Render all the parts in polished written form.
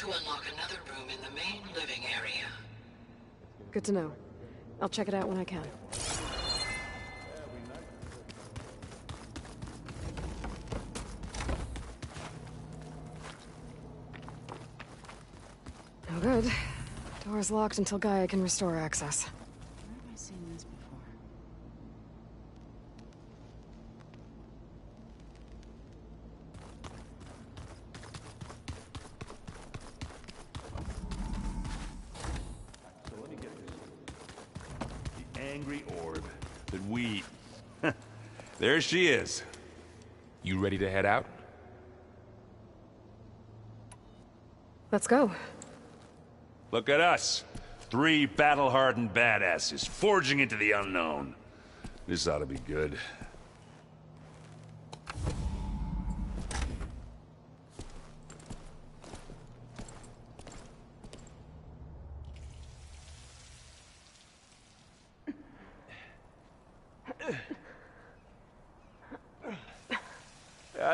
to unlock another room in the main living area. Good to know. I'll check it out when I can. No good. Door's locked until Gaia can restore access. Where have I seen this before? So let me get this. The angry orb that we... There she is. You ready to head out? Let's go. Look at us. 3 battle-hardened badasses forging into the unknown. This ought to be good.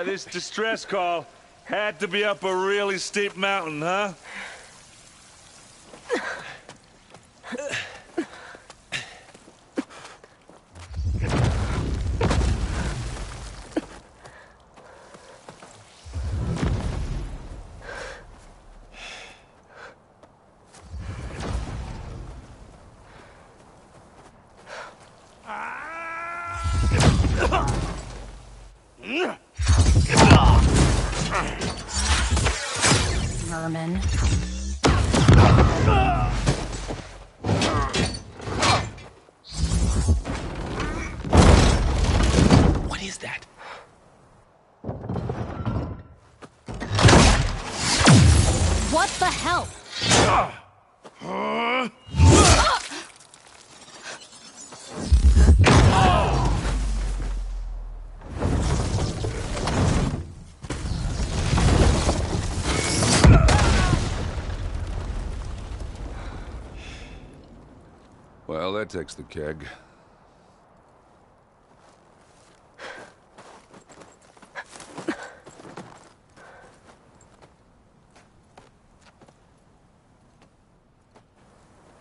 This distress call had to be up a really steep mountain, huh? Vermin. What is that? What the hell? Well, that takes the keg.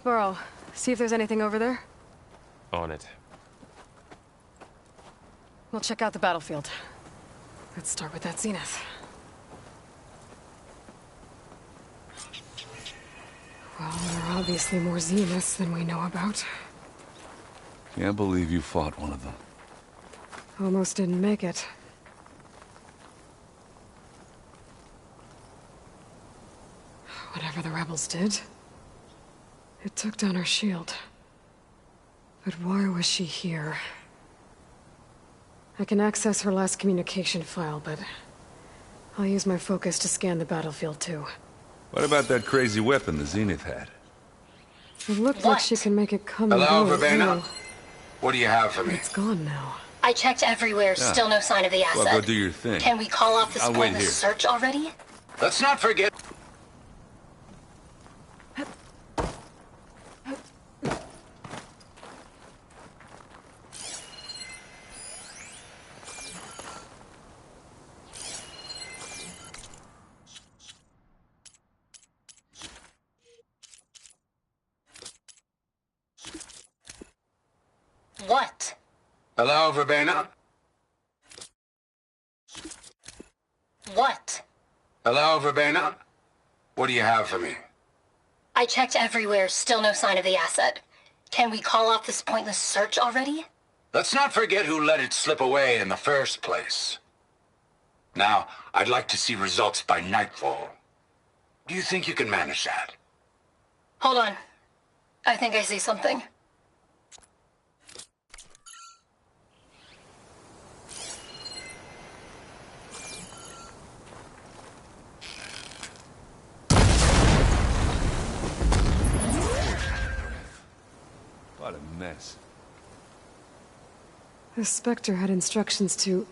Burrow, see if there's anything over there. On it. We'll check out the battlefield. Let's start with that zenith. Well, there are obviously more zeniths than we know about. Can't believe you fought one of them. Almost didn't make it. Whatever the rebels did, it took down her shield. But why was she here? I can access her last communication file, but I'll use my focus to scan the battlefield too. What about that crazy weapon the Zenith had? It looked like she can make it come and Hello, go at Verbena? will. What do you have for me? It's gone now. I checked everywhere, still no sign of the asset. Well, go do your thing. Can we call off this I'll wait pointless here. search already? Let's not forget... What? Hello, Verbena? What? Hello, Verbena? What do you have for me? I checked everywhere, still no sign of the asset. Can we call off this pointless search already? Let's not forget who let it slip away in the first place. Now, I'd like to see results by nightfall. Do you think you can manage that? Hold on. I think I see something. What a mess. The Spectre had instructions to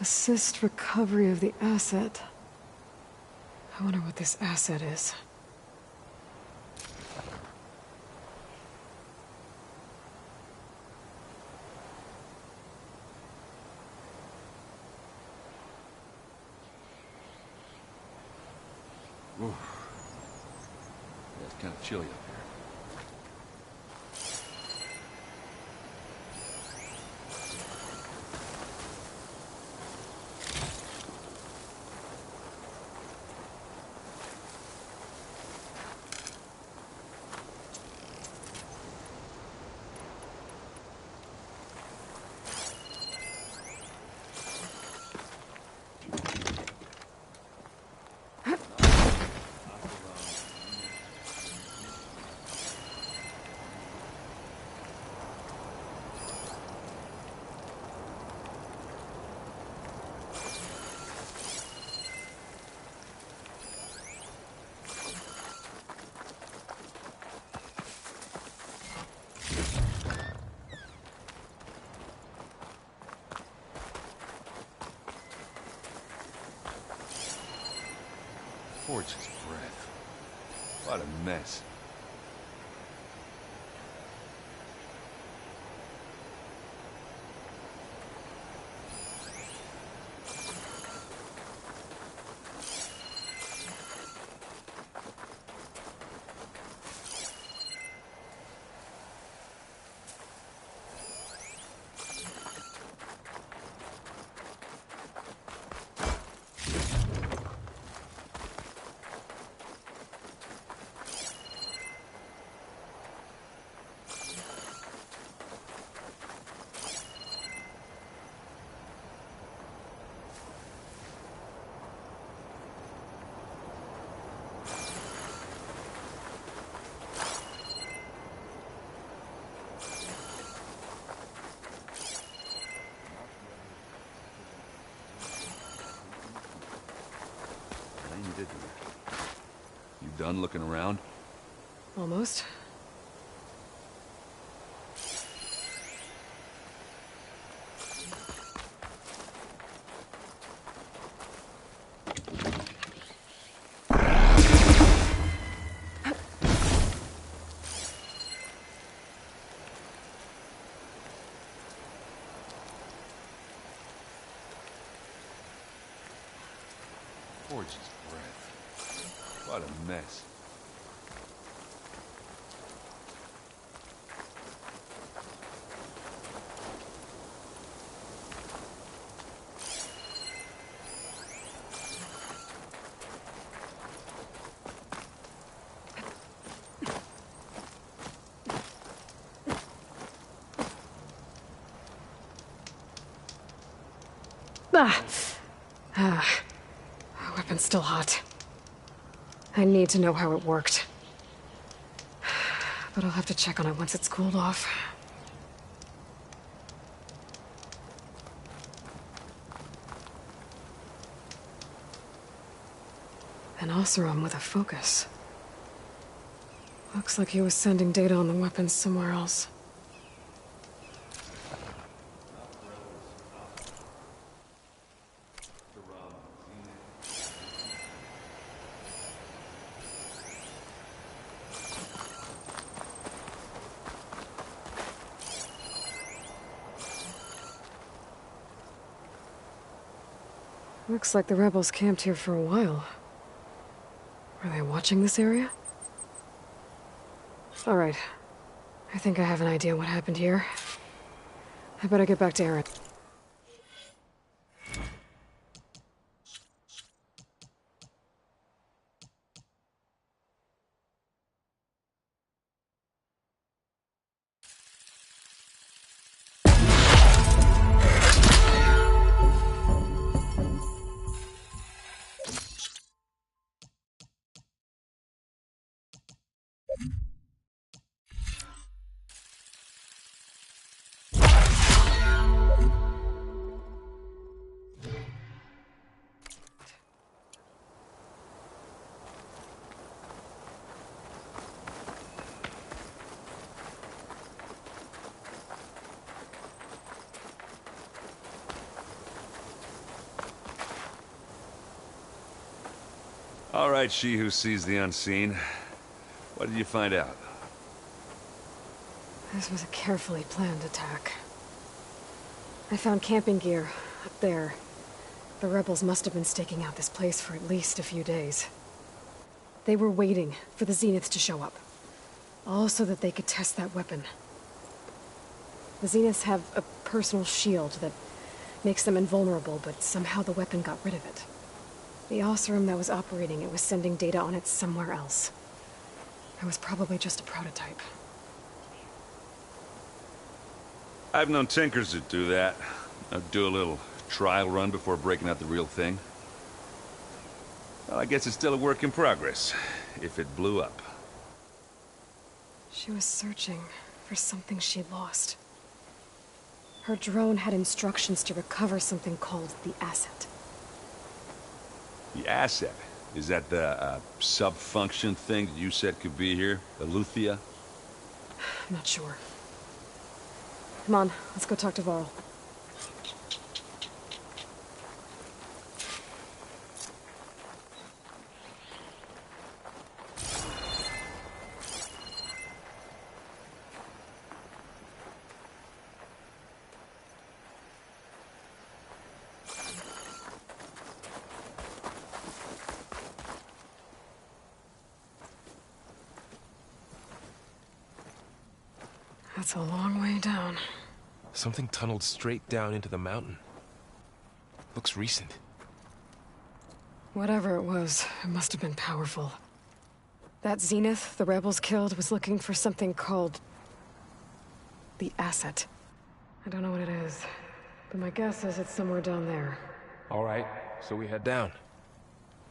assist recovery of the asset. I wonder what this asset is. Oof. It's kind of chilly up here. Forge's breath. What a mess. You did that. You done looking around? Almost. Forge's breath. What a mess. Ah. Ah. Weapon's still hot. I need to know how it worked. But I'll have to check on it once it's cooled off. An Oseram with a focus. Looks like he was sending data on the weapons somewhere else. Looks like the rebels camped here for a while. Were they watching this area? All right. I think I have an idea what happened here. I better get back to Aaron. All right, she who sees the unseen. What did you find out? This was a carefully planned attack. I found camping gear up there. The rebels must have been staking out this place for at least a few days. They were waiting for the Zeniths to show up. All so that they could test that weapon. The Zeniths have a personal shield that makes them invulnerable, but somehow the weapon got rid of it. The Oseram that was operating it was sending data on it somewhere else. It was probably just a prototype. I've known tinkers that do that. I'd do a little trial run before breaking out the real thing. Well, I guess it's still a work in progress, if it blew up. She was searching for something she lost. Her drone had instructions to recover something called the asset. The asset? Is that the sub-function thing that you said could be here? Eleuthia? I'm not sure. Come on, let's go talk to Varl. That's a long way down. Something tunneled straight down into the mountain. Looks recent. Whatever it was, it must have been powerful. That Zenith the rebels killed was looking for something called the asset. I don't know what it is, but my guess is it's somewhere down there. All right, so we head down.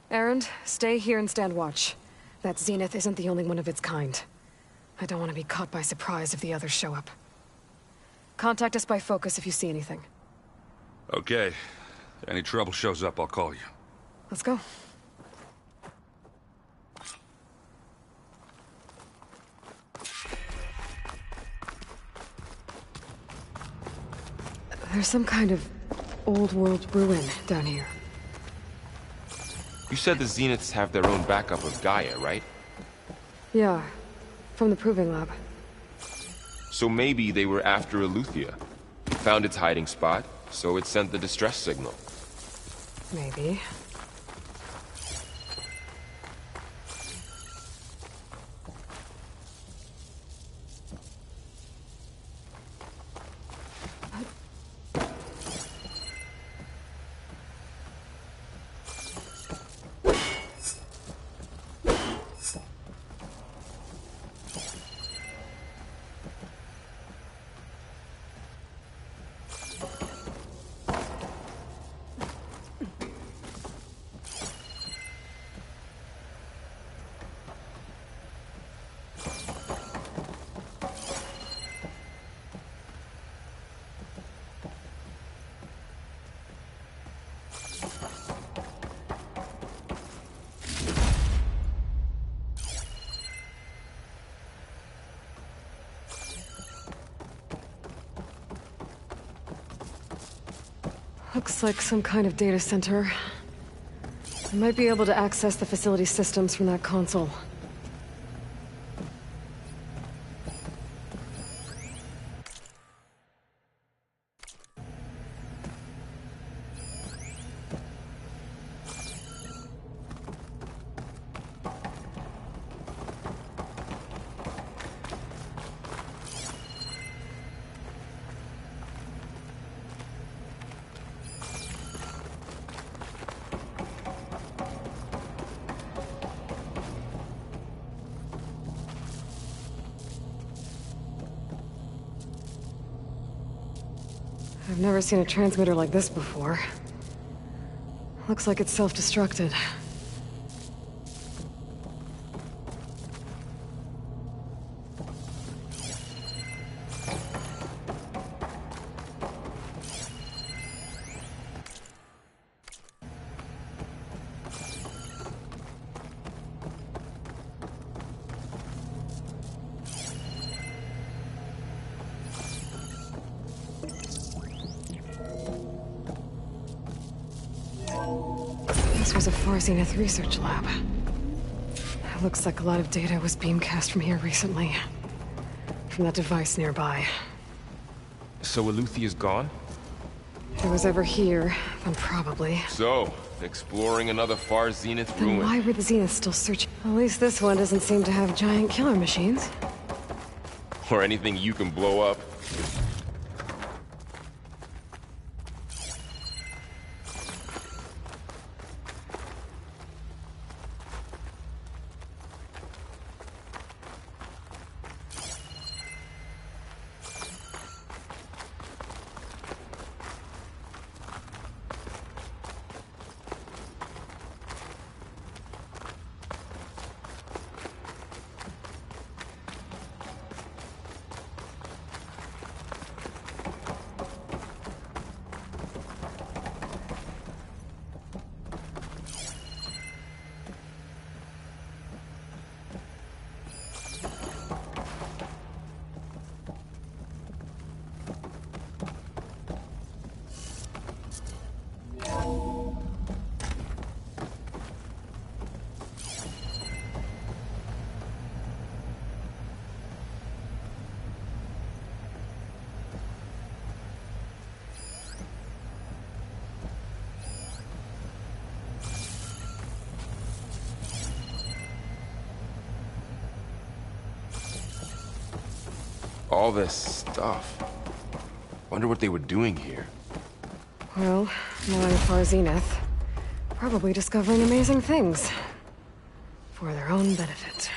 Erend, stay here and stand watch. That Zenith isn't the only one of its kind. I don't want to be caught by surprise if the others show up. Contact us by focus if you see anything. Okay. If any trouble shows up, I'll call you. Let's go. There's some kind of old-world ruin down here. You said the Zeniths have their own backup of Gaia, right? Yeah, from the Proving Lab. So maybe they were after Eleuthia. Found its hiding spot, so it sent the distress signal. Maybe. Looks like some kind of data center. I might be able to access the facility systems from that console. I've never seen a transmitter like this before. Looks like it's self-destructed. This was a Far Zenith research lab. It looks like a lot of data was beamcast from here recently. From that device nearby. So Eleuthia's gone? If it was ever here, then probably. So, exploring another far Zenith Then ruin. why were the Zeniths still searching? At least this one doesn't seem to have giant killer machines. Or anything you can blow up. All this stuff. Wonder what they were doing here. Well, knowing Far Zenith, probably discovering amazing things. For their own benefit.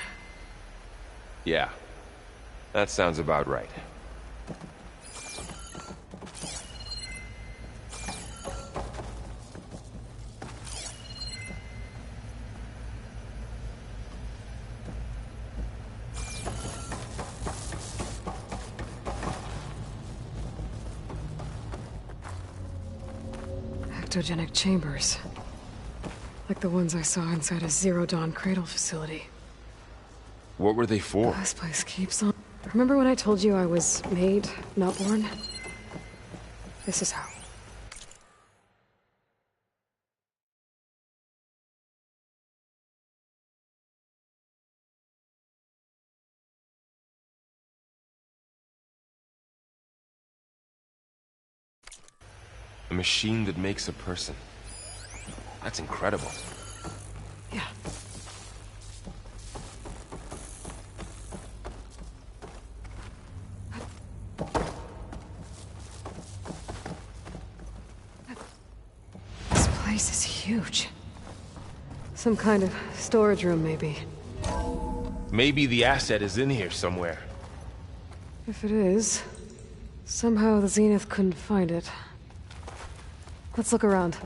Yeah. That sounds about right. Ectogenic chambers. Like the ones I saw inside a Zero Dawn cradle facility. What were they for? This place keeps on... Remember when I told you I was made, not born? This is how. A machine that makes a person. That's incredible. Yeah. This place is huge. Some kind of storage room, maybe. Maybe the asset is in here somewhere. If it is, somehow the Zenith couldn't find it. Let's look around.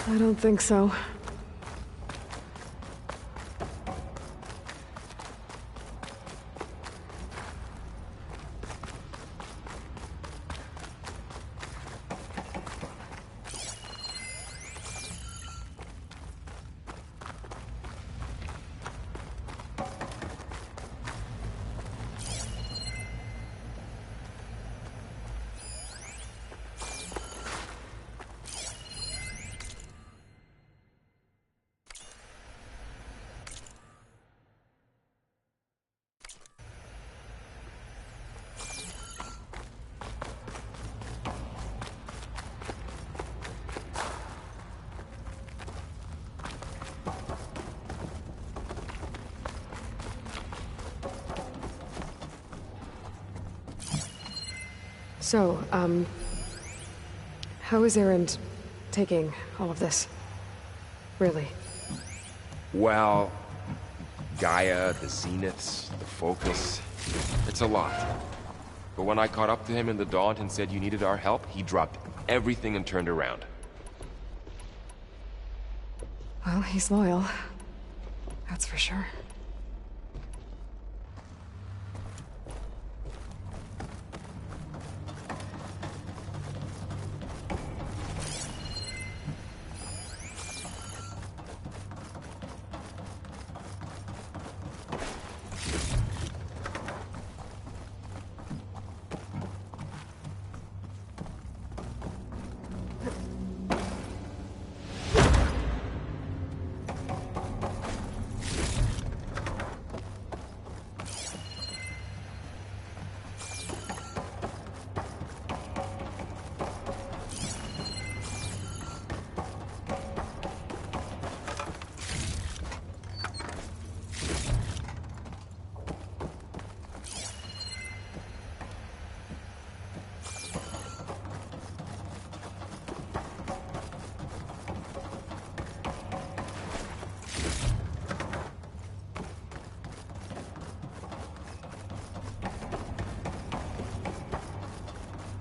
I don't think so. So, how is Erend taking all of this? Really? Well, Gaia, the Zeniths, the Focus, it's a lot. But when I caught up to him in the Daunt and said you needed our help, he dropped everything and turned around. Well, he's loyal. That's for sure.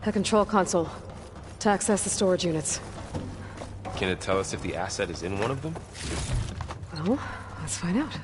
The control console. To access the storage units. Can it tell us if the asset is in one of them? Well, let's find out.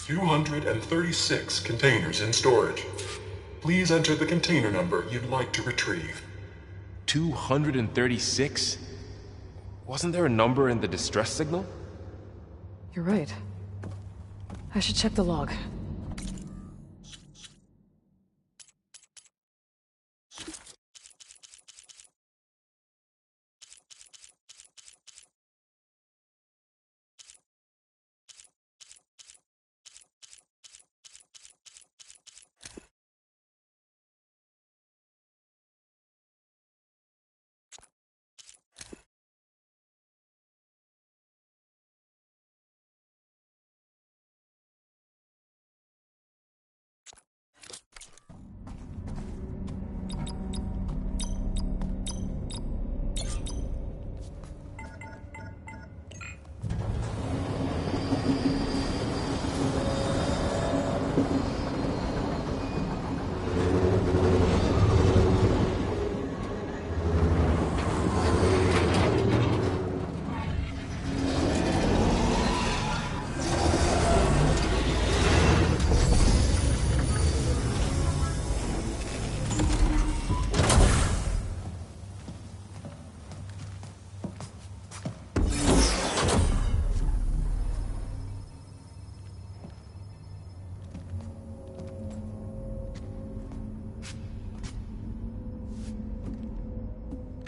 "236 containers in storage. Please enter the container number you'd like to retrieve." 236? Wasn't there a number in the distress signal? You're right. I should check the log.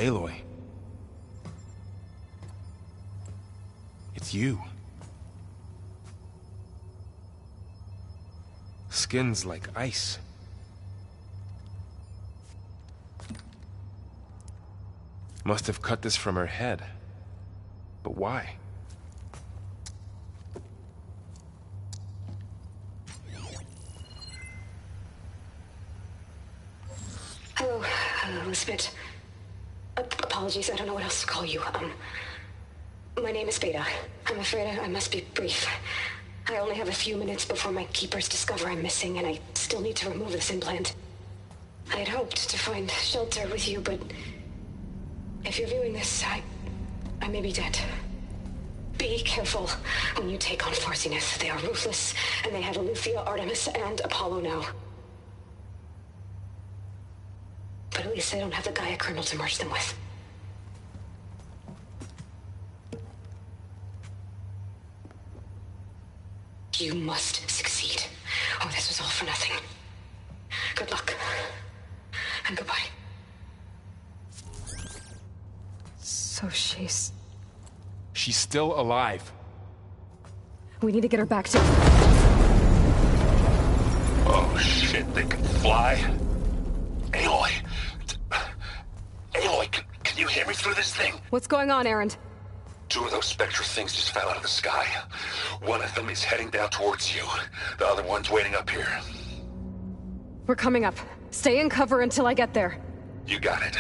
Aloy. It's you. Skin's like ice. Must have cut this from her head. But why? Hello, Elizabeth. Apologies, I don't know what else to call you. My name is Beta. I'm afraid I must be brief. I only have a few minutes before my keepers discover I'm missing, and I still need to remove this implant. I had hoped to find shelter with you, but if you're viewing this, I may be dead. Be careful when you take on Far Zenith. They are ruthless, and they have Aletheia, Artemis, and Apollo now. But at least they don't have the Gaia kernel to merge them with. You must succeed. Oh, this was all for nothing. Good luck. And goodbye. So she's still alive. We need to get her back to... Oh shit, they can fly? Aloy! Aloy, can you hear me through this thing? What's going on, Erend? 2 of those spectral things just fell out of the sky. One of them is heading down towards you. The other one's waiting up here. We're coming up. Stay in cover until I get there. You got it.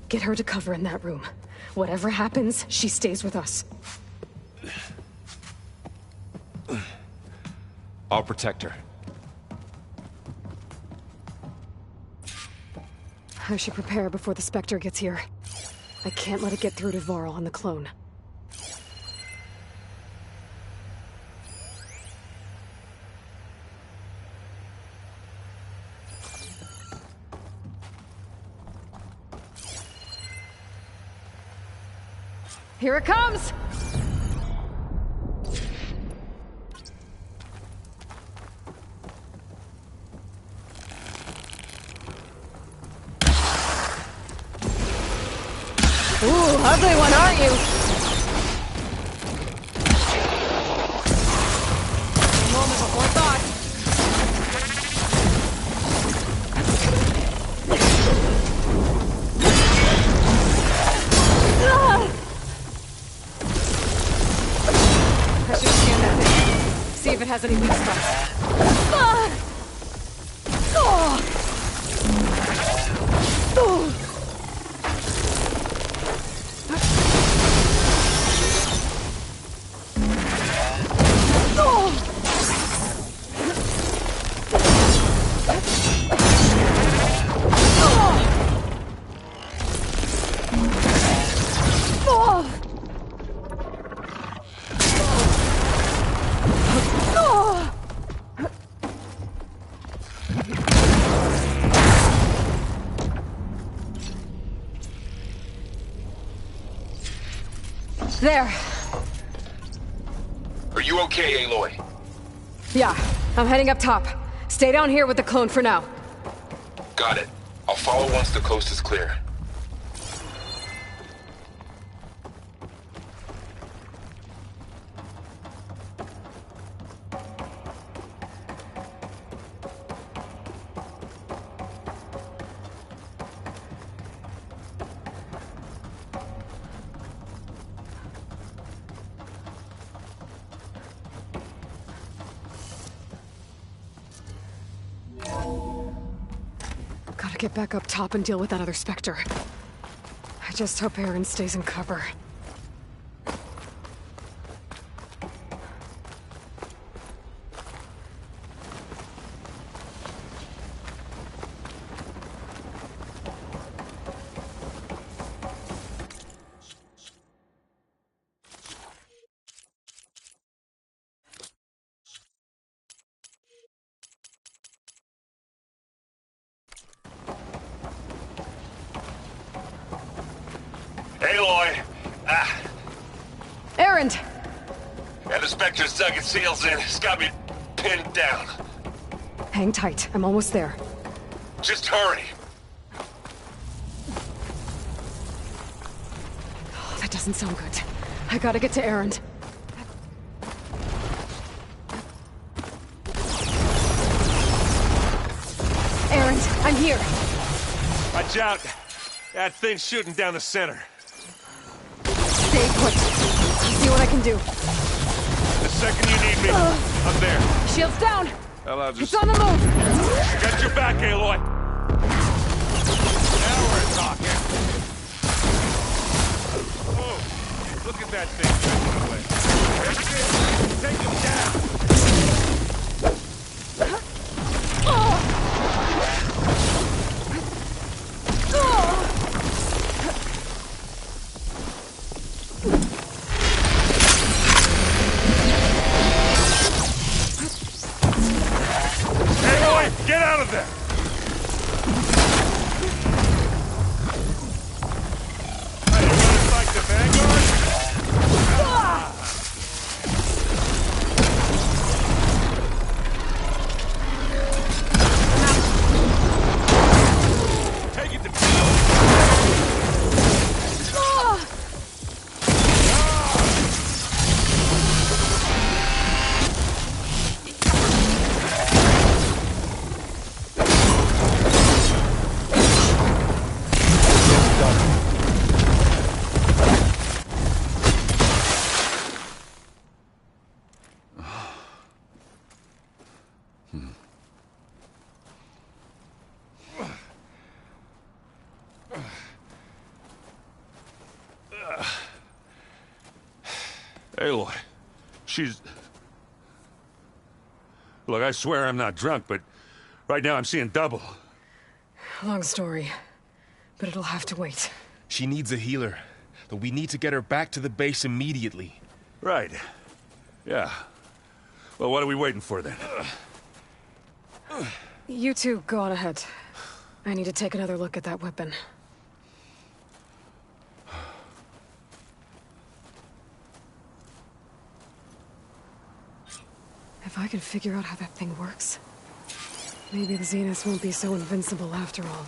Get her to cover in that room. Whatever happens, she stays with us. I'll protect her. I should prepare before the Spectre gets here. I can't let it get through to Varl on the clone. Here it comes! Ooh, ugly one, aren't you? A moment before thought. I should scan that thing. See if it has any weak spots. There. Are you okay, Aloy? Yeah, I'm heading up top. Stay down here with the clone for now. Got it. I'll follow once the coast is clear. Gotta get back up top and deal with that other Spectre. I just hope Aaron stays in cover. Aloy! Erend! And the Spectre's dug its heels in. It's got me pinned down. Hang tight. I'm almost there. Just hurry. Oh, that doesn't sound good. I gotta get to Erend. Erend, I'm here. Watch out. That thing's shooting down the center. Stay put. I'll see what I can do. The second you need me, I'm there. Shield's down. Well, I'll just... It's on the move. I got your back, Aloy. Now we're talking. Oh, look at that thing drifting away. Take him down. Get out of there! Are you gonna fight the Vanguard? Take it to Aloy, she's... Look, I swear I'm not drunk, but right now I'm seeing double. Long story, but it'll have to wait. She needs a healer, but we need to get her back to the base immediately. Right. Yeah. Well, what are we waiting for then? You two go on ahead. I need to take another look at that weapon. If I can figure out how that thing works, maybe the Zeniths won't be so invincible after all.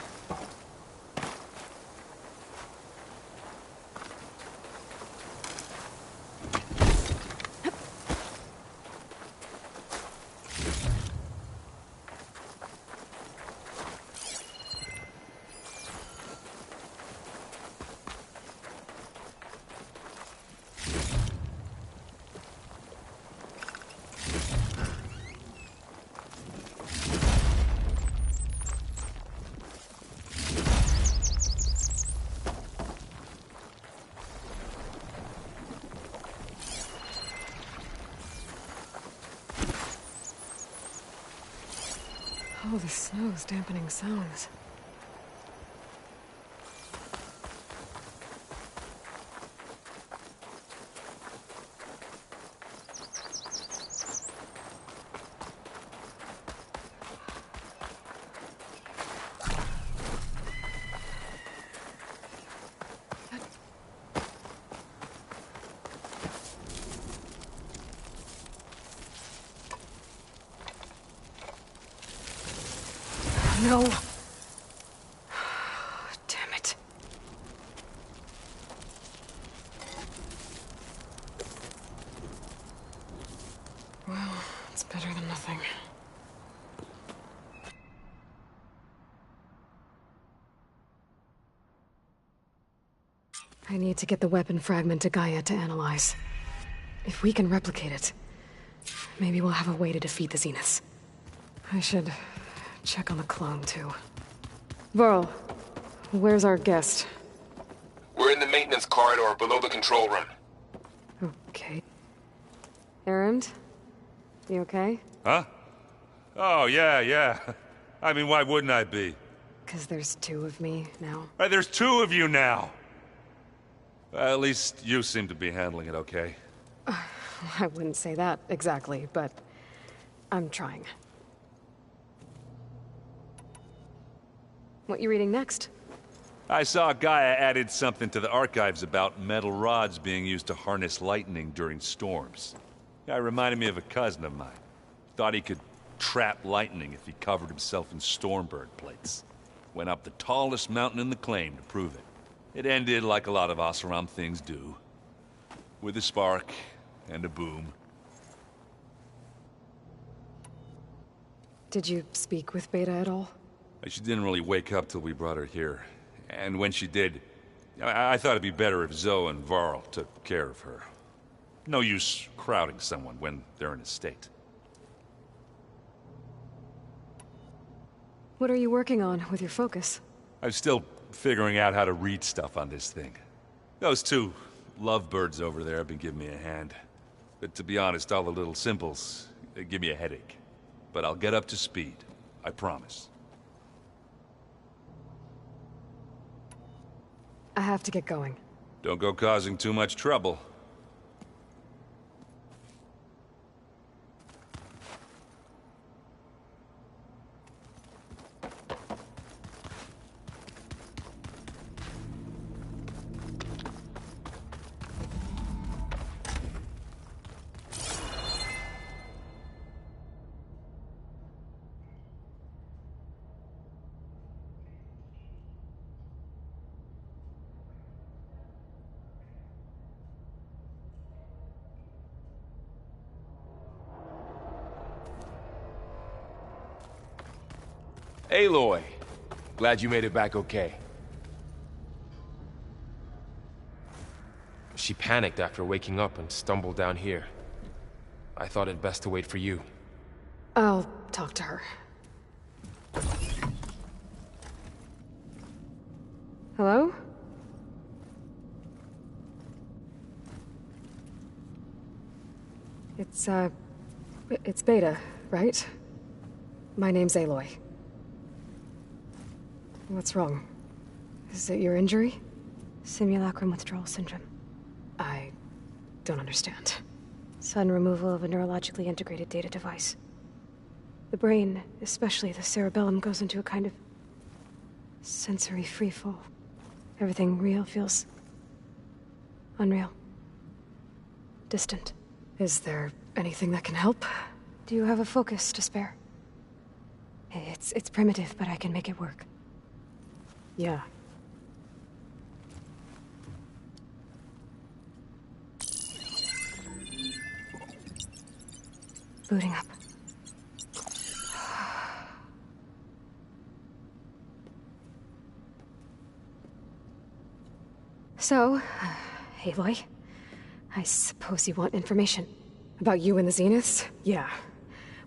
Oh, the snow's dampening sounds. No. Damn it. Well, it's better than nothing. I need to get the weapon fragment to Gaia to analyze. If we can replicate it, maybe we'll have a way to defeat the Zeniths. I should check on the clone, too. Varl, where's our guest? We're in the maintenance corridor below the control room. Okay. Erend? You okay? Huh? Oh, yeah. I mean, why wouldn't I be? 'Cause there's two of me now. Right, there's two of you now! Well, at least you seem to be handling it okay. I wouldn't say that exactly, but I'm trying. What you reading next? I saw Gaia added something to the archives about metal rods being used to harness lightning during storms. Guy reminded me of a cousin of mine. Thought he could trap lightning if he covered himself in Stormbird plates. Went up the tallest mountain in the claim to prove it. It ended like a lot of Oseram things do. With a spark and a boom. Did you speak with Beta at all? She didn't really wake up till we brought her here. And when she did, I thought it'd be better if Zoe and Varl took care of her. No use crowding someone when they're in a state. What are you working on with your focus? I'm still figuring out how to read stuff on this thing. Those two lovebirds over there have been giving me a hand. But to be honest, all the little symbols give me a headache. But I'll get up to speed. I promise. I have to get going. Don't go causing too much trouble. Aloy, glad you made it back okay. She panicked after waking up and stumbled down here. I thought it best to wait for you. I'll talk to her. Hello? It's Beta, right? My name's Aloy. What's wrong? Is it your injury? Simulacrum withdrawal syndrome. I don't understand. Sudden removal of a neurologically integrated data device. The brain, especially the cerebellum, goes into a kind of sensory freefall. Everything real feels unreal. Distant. Is there anything that can help? Do you have a focus to spare? It's primitive, but I can make it work. Yeah. Booting up. So, Aloy, I suppose you want information. About you and the Zeniths? Yeah.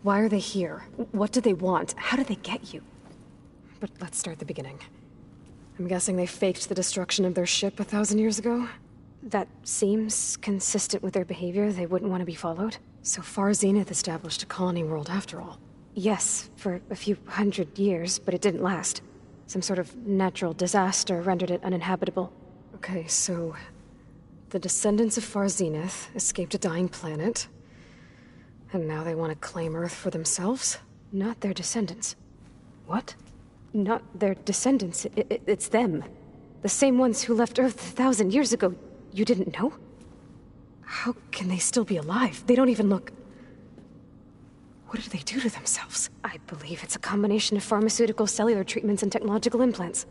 Why are they here? What do they want? How did they get you? But let's start at the beginning. I'm guessing they faked the destruction of their ship 1,000 years ago? That seems consistent with their behavior. They wouldn't want to be followed. So far, Zenith established a colony world after all. Yes, for a few hundred years, but it didn't last. Some sort of natural disaster rendered it uninhabitable. Okay, so the descendants of Far Zenith escaped a dying planet, and now they want to claim Earth for themselves? Not their descendants. What? Not their descendants. It's them. The same ones who left Earth 1,000 years ago. You didn't know? How can they still be alive? They don't even look... What did they do to themselves? I believe it's a combination of pharmaceutical, cellular treatments, and technological implants.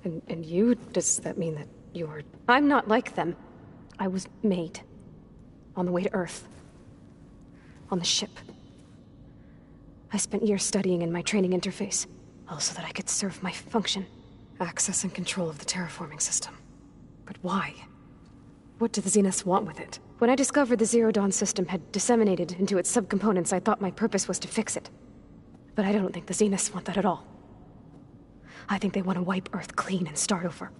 And you? Does that mean that you're... I'm not like them. I was made. On the way to Earth. On the ship. I spent years studying in my training interface, all so that I could serve my function. Access and control of the terraforming system. But why? What do the Zeniths want with it? When I discovered the Zero Dawn system had disseminated into its subcomponents, I thought my purpose was to fix it. But I don't think the Zeniths want that at all. I think they want to wipe Earth clean and start over.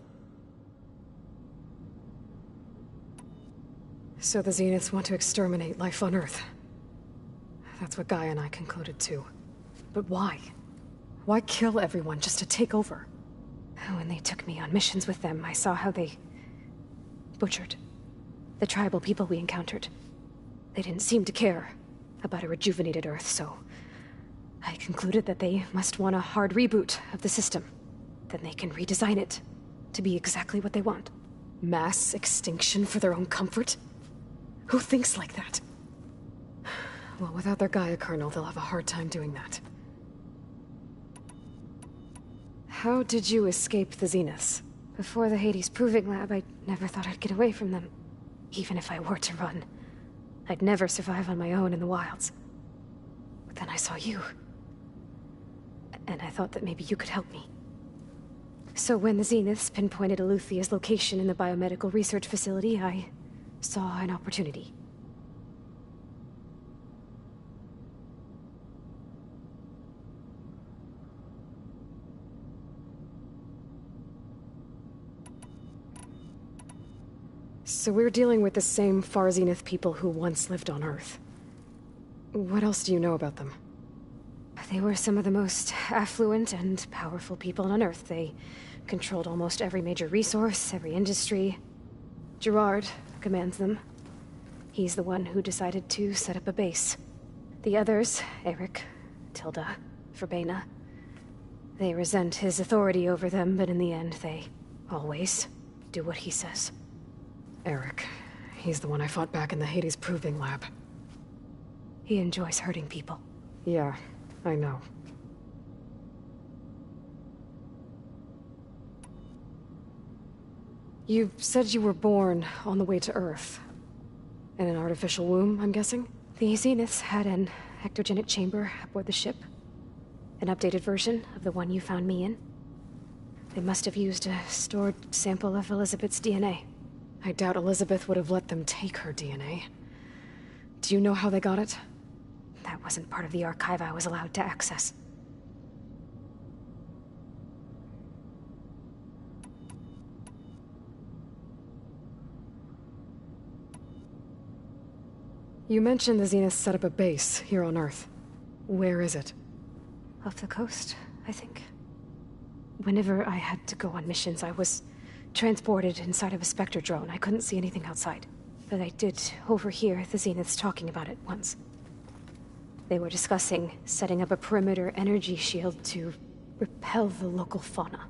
So the Zeniths want to exterminate life on Earth. That's what Gaia and I concluded too. But why? Why kill everyone just to take over? When they took me on missions with them, I saw how they butchered the tribal people we encountered. They didn't seem to care about a rejuvenated Earth, so I concluded that they must want a hard reboot of the system. Then they can redesign it to be exactly what they want. Mass extinction for their own comfort? Who thinks like that? Well, without their Gaia kernel, they'll have a hard time doing that. How did you escape the Zeniths? Before the Hades Proving Lab, I never thought I'd get away from them. Even if I were to run, I'd never survive on my own in the wilds. But then I saw you. And I thought that maybe you could help me. So when the Zeniths pinpointed Aluthia's location in the biomedical research facility, I saw an opportunity. So we're dealing with the same Far Zenith people who once lived on Earth. What else do you know about them? They were some of the most affluent and powerful people on Earth. They controlled almost every major resource, every industry. Gerard commands them. He's the one who decided to set up a base. The others, Eric, Tilda, Verbena, they resent his authority over them, but in the end, they always do what he says. Eric. He's the one I fought back in the Hades Proving Lab. He enjoys hurting people. Yeah, I know. You said you were born on the way to Earth. In an artificial womb, I'm guessing? The Zeniths had an ectogenic chamber aboard the ship. An updated version of the one you found me in. They must have used a stored sample of Elizabeth's DNA. I doubt Elizabeth would have let them take her DNA. Do you know how they got it? That wasn't part of the archive I was allowed to access. You mentioned the Zeniths set up a base here on Earth. Where is it? Off the coast, I think. Whenever I had to go on missions, I was transported inside of a Spectre drone. I couldn't see anything outside. But I did overhear the Zeniths talking about it once. They were discussing setting up a perimeter energy shield to repel the local fauna.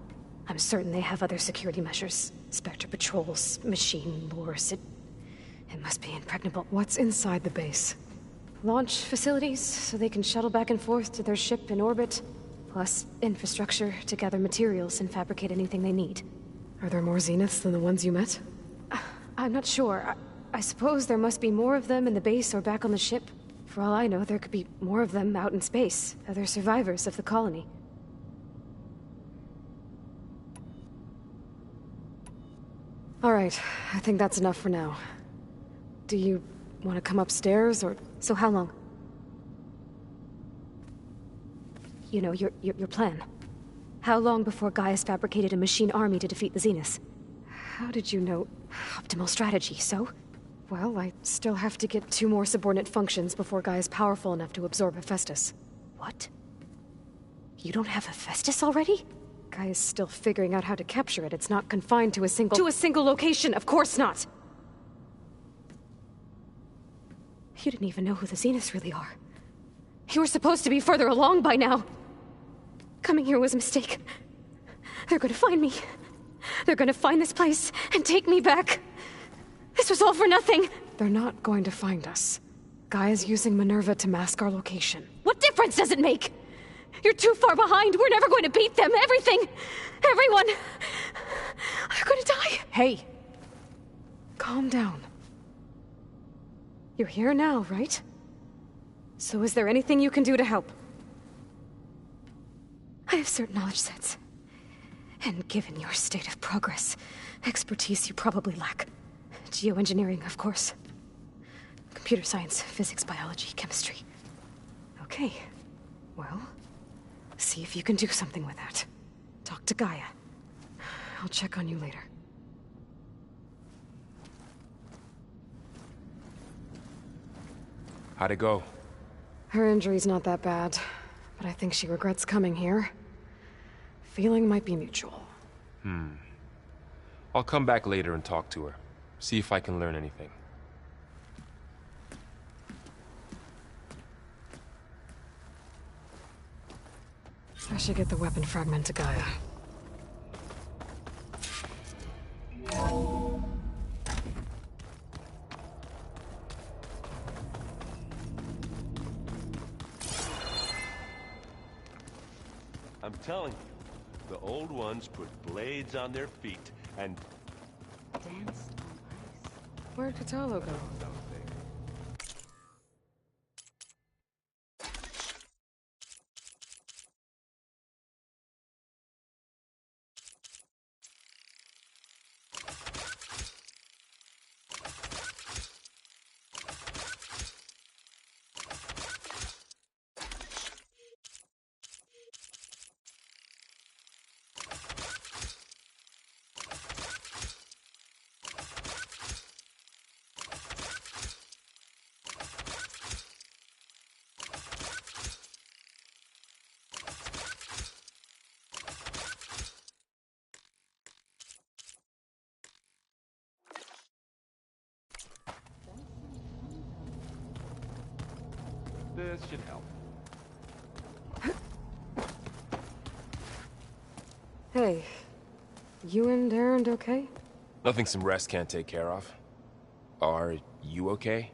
I'm certain they have other security measures. Spectre patrols, machine lures. It must be impregnable. What's inside the base? Launch facilities, so they can shuttle back and forth to their ship in orbit. Plus infrastructure to gather materials and fabricate anything they need. Are there more Zeniths than the ones you met? I'm not sure. I suppose there must be more of them in the base or back on the ship. For all I know, there could be more of them out in space. Other survivors of the colony. All right, I think that's enough for now. Do you want to come upstairs, or... So how long? You know, your plan. How long before Gaius fabricated a machine army to defeat the Zeniths? How did you know? Optimal strategy, so? Well, I still have to get 2 more subordinate functions before Guy is powerful enough to absorb Hephaestus. What? You don't have Hephaestus already? Guy is still figuring out how to capture it. It's not confined to a single... To a single location! Of course not! You didn't even know who the Zeniths really are. You were supposed to be further along by now. Coming here was a mistake. They're gonna find me. They're gonna find this place and take me back. This was all for nothing! They're not going to find us. Guy is using Minerva to mask our location. What difference does it make? You're too far behind. We're never going to beat them. Everything. Everyone. They're going to die. Hey. Calm down. You're here now, right? So is there anything you can do to help? I have certain knowledge sets. And given your state of progress, expertise you probably lack. Geoengineering, of course. Computer science, physics, biology, chemistry. Okay. Well, see if you can do something with that. Talk to Gaia. I'll check on you later. How'd it go? Her injury's not that bad, but I think she regrets coming here. Feeling might be mutual. I'll come back later and talk to her. See if I can learn anything. I should get the weapon fragment to Gaia. I'm telling you, the old ones put blades on their feet and... Dance on ice. Where'd Catalo go? This should help. Hey, you and Aaron okay? Nothing some rest can't take care of. Are you okay?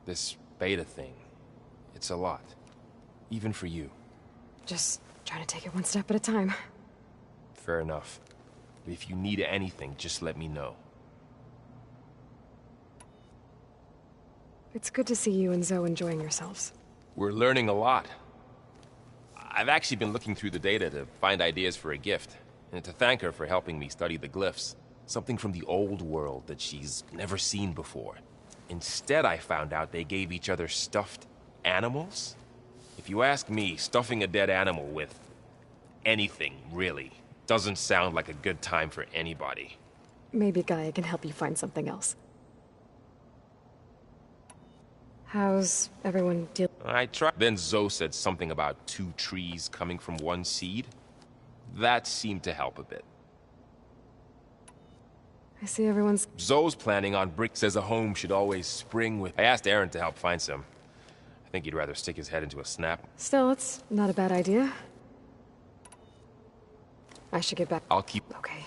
This beta thing, it's a lot. Even for you. Just trying to take it one step at a time. Fair enough. If you need anything, just let me know. It's good to see you and Zoe enjoying yourselves. We're learning a lot. I've actually been looking through the data to find ideas for a gift, and to thank her for helping me study the glyphs. Something from the old world that she's never seen before. Instead, I found out they gave each other stuffed animals. If you ask me, stuffing a dead animal with anything, really, doesn't sound like a good time for anybody. Maybe Gaia can help you find something else. How's everyone dealing? I tried. Then Zoe said something about 2 trees coming from 1 seed. That seemed to help a bit. I see everyone's... Zoe's planning on brick says a home should always spring with... I asked Aaron to help find some. I think he'd rather stick his head into a snap. Still, it's not a bad idea. I should get back. I'll keep... Okay.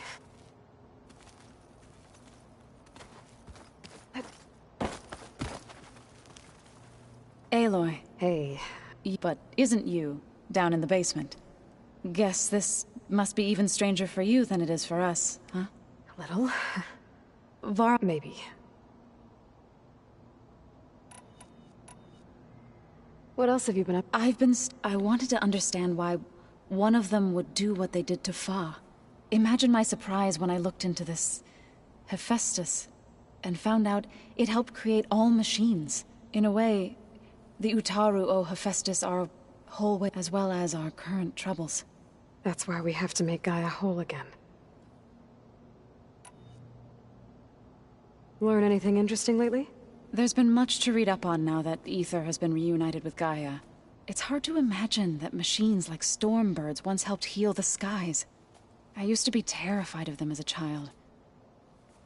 Aloy. Hey. But isn't you, down in the basement? Guess this must be even stranger for you than it is for us, huh? A little. Maybe. What else have you been up? I wanted to understand why one of them would do what they did to Fa. Imagine my surprise when I looked into this Hephaestus and found out it helped create all machines. In a way, the Utaru owe Hephaestus our whole way, as well as our current troubles. That's why we have to make Gaia whole again. Learn anything interesting lately? There's been much to read up on now that Ether has been reunited with Gaia. It's hard to imagine that machines like Stormbirds once helped heal the skies. I used to be terrified of them as a child.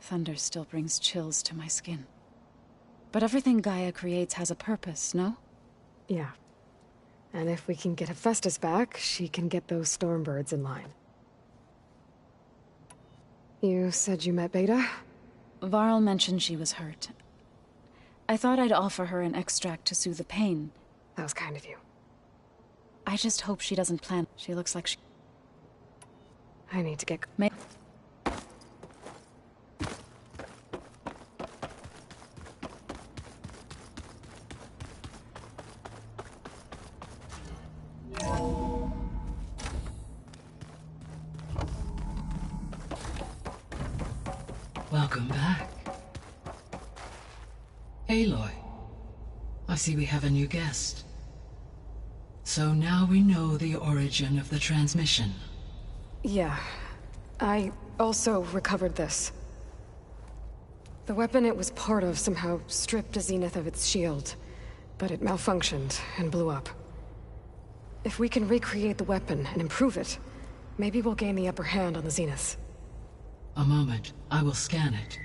Thunder still brings chills to my skin. But everything Gaia creates has a purpose, no? Yeah. And if we can get Hephaestus back, she can get those Stormbirds in line. You said you met Beta? Varl mentioned she was hurt. I thought I'd offer her an extract to soothe the pain. That was kind of you. I just hope she doesn't plan. She looks like she... I need to get... Welcome back. Aloy, I see we have a new guest. So now we know the origin of the transmission. Yeah. I also recovered this. The weapon it was part of somehow stripped a Zenith of its shield, but it malfunctioned and blew up. If we can recreate the weapon and improve it, maybe we'll gain the upper hand on the Zeniths. A moment, I will scan it.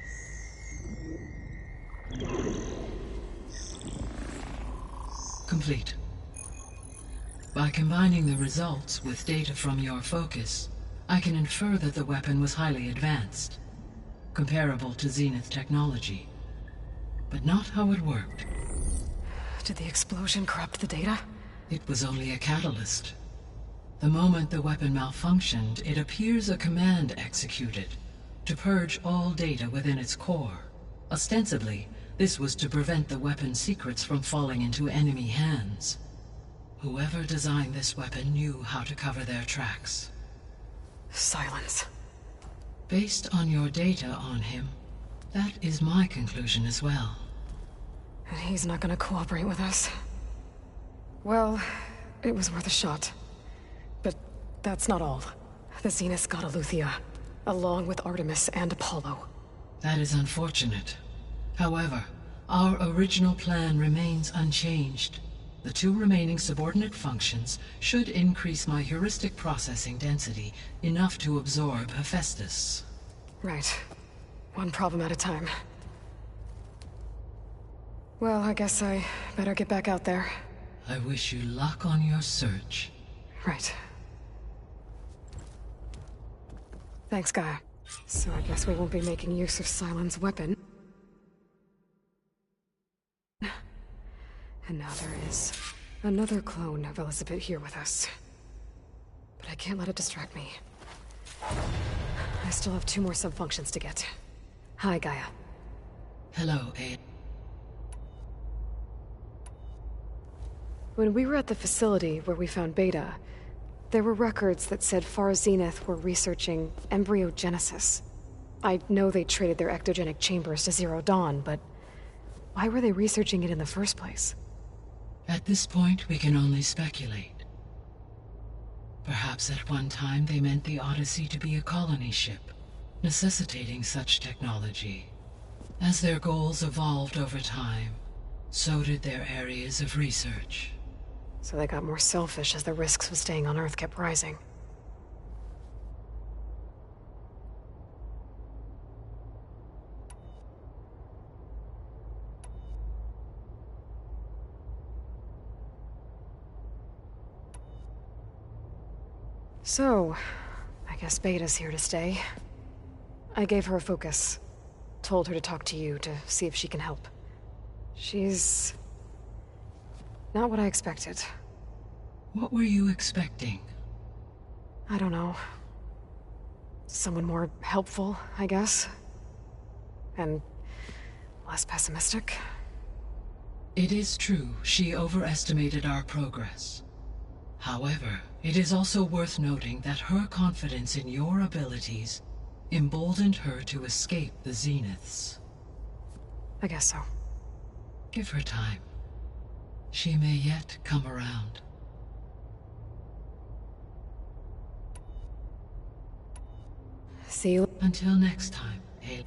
Complete. By combining the results with data from your focus, I can infer that the weapon was highly advanced, comparable to Zenith technology, but not how it worked. Did the explosion corrupt the data? It was only a catalyst. The moment the weapon malfunctioned, it appears a command executed to purge all data within its core. Ostensibly, this was to prevent the weapon's secrets from falling into enemy hands. Whoever designed this weapon knew how to cover their tracks. Silence. Based on your data on him, that is my conclusion as well. And he's not gonna cooperate with us. Well, it was worth a shot. But that's not all. The Zeniths got Aletheia, along with Artemis and Apollo. That is unfortunate. However, our original plan remains unchanged. The 2 remaining subordinate functions should increase my heuristic processing density enough to absorb Hephaestus. Right. One problem at a time. Well, I guess I better get back out there. I wish you luck on your search. Right. Thanks, Gaia. So I guess we won't be making use of Cylon's weapon. And now there is another clone of Elizabeth here with us. But I can't let it distract me. I still have 2 more sub-functions to get. Hi, Gaia. Hello, A. When we were at the facility where we found Beta, there were records that said Far Zenith were researching embryogenesis. I know they traded their ectogenic chambers to Zero Dawn, but why were they researching it in the first place? At this point, we can only speculate. Perhaps at one time they meant the Odyssey to be a colony ship, necessitating such technology. As their goals evolved over time, so did their areas of research. So they got more selfish as the risks of staying on Earth kept rising. So, I guess Beta's here to stay. I gave her a focus. Told her to talk to you to see if she can help. She's not what I expected. What were you expecting? I don't know. Someone more helpful, I guess. And less pessimistic. It is true, she overestimated our progress. However, it is also worth noting that her confidence in your abilities emboldened her to escape the Zeniths. I guess so. Give her time. She may yet come around. See you. Until next time, Haley.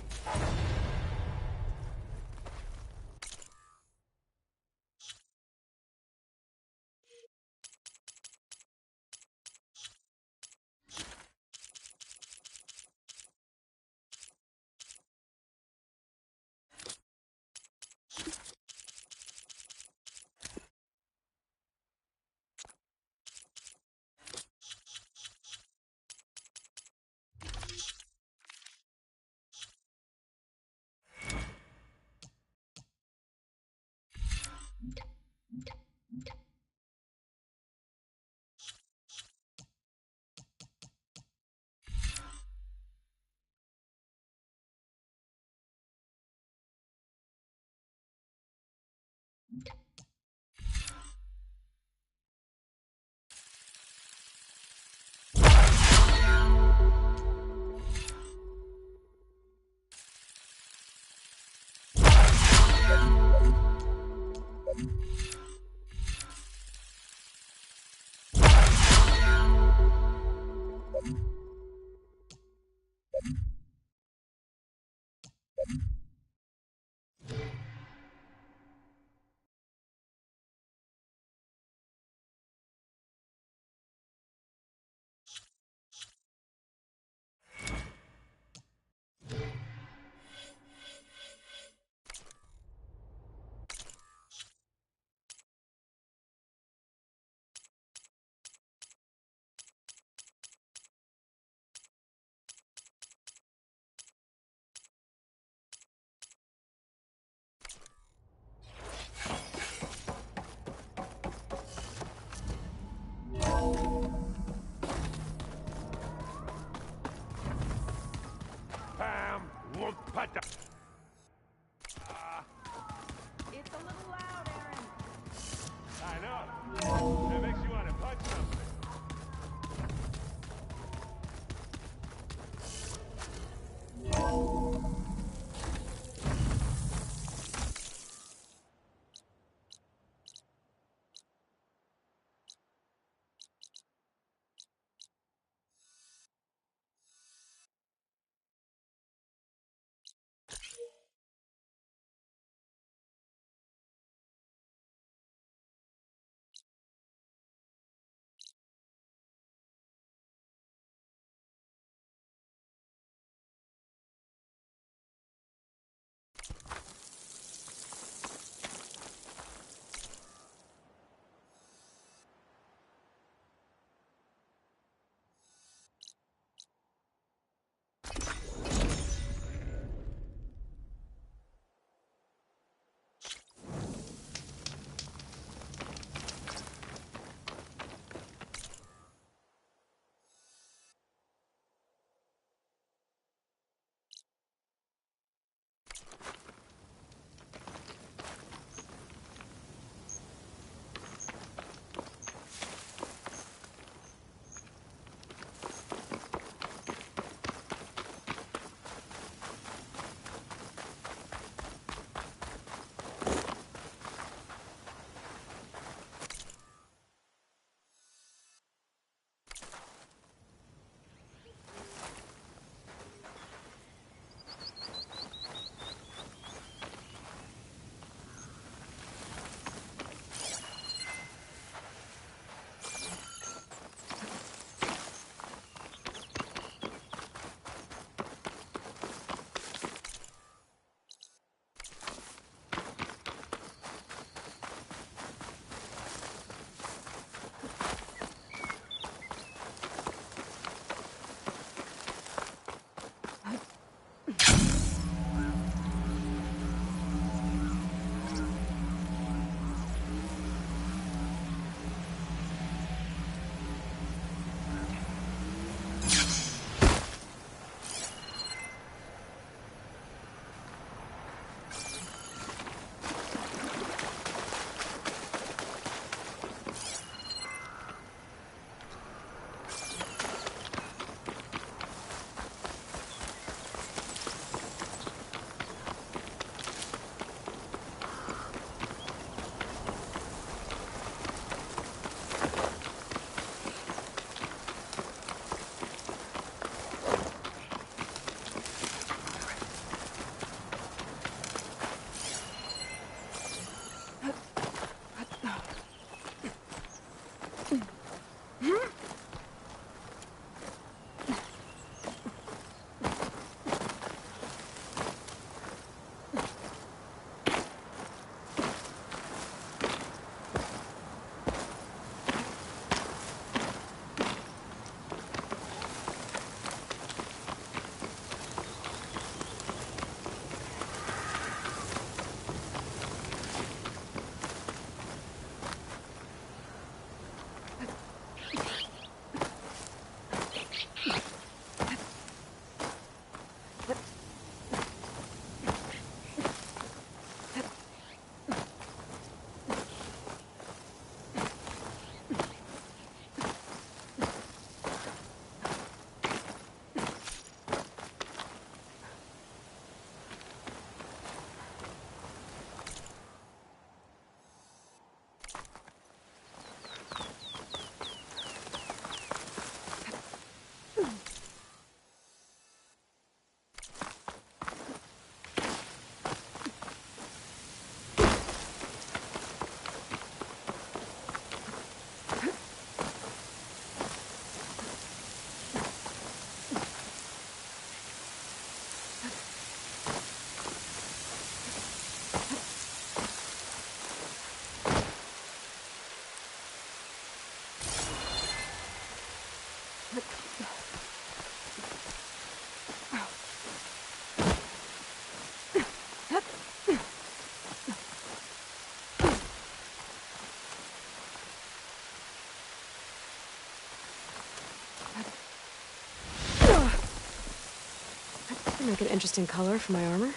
Make an interesting color for my armor.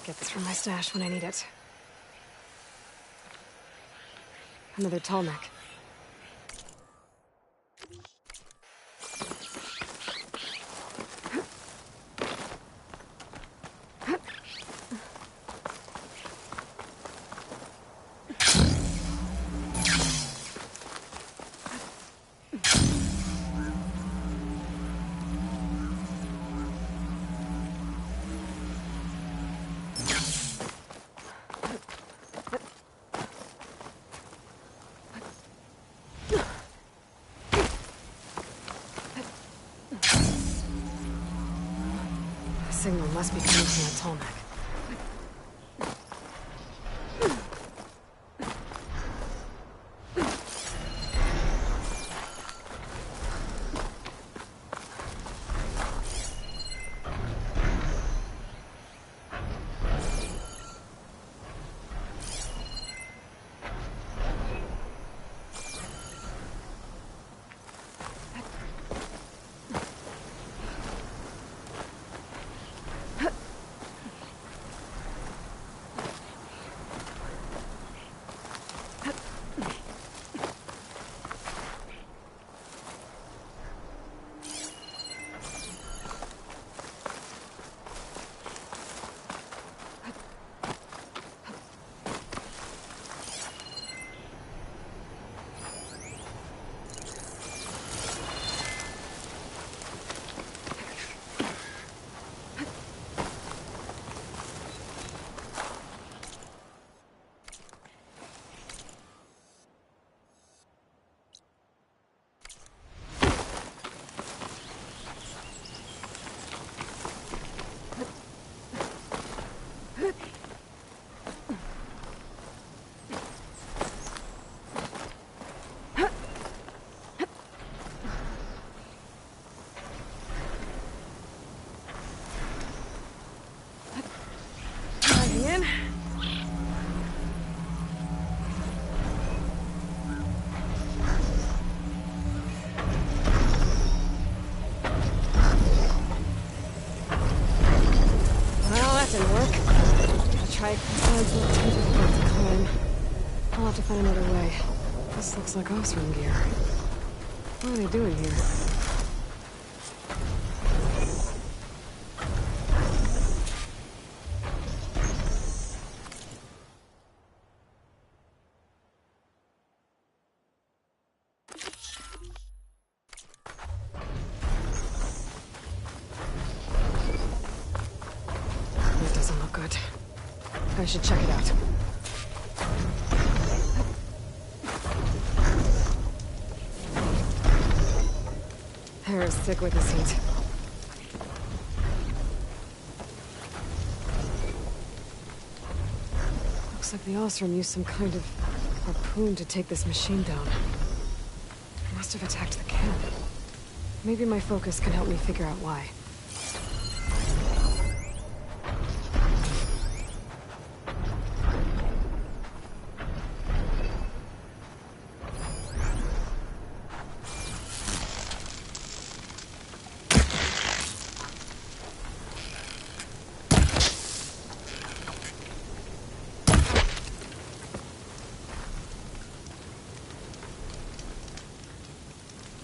Get this from my stash when I need it. Another tall neck. The signal must be coming from that tall neck. In. Well, that didn't work. I tried besides what to climb. I'll have to find another way. This looks like Osram gear. What are they doing here? I should check it out. Hair is thick with this heat. Looks like the Osram used some kind of harpoon to take this machine down. It must have attacked the camp. Maybe my focus can help me figure out why.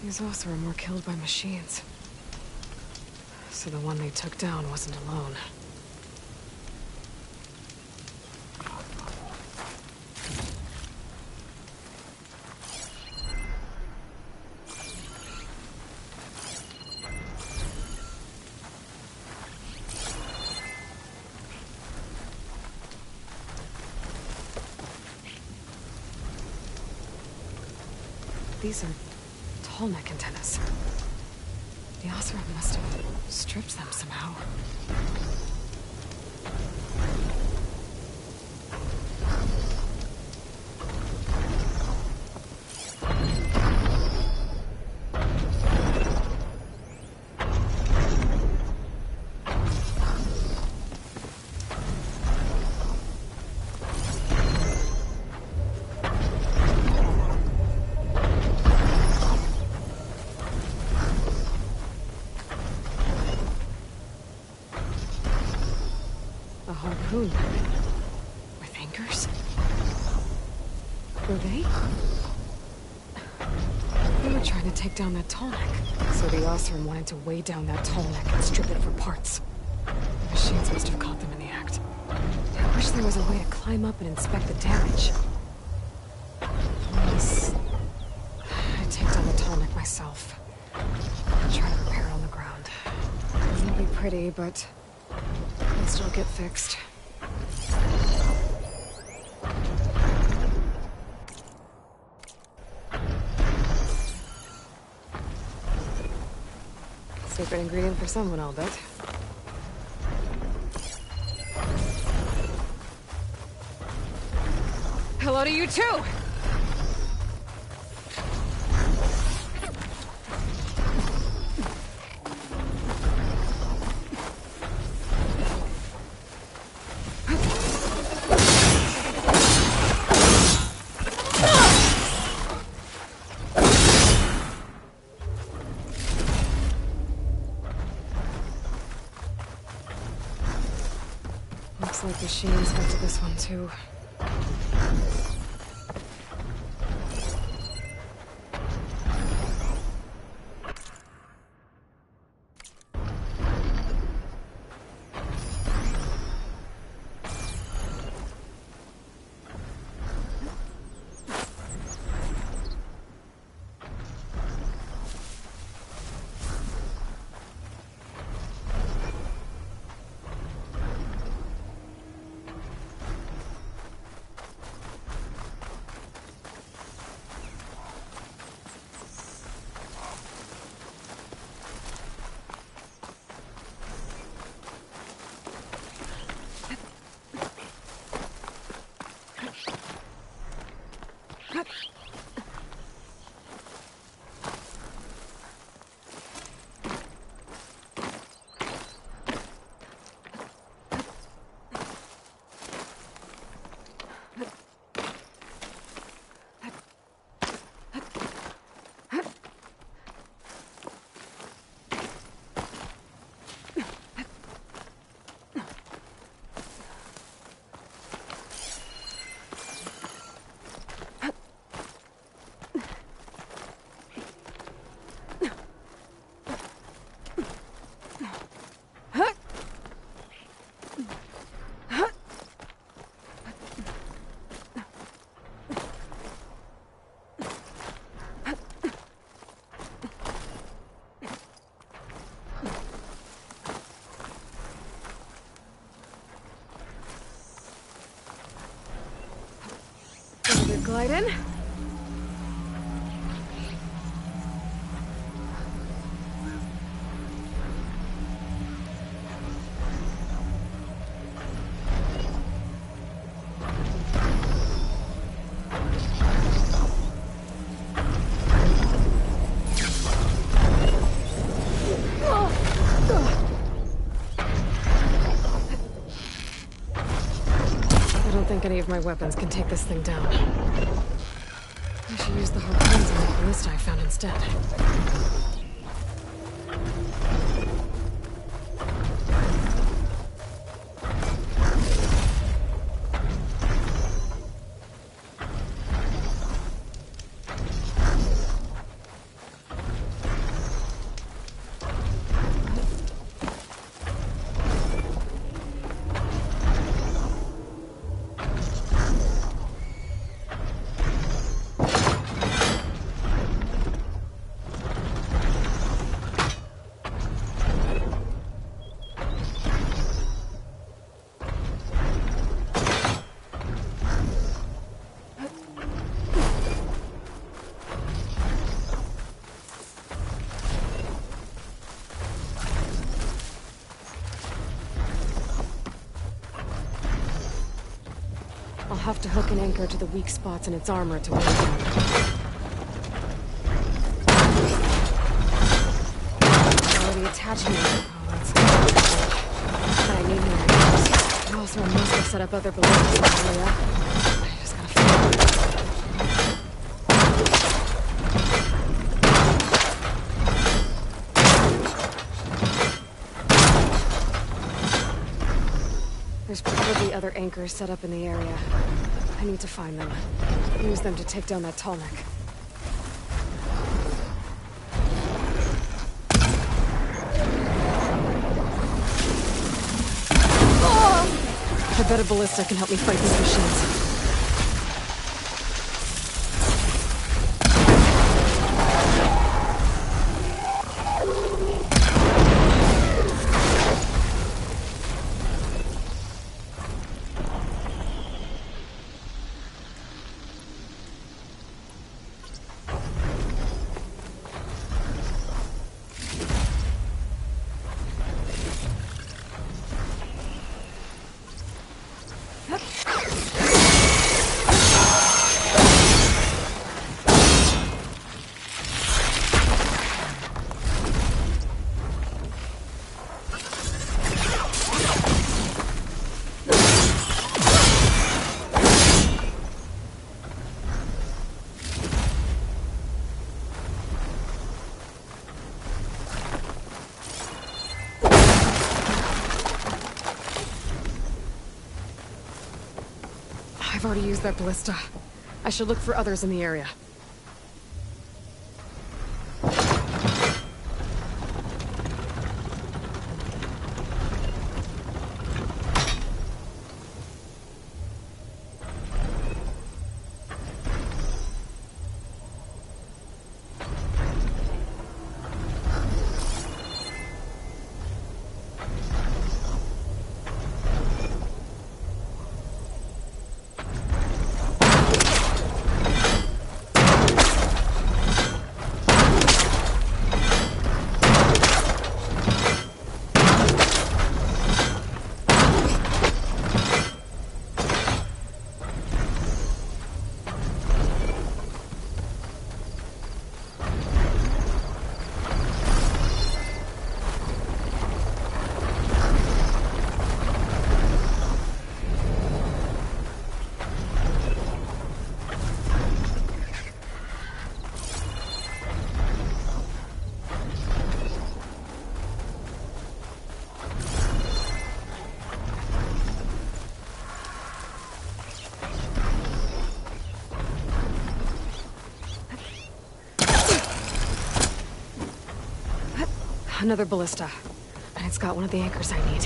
These Osram were killed by machines. So the one they took down wasn't alone. These are tall neck antennas. The Oseram must have stripped them somehow. A harpoon. With anchors? Were they? They were trying to take down that tall neck. So the Oseram wanted to weigh down that tall neck and strip it for parts. The machines must have caught them in the act. I wish there was a way to climb up and inspect the damage. Unless I take down the tall neck myself. And try to repair it on the ground. It won't be pretty, but it'll still get fixed. Secret ingredient for someone, I'll bet. Hello to you too! Looks like the Sheens got to this one too. Glide in. I don't think any of my weapons can take this thing down. I should use the harpoons on the ballista I found instead. I'll have to hook an anchor to the weak spots in its armor to weigh it down. Already attached me. Oh, that's not good. But I need more anchors. I also must have set up other ballistas in the area. I just gotta find them. There's probably other anchors set up in the area. I need to find them. Use them to take down that tall neck. I bet a ballista can help me fight these machines. I've already used that ballista. I should look for others in the area. Another ballista. And it's got one of the anchors I need.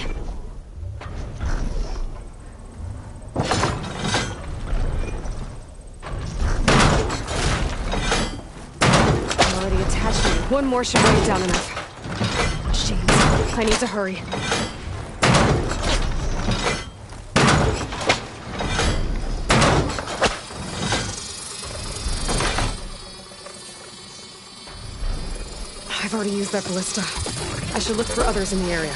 I'm already attached to it. One more should weigh it down enough. Machines. I need to hurry. I've already used that ballista. I should look for others in the area.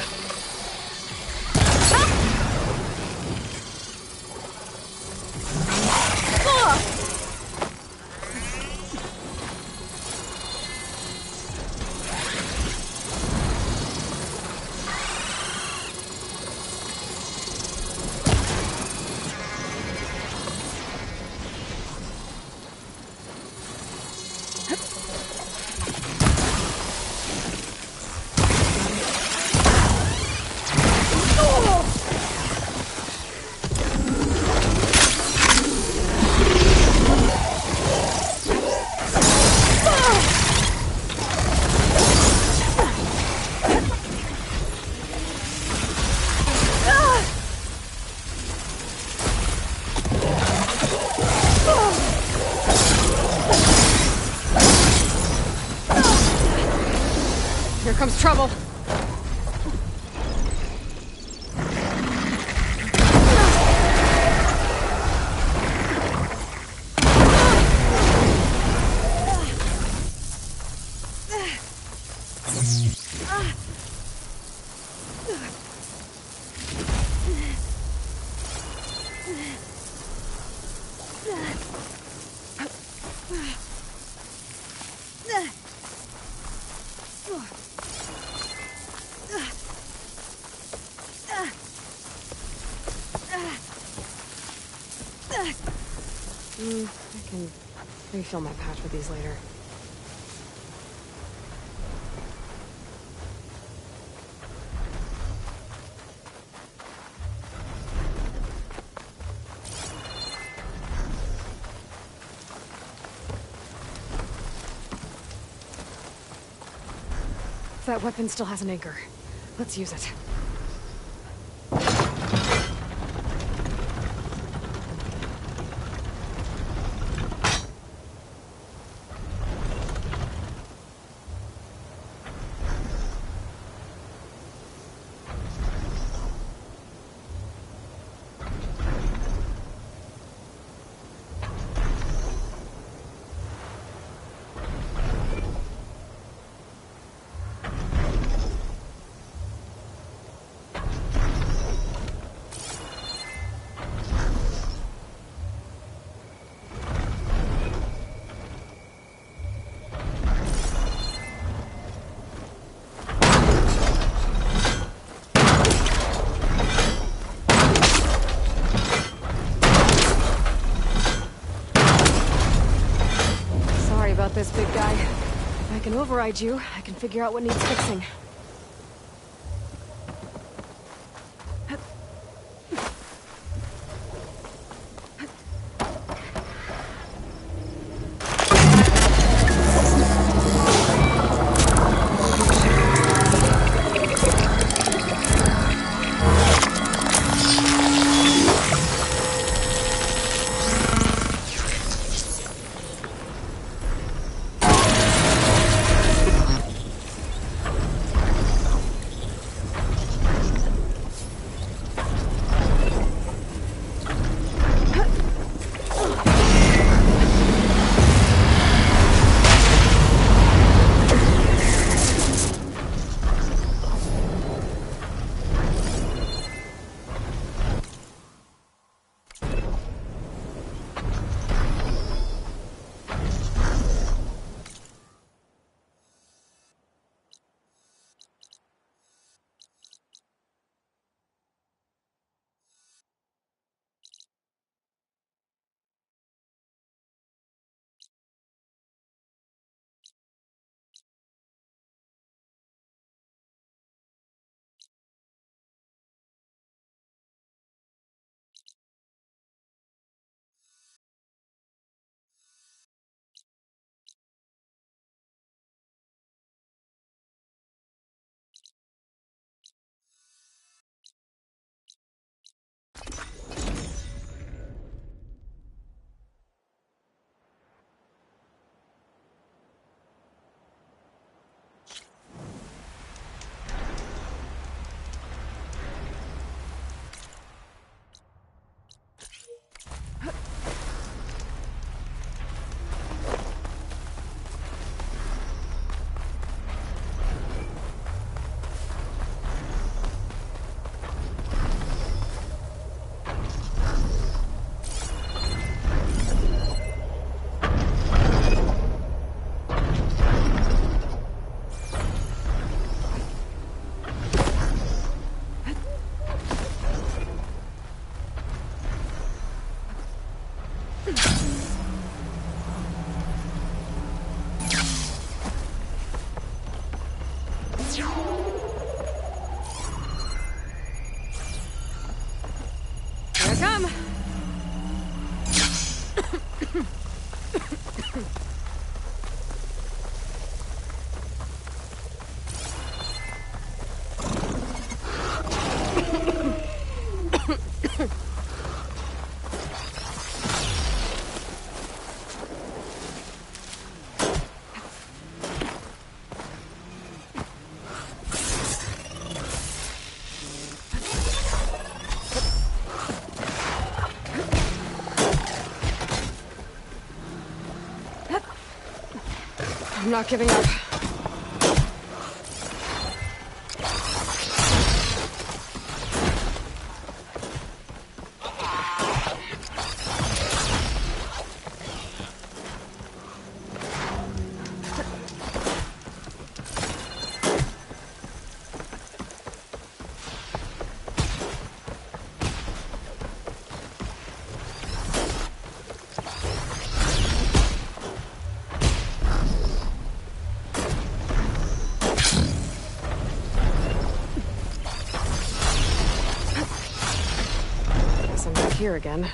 Here comes trouble. I can refill my patch with these later. That weapon still has an anchor. Let's use it. This big guy. If I can override you, I can figure out what needs fixing. I'm not giving up. here again.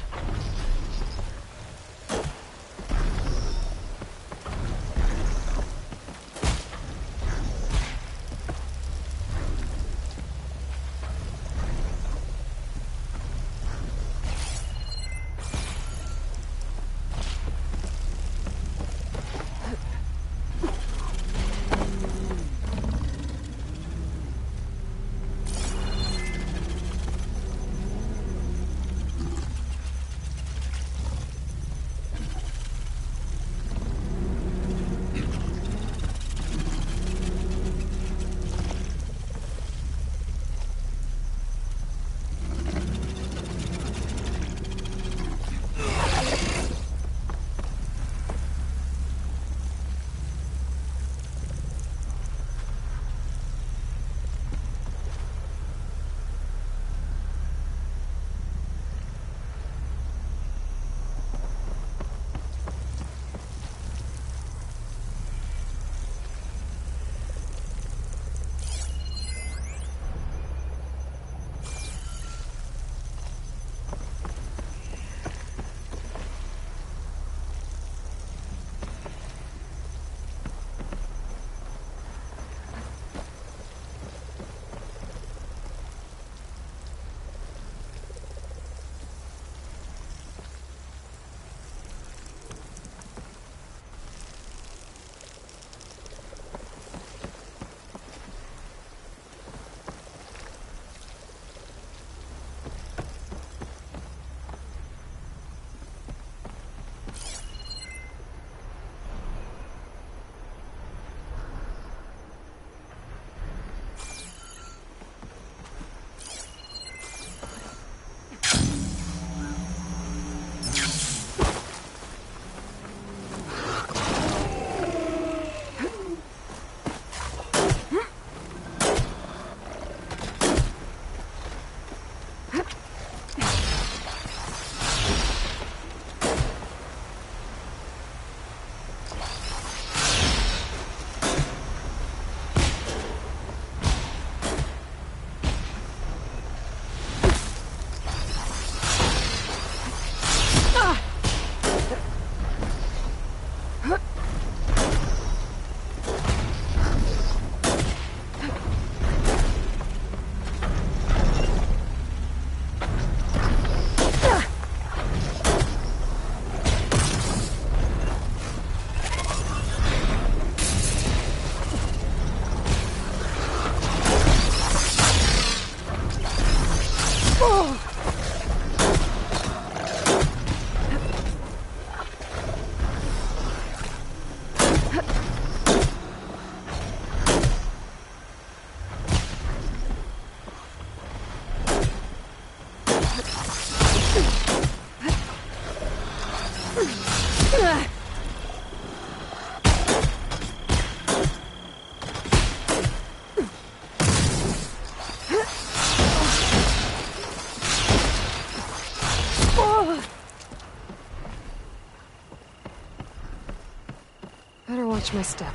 Better watch my step.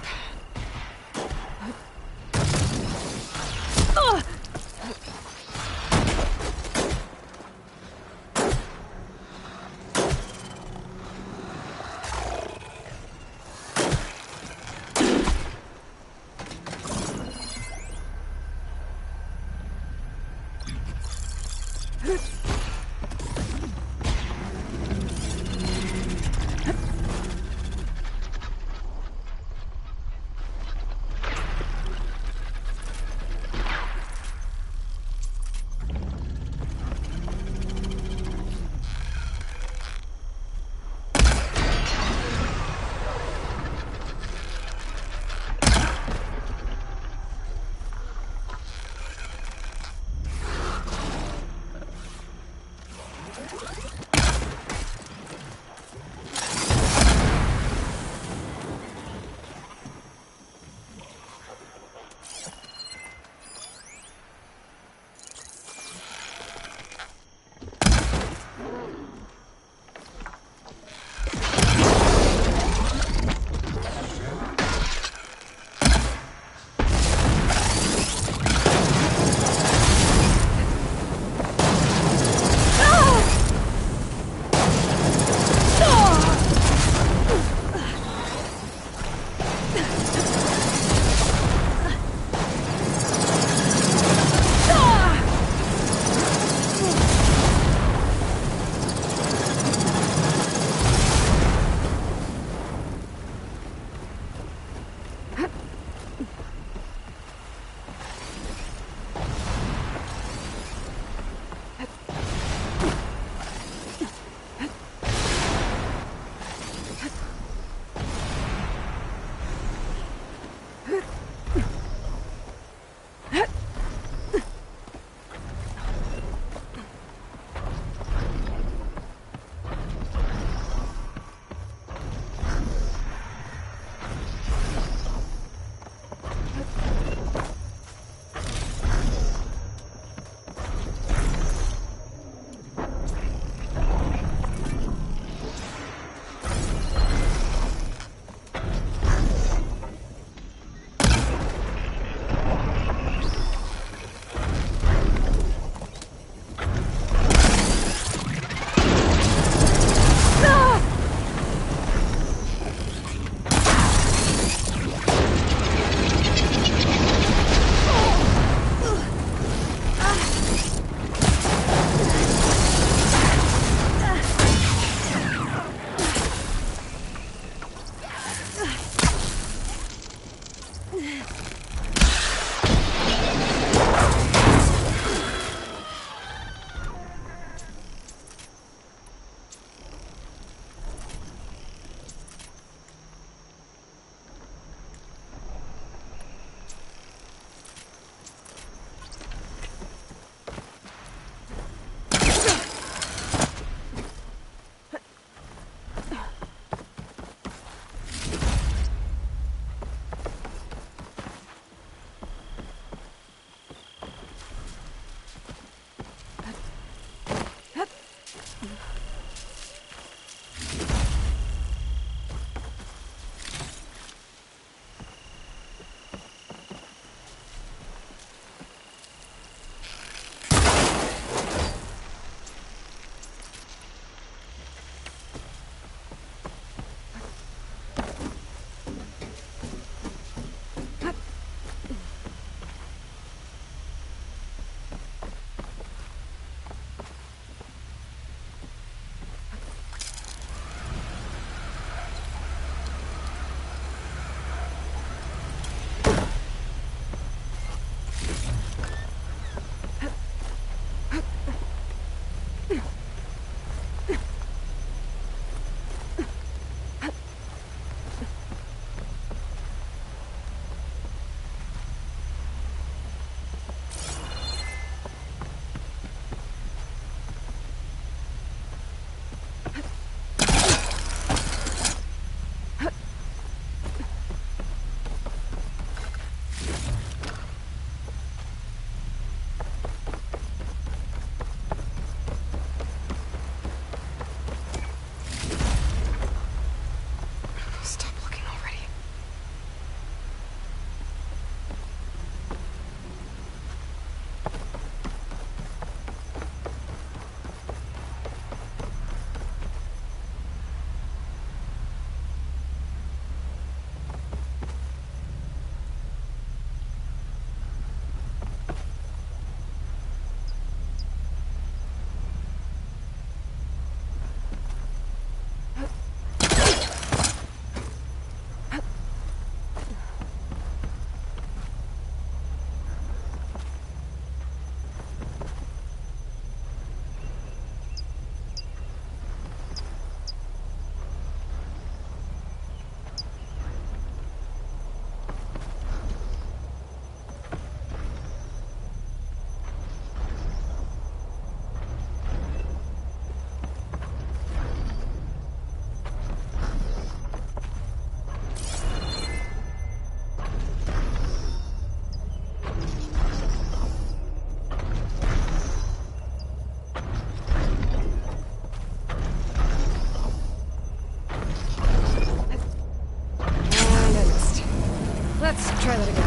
try that again.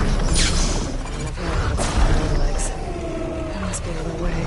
Enough now to put my legs. There must be another way.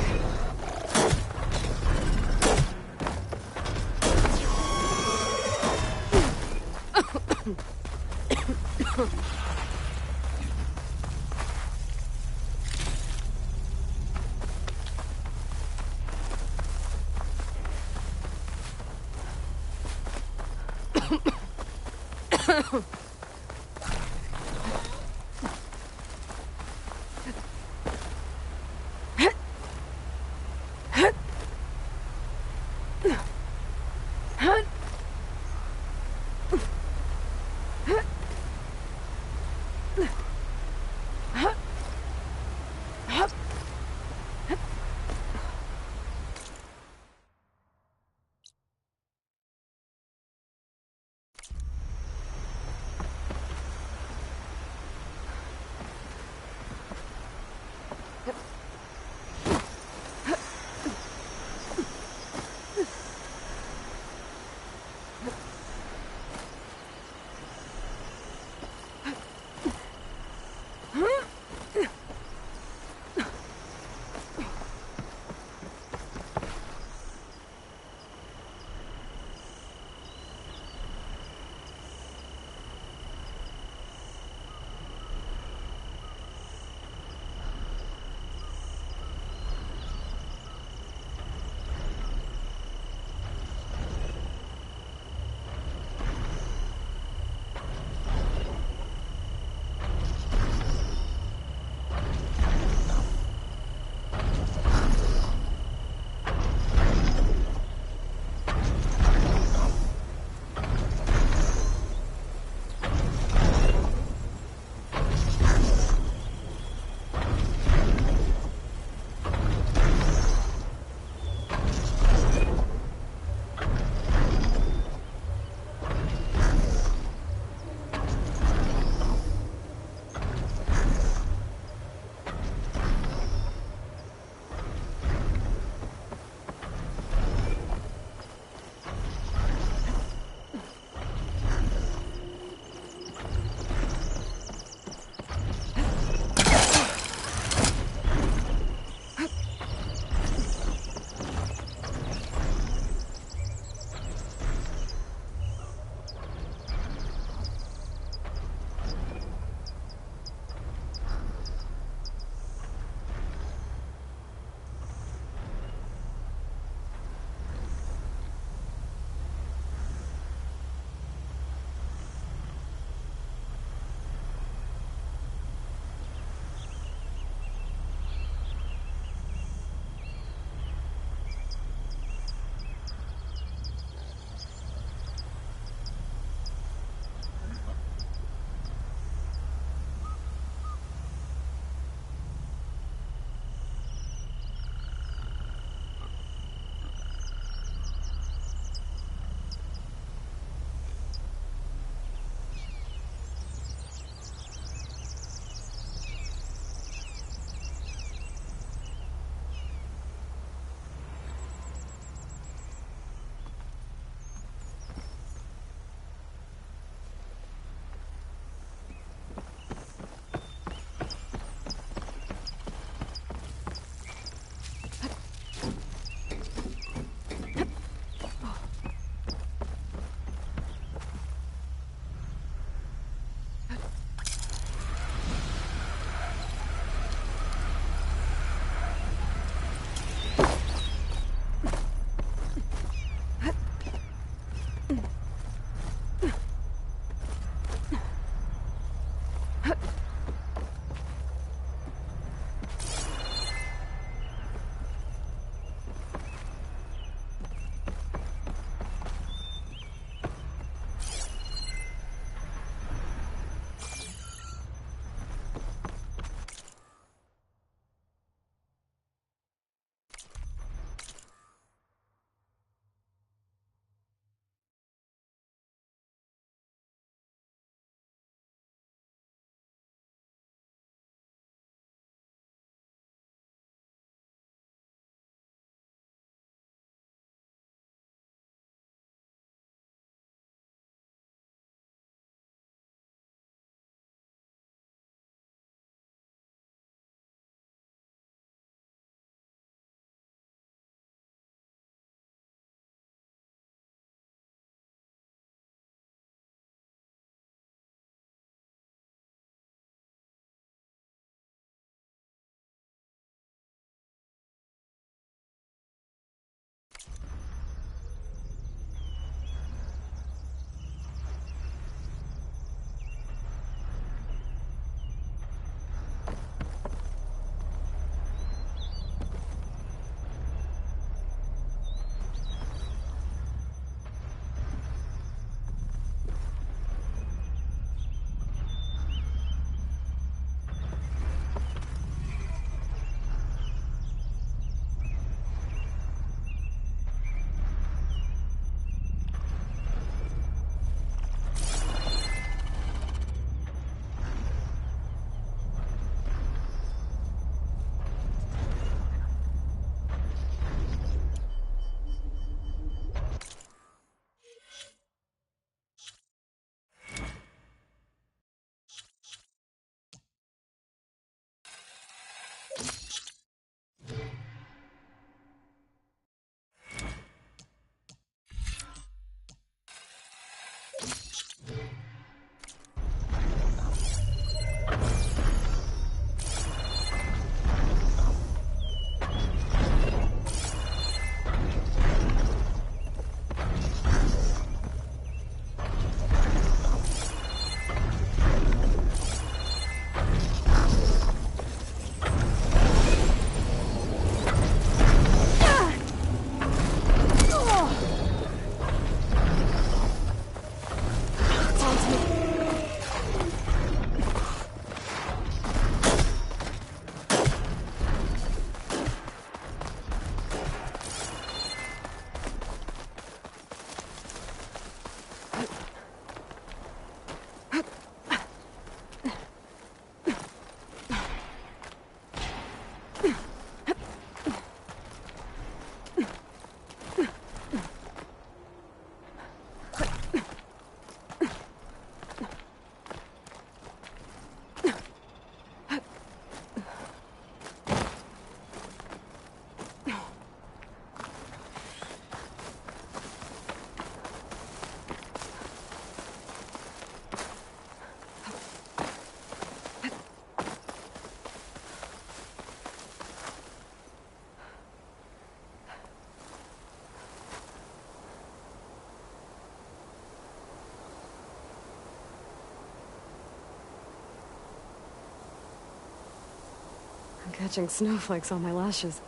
I'm catching snowflakes on my lashes.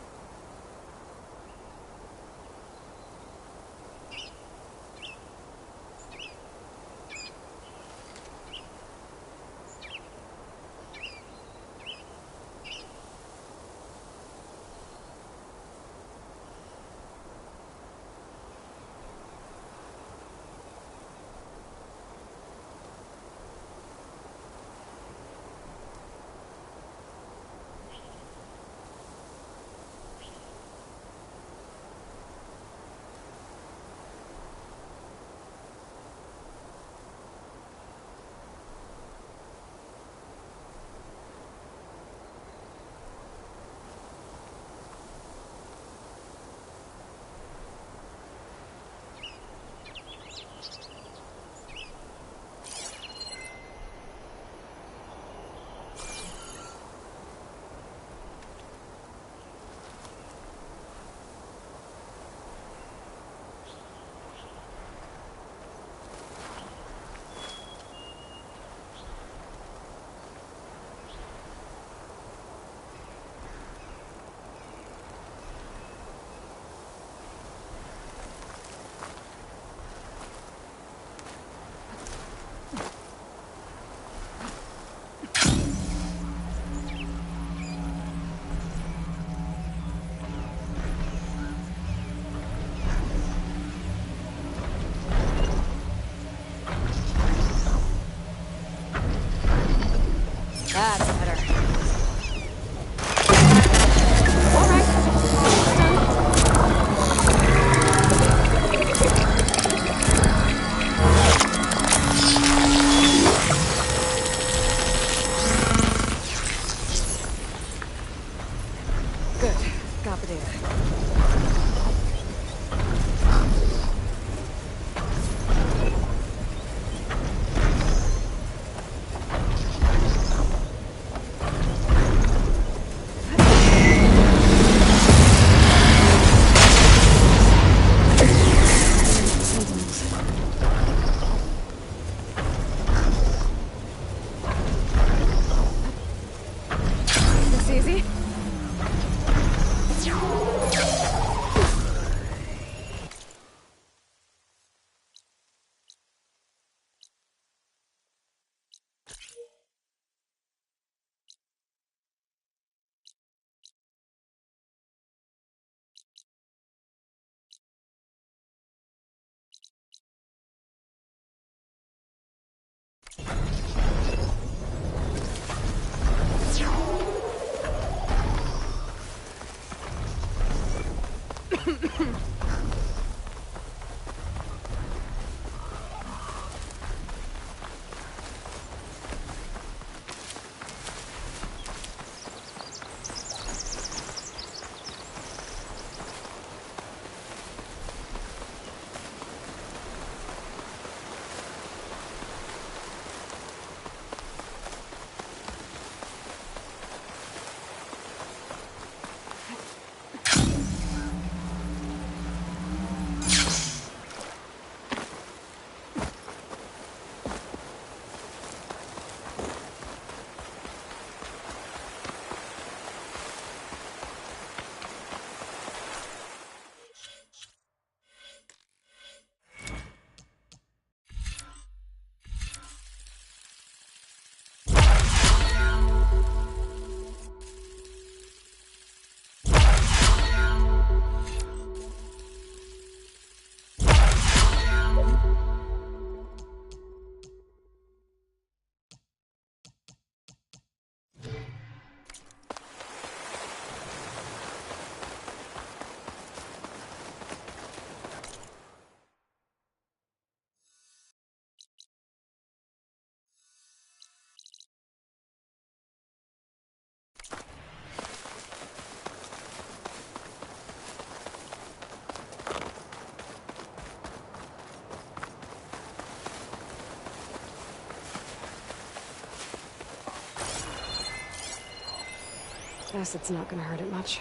Acid's not gonna hurt it much.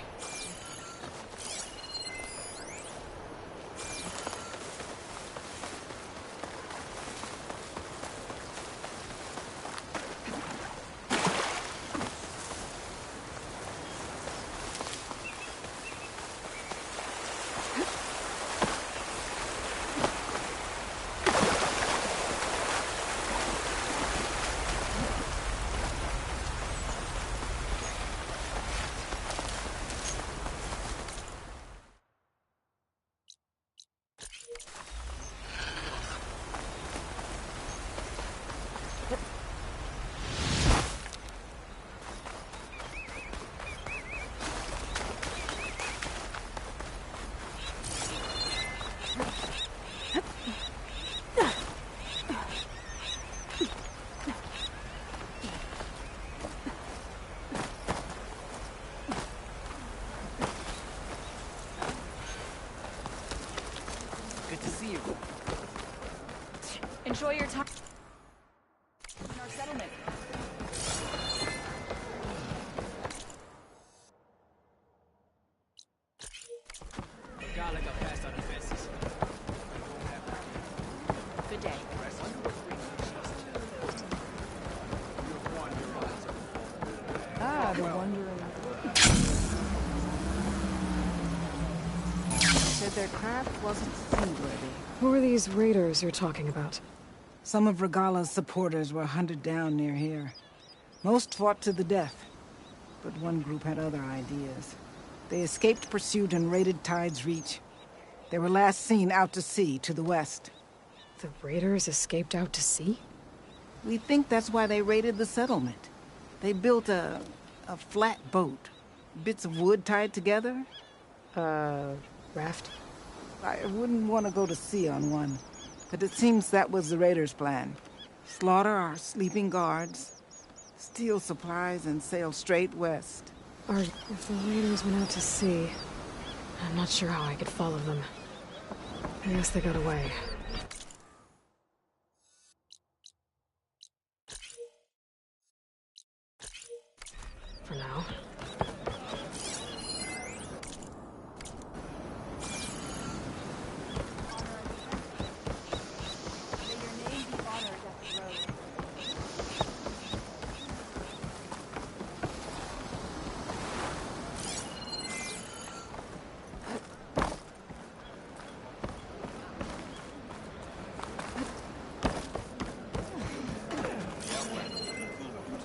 Good to see you. Enjoy your time in our settlement. Gala got past our defenses. Good day. Ah, the wandering. Said their craft wasn't seaworthy. Who are these raiders you're talking about? Some of Regala's supporters were hunted down near here. Most fought to the death, but one group had other ideas. They escaped pursuit and raided Tide's Reach. They were last seen out to sea, to the west. The raiders escaped out to sea? We think that's why they raided the settlement. They built a flat boat. Bits of wood tied together. Raft? I wouldn't want to go to sea on one, but it seems that was the raiders' plan. Slaughter our sleeping guards, steal supplies, and sail straight west. Or if the raiders went out to sea, I'm not sure how I could follow them. I guess they got away. For now.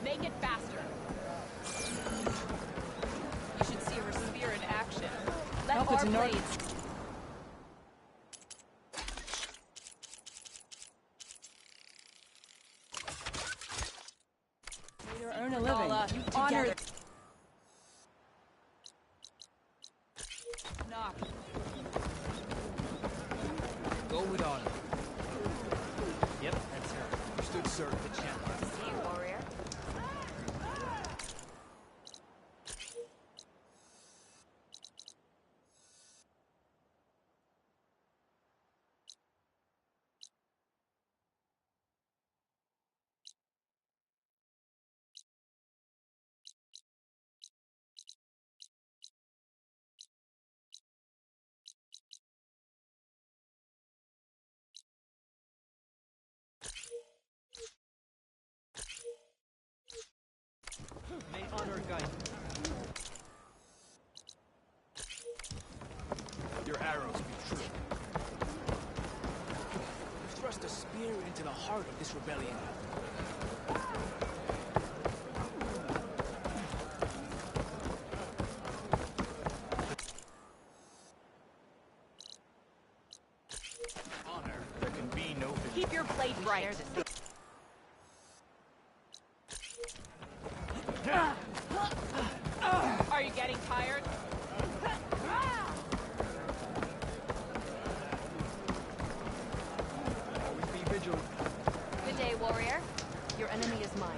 Make it faster. You should see her spear in action. Let Help it our to North. blades. Earn a living. You honor. Knock. Go with honor. Yep, that's her. Understood, sir. The champ. See you, warrior. May honor guide. Your arrows be true. You thrust a spear into the heart of this rebellion. Honor, there can be no victory. Keep your blade bright. Are you getting tired? Always be vigilant. Good day, warrior. Your enemy is mine.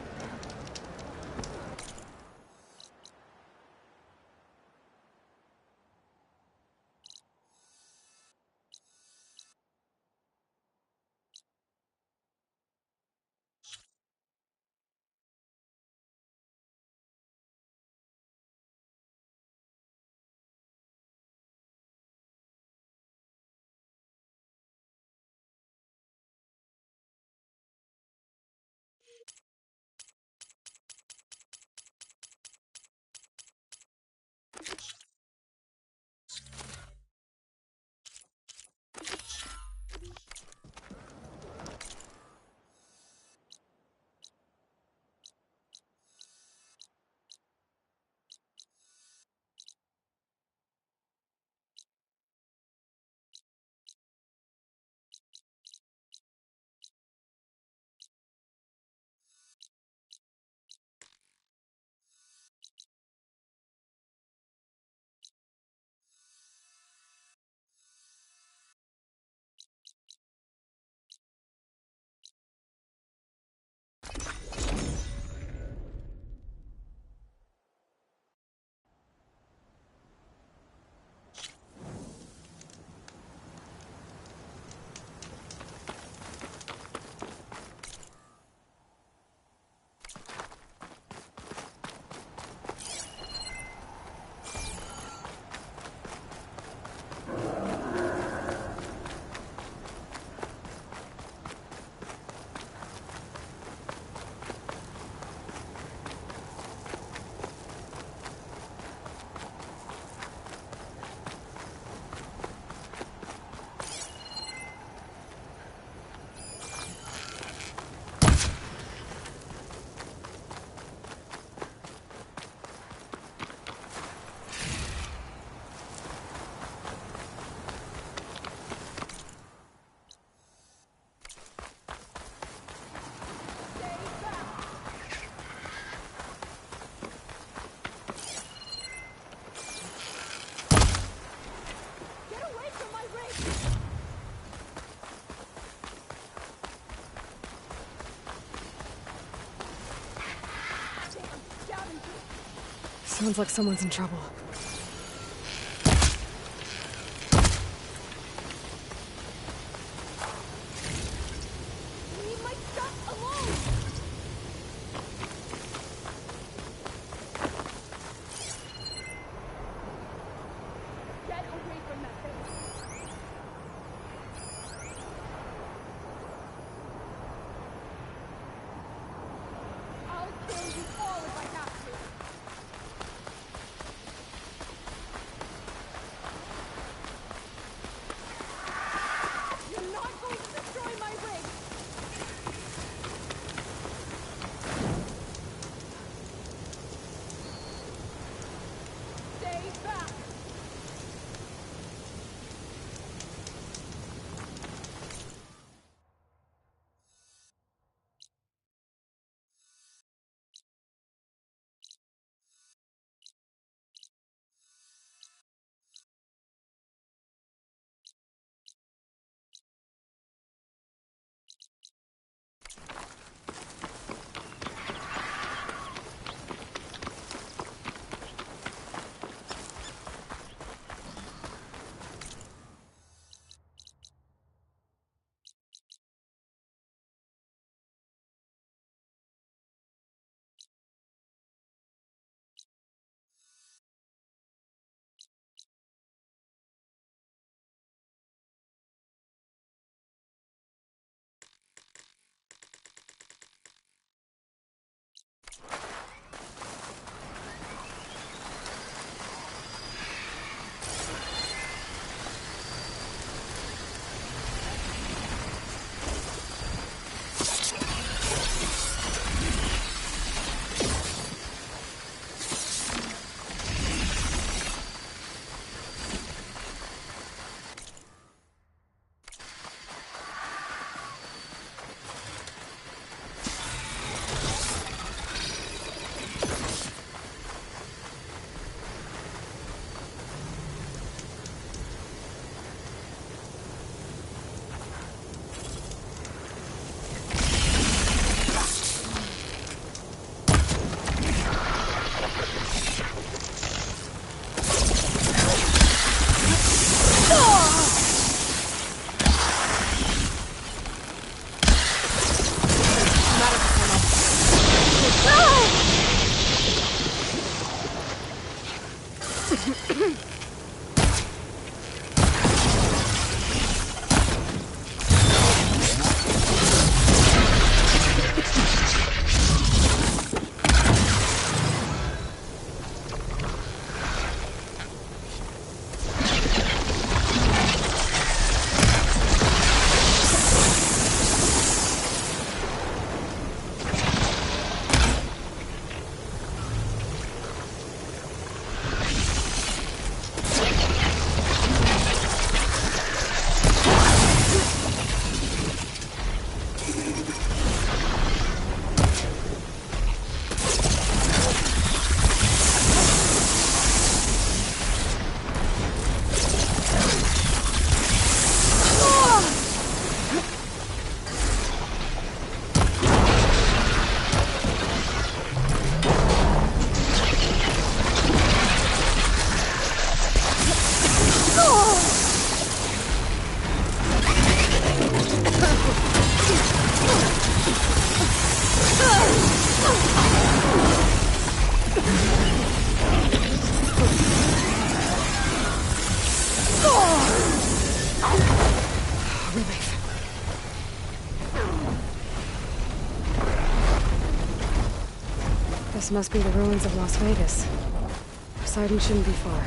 Sounds like someone's in trouble. Leave my stuff alone! Get away from that thing! I'll kill you all if I have to! You're not going to destroy my rig! Stay back! This must be the ruins of Las Vegas. Poseidon shouldn't be far.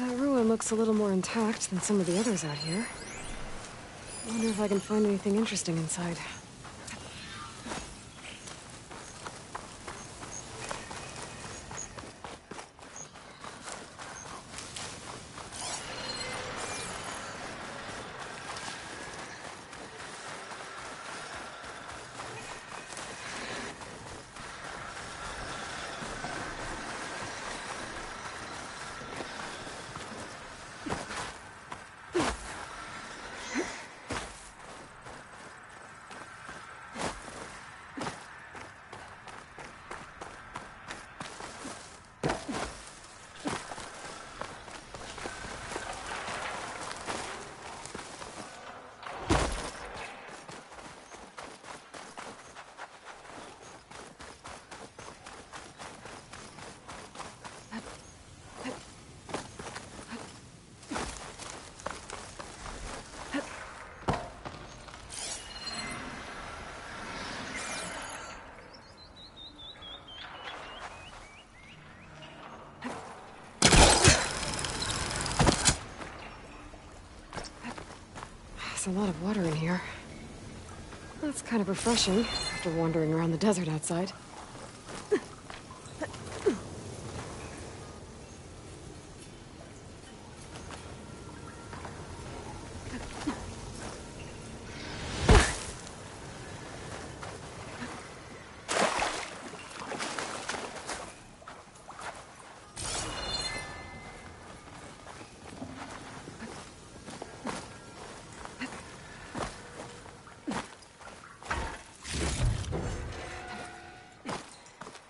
That ruin looks a little more intact than some of the others out here. I wonder if I can find anything interesting inside. There's a lot of water in here. That's kind of refreshing after wandering around the desert outside.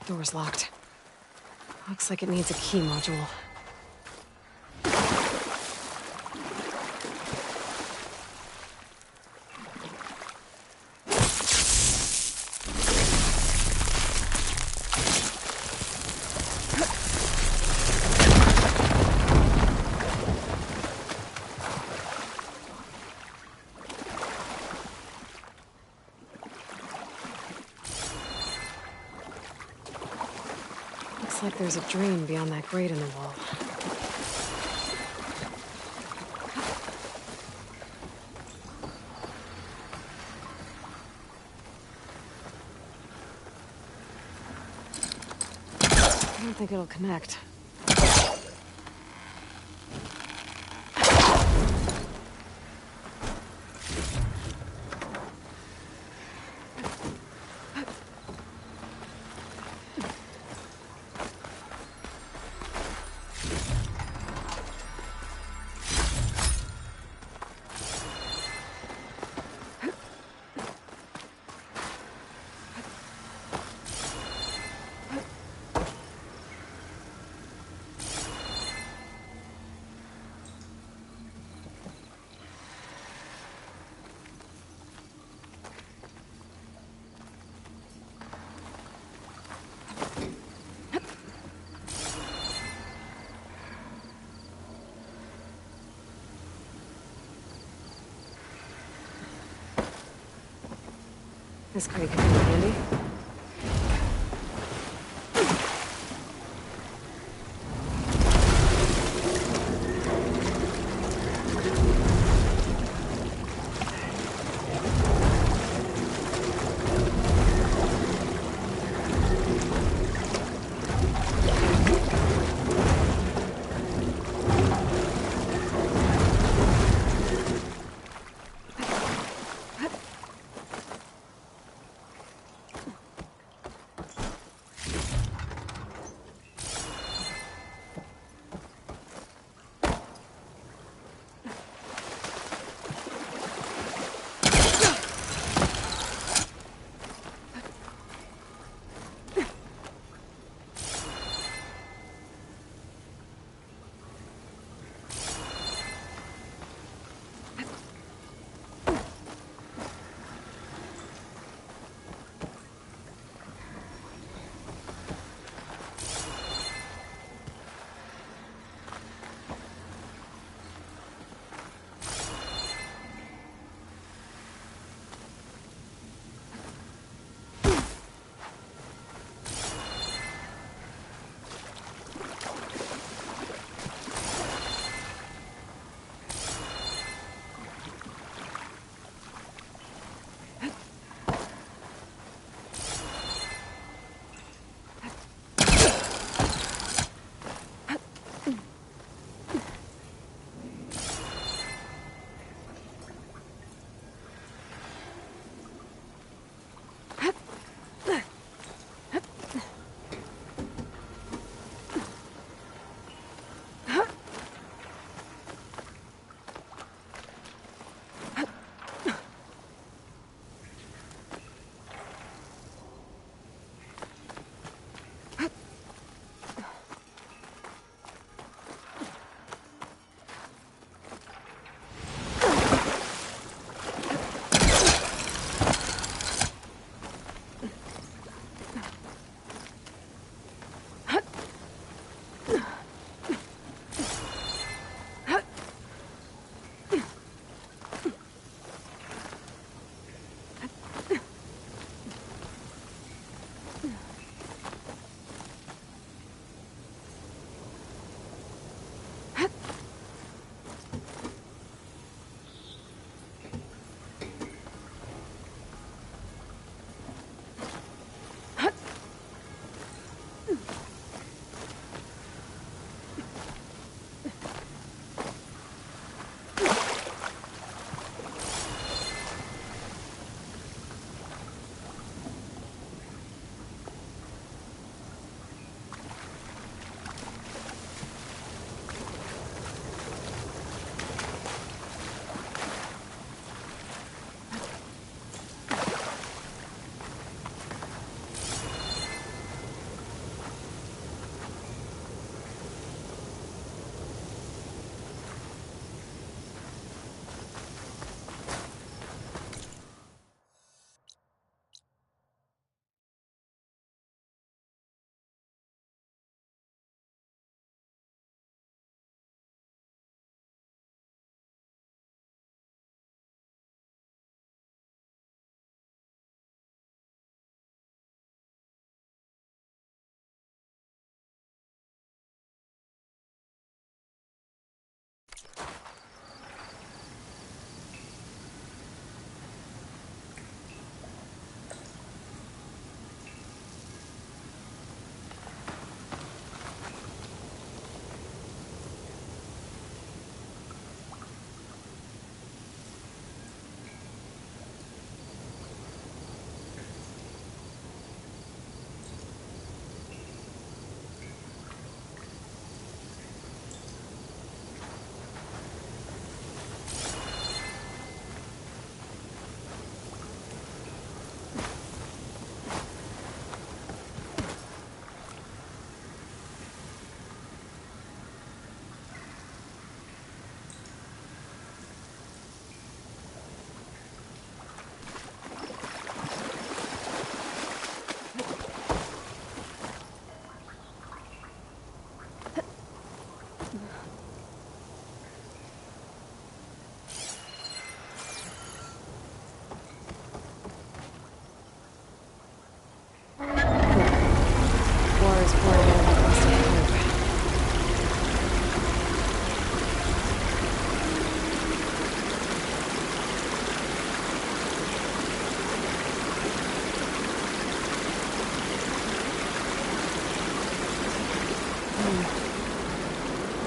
Door's locked. Looks like it needs a key module. Looks like there's a drain beyond that grate in the wall. I don't think it'll connect. This crate could be handy.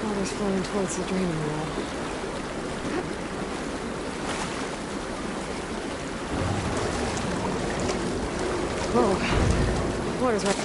Water's flowing towards the draining wall. Whoa. Water's right.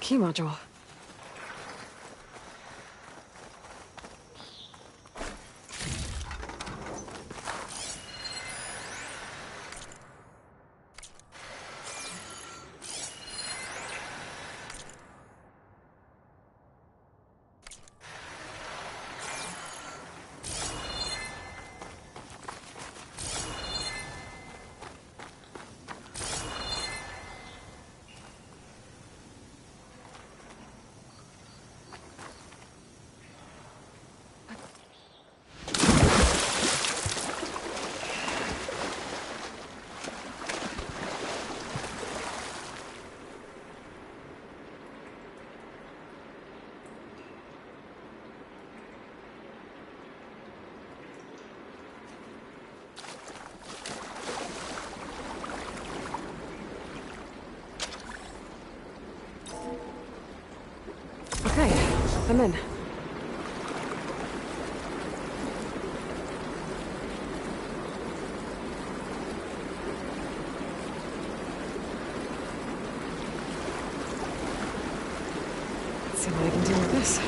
Key module. Okay, I'm in. See what I can do with this.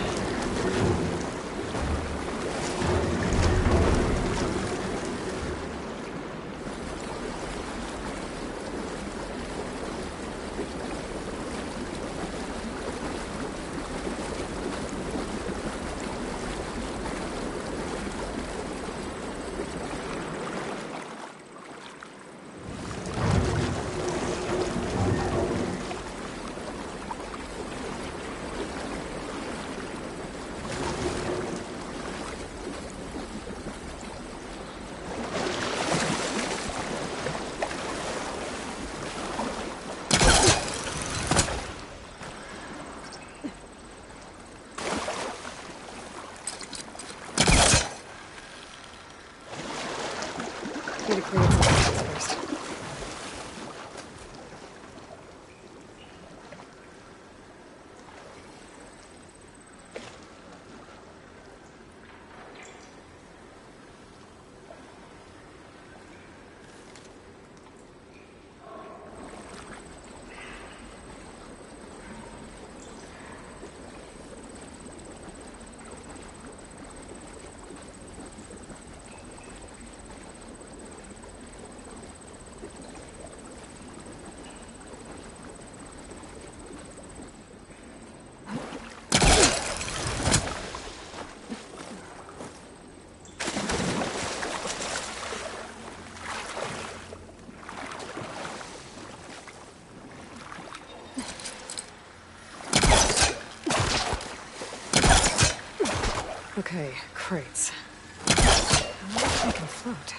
Need to clean up some things first. Okay, crates. I wonder if they can float.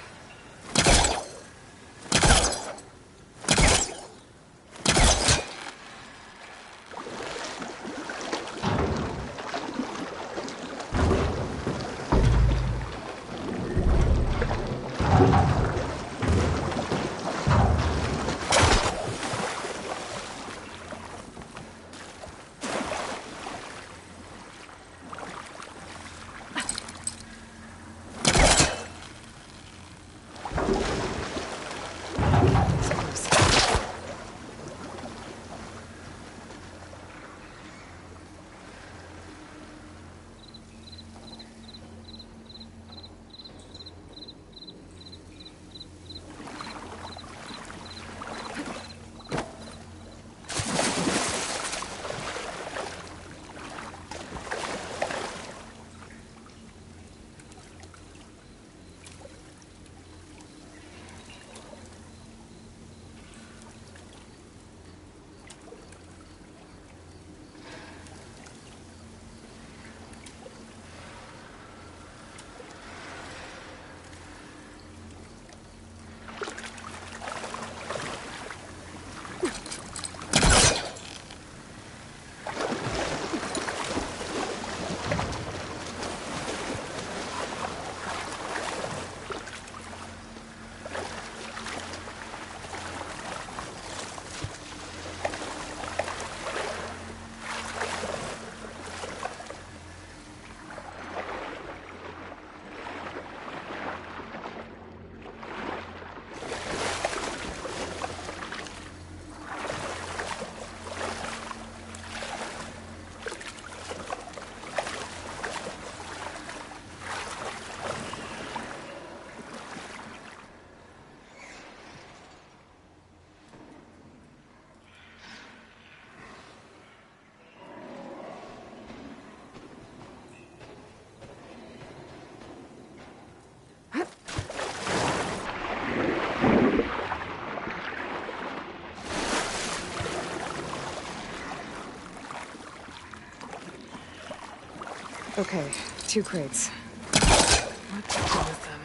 Okay, 2 crates. What to do with them?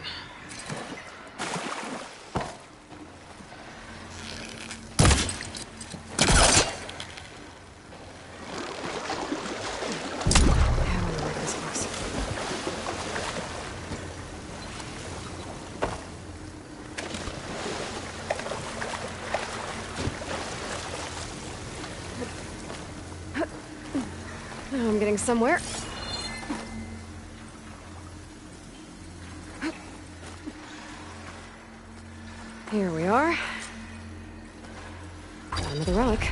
How do I like this place? I'm getting somewhere. Here we are. Another relic.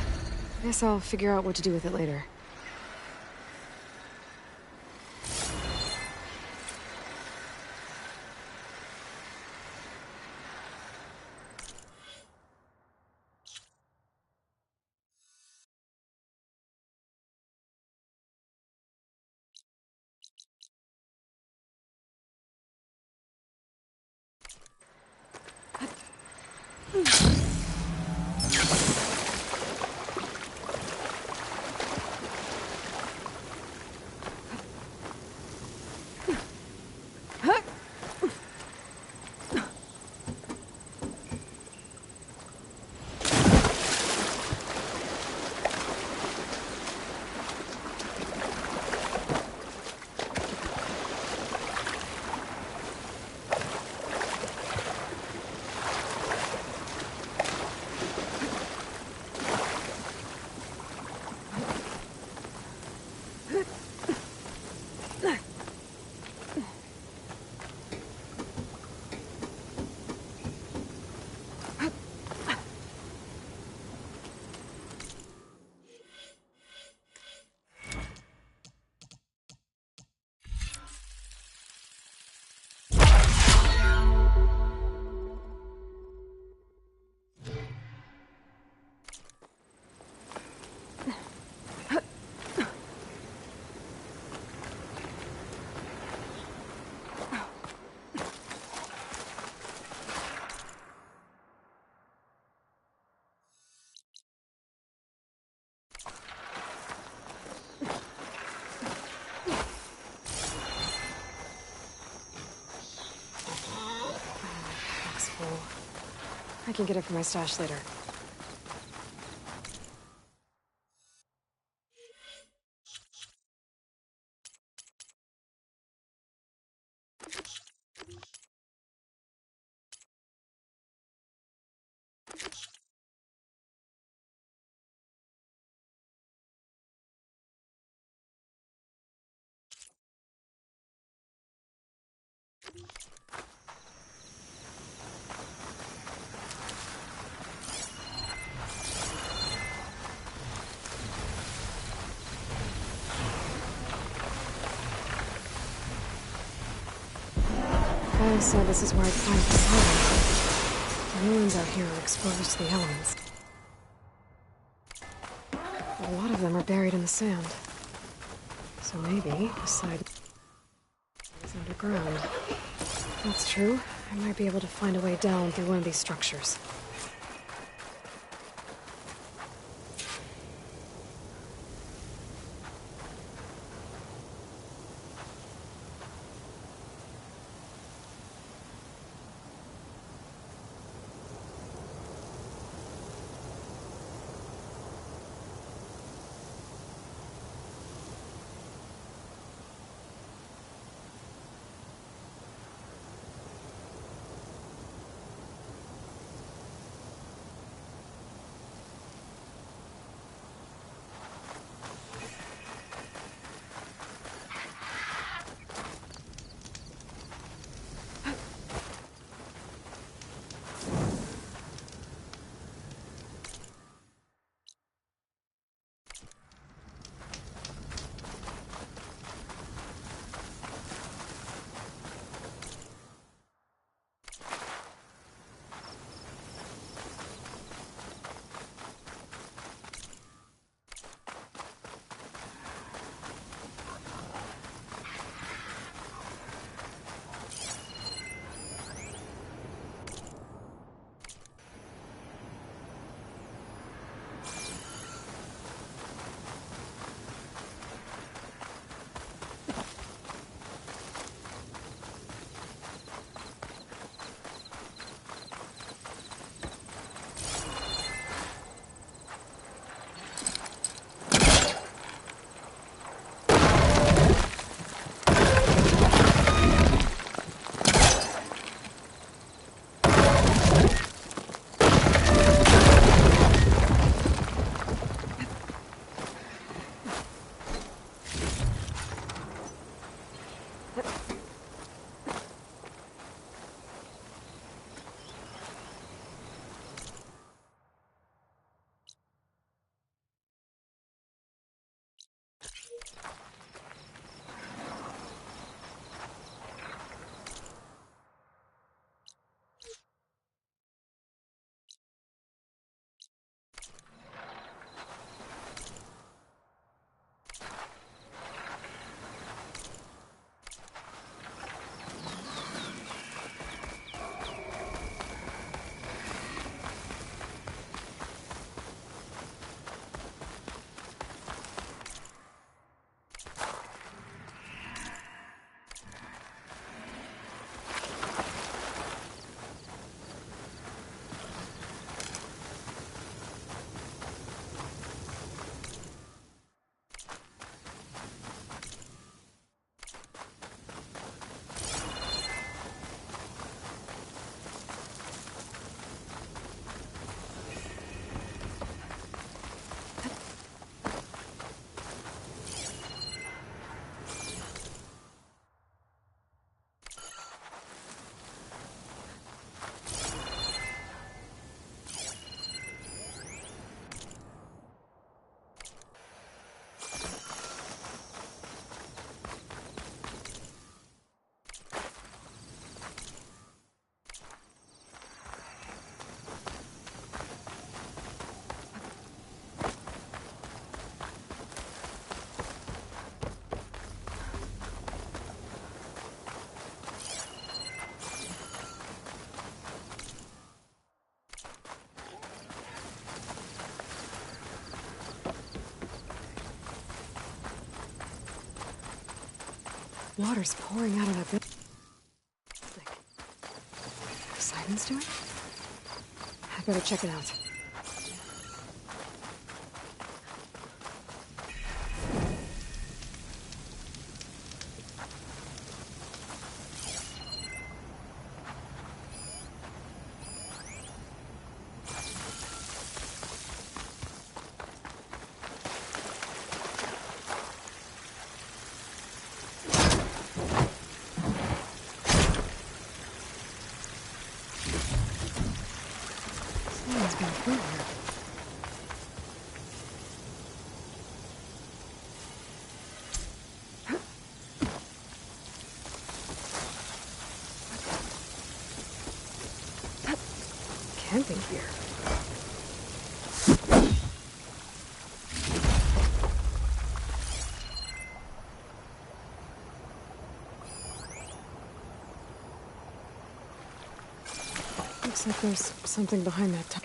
Guess I'll figure out what to do with it later. Box full. I can get it for my stash later. I said this is where I'd find the silence. The ruins out here are exposed to the elements. A lot of them are buried in the sand. So maybe the side is underground. If that's true, I might be able to find a way down through one of these structures. Water's pouring out of that building. Poseidon's doing? I better check it out. Someone's been through here. Camping gear. Looks like there's something behind that top.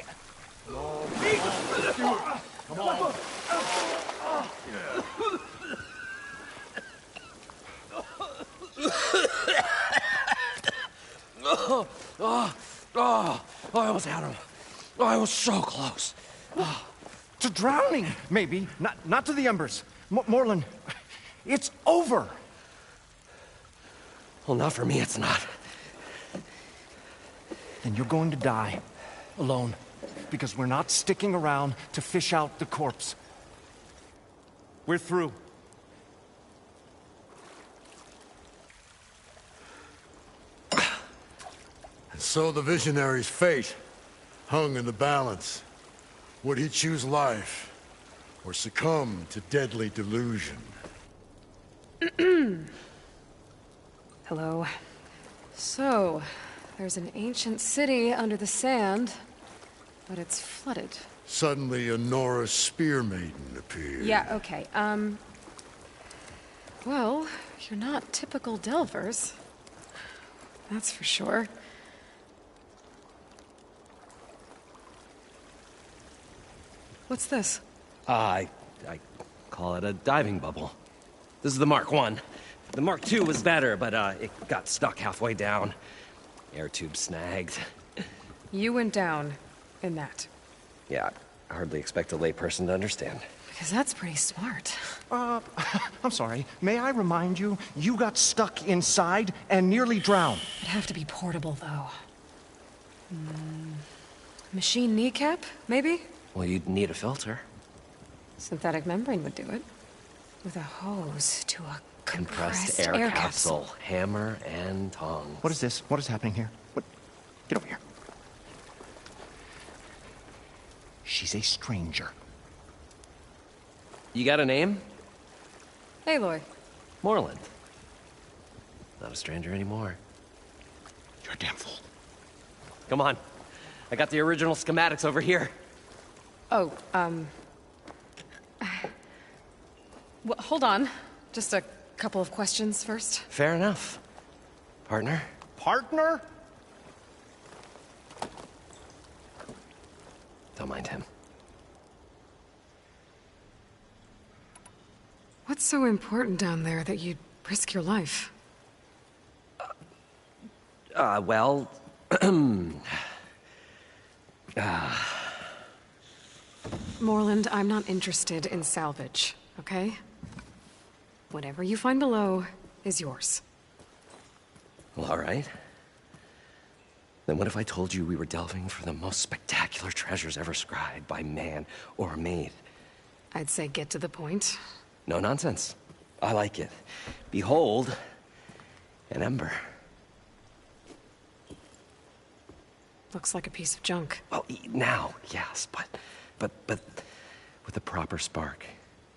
Come on. I almost had him. I was so close. To drowning, maybe. Not to the embers. Morlund, it's over. Well, not for me, it's not. Then you're going to die. Alone. Because we're not sticking around to fish out the corpse. We're through. And so the visionary's fate hung in the balance. Would he choose life, or succumb to deadly delusion? Hello. So, there's an ancient city under the sand, but it's flooded. Suddenly, a Norse spear maiden appeared. Yeah, okay. Well, you're not typical Delvers. That's for sure. What's this? I call it a diving bubble. This is the Mark I. The Mark II was better, but it got stuck halfway down. Air tube snagged. You went down in that. Yeah, I hardly expect a layperson to understand. Because that's pretty smart. I'm sorry. May I remind you, you got stuck inside and nearly drowned. It'd have to be portable, though. Machine kneecap, maybe? Well, you'd need a filter. Synthetic membrane would do it. With a hose to a compressed air capsule. Hammer and tongs. What is this? What is happening here? What? Get over here. She's a stranger. You got a name? Aloy. Morlund. Not a stranger anymore. You're a damn fool. Come on. I got the original schematics over here. Oh, well, hold on. Just a couple of questions first. Fair enough. Partner? Partner? Don't mind him. What's so important down there that you'd risk your life? Well... Morlund, I'm not interested in salvage, okay? Whatever you find below is yours. Well, all right. Then what if I told you we were delving for the most spectacular treasures ever scribed by man or maid? I'd say get to the point. No nonsense. I like it. Behold, an ember. Looks like a piece of junk. Well, now, yes, but with a proper spark.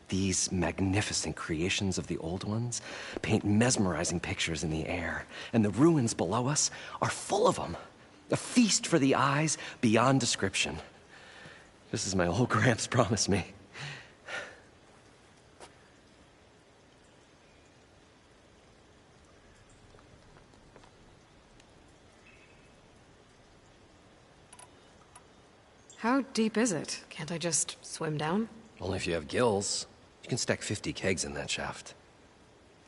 These magnificent creations of the old ones paint mesmerizing pictures in the air, and the ruins below us are full of them. A feast for the eyes beyond description. Just as my old Gramps promised me. How deep is it? Can't I just swim down? Only if you have gills. You can stack 50 kegs in that shaft.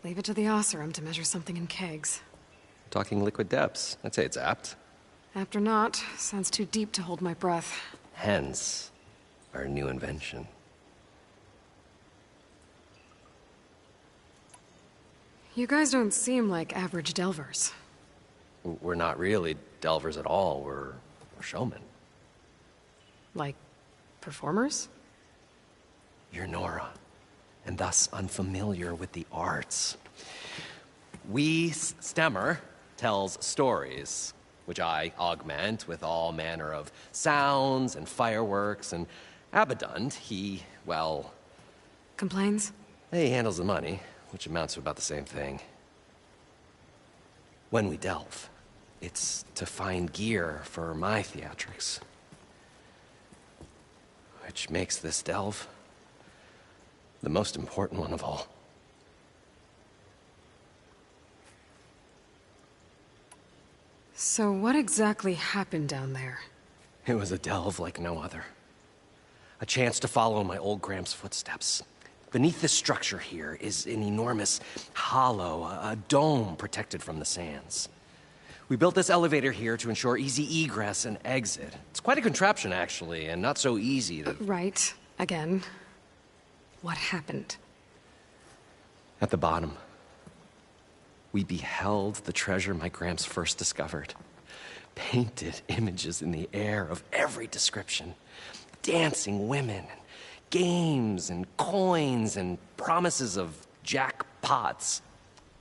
Leave it to the Oseram to measure something in kegs. Talking liquid depths. I'd say it's apt. After not, sounds too deep to hold my breath. Hence, our new invention. You guys don't seem like average delvers. We're not really delvers at all. We're showmen. Like, performers? You're Nora, and thus unfamiliar with the arts. We, Stemmer, tells stories, which I augment with all manner of sounds and fireworks, and Abaddon, he, well... Complains? He handles the money, which amounts to about the same thing. When we delve, it's to find gear for my theatrics. Which makes this delve the most important one of all. So what exactly happened down there? It was a delve like no other. A chance to follow in my old Graham's footsteps. Beneath this structure here is an enormous hollow, a dome protected from the sands. We built this elevator here to ensure easy egress and exit. It's quite a contraption, actually, and not so easy to... Right. Again. What happened? At the bottom, we beheld the treasure my Gramps first discovered. Painted images in the air of every description. Dancing women, games and coins and promises of jackpots.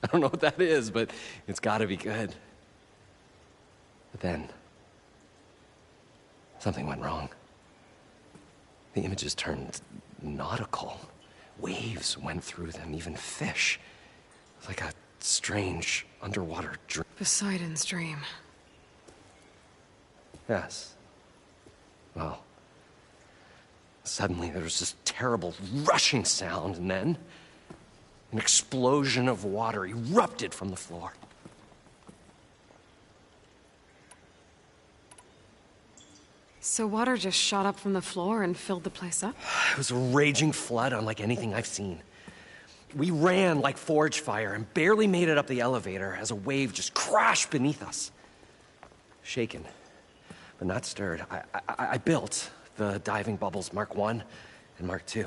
I don't know what that is, but it's gotta be good. But then, something went wrong. The images turned nautical. Waves went through them, even fish. Like a strange underwater dream. Poseidon's dream. Yes. Well, suddenly there was this terrible rushing sound, and then an explosion of water erupted from the floor. So water just shot up from the floor and filled the place up? It was a raging flood unlike anything I've seen. We ran like forge fire and barely made it up the elevator as a wave just crashed beneath us. Shaken, but not stirred, I built the diving bubbles Mark I and Mark II.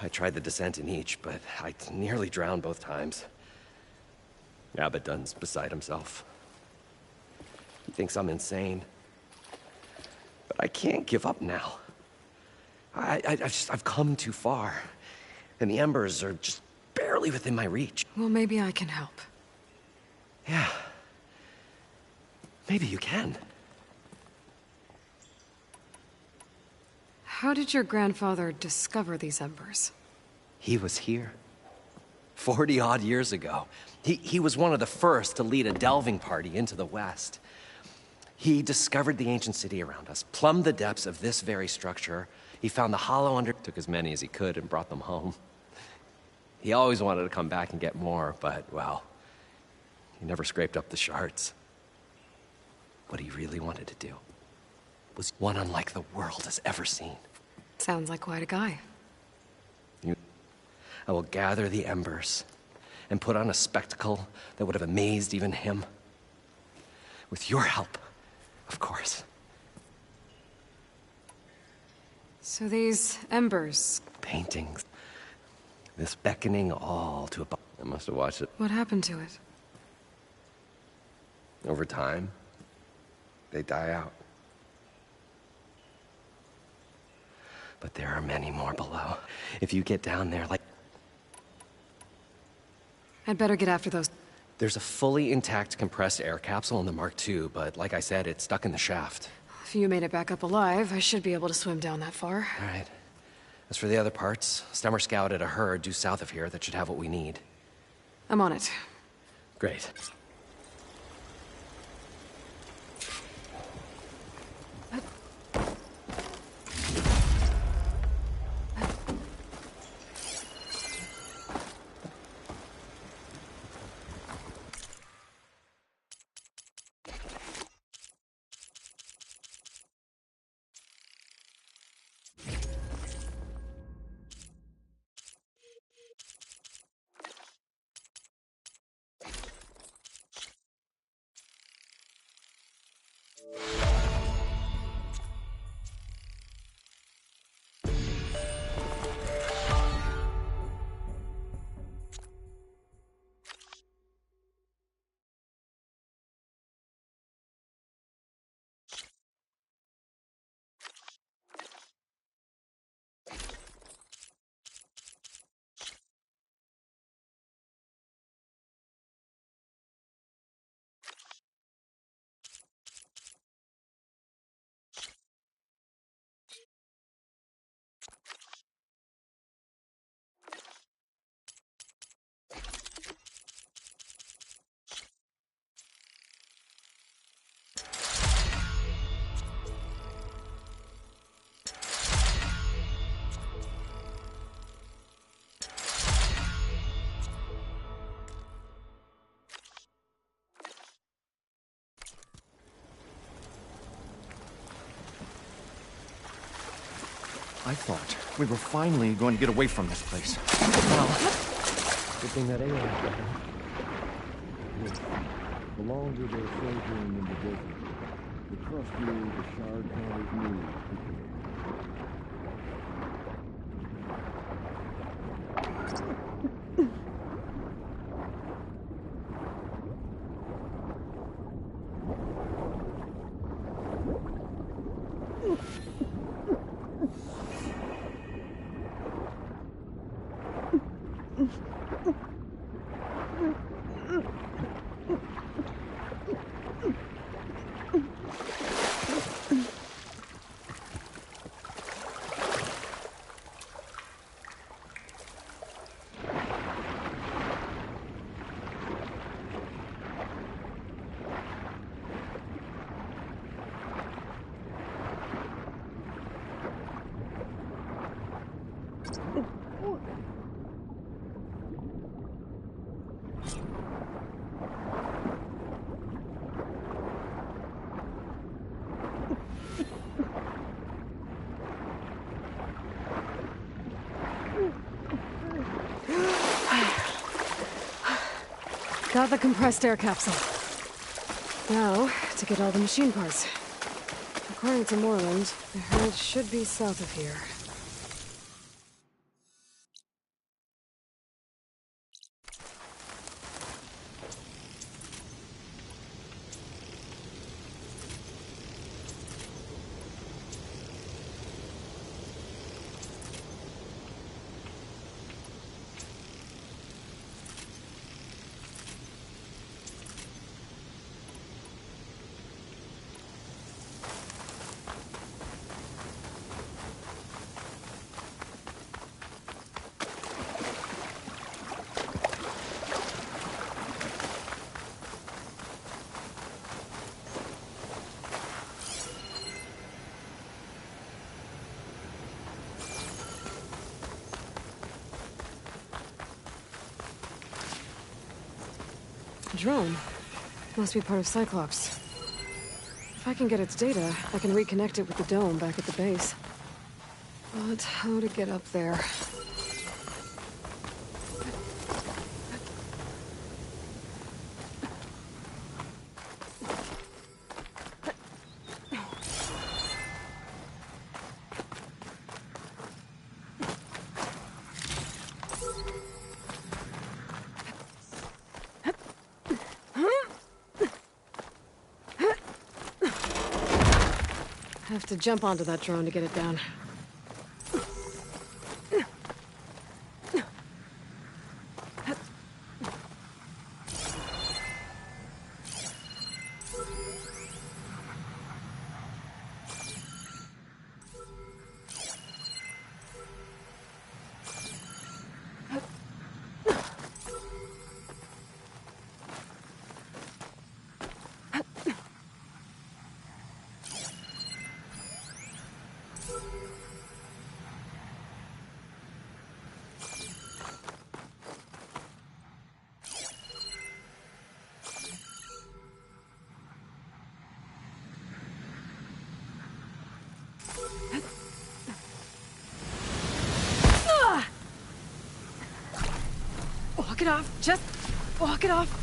I tried the descent in each, but I nearly drowned both times. Abaddon's beside himself. He thinks I'm insane. But I can't give up now. I've come too far. And the embers are just barely within my reach. Well, maybe I can help. Yeah. Maybe you can. How did your grandfather discover these embers? He was here. 40-odd years ago. He was one of the first to lead a delving party into the West. He discovered the ancient city around us, plumbed the depths of this very structure. He found the hollow under... took as many as he could and brought them home. He always wanted to come back and get more, but, well, he never scraped up the shards. What he really wanted to do was one unlike the world has ever seen. Sounds like quite a guy. I will gather the embers and put on a spectacle that would have amazed even him. With your help, of course. So these embers... Paintings. This beckoning all to a... I must have watched it. What happened to it? Over time, they die out. But there are many more below. If you get down there like... I'd better get after those... There's a fully intact compressed air capsule in the Mark II, but like I said, it's stuck in the shaft. If you made it back up alive, I should be able to swim down that far. All right. As for the other parts, Stemmer scouted a herd due south of here that should have what we need. I'm on it. Great. I thought we were finally going to get away from this place. Now, Good thing that AI got him. The longer they're sojourning in the desert, the trustier the Shard Hunters need. Got the compressed air capsule. Now, to get all the machine parts. According to Moreland, the Herald should be south of here. Drone. Must be part of Cyclops. If I can get its data, I can reconnect it with the dome back at the base. But how to get up there? Have to jump onto that drone to get it down. Walk it off. Just walk it off.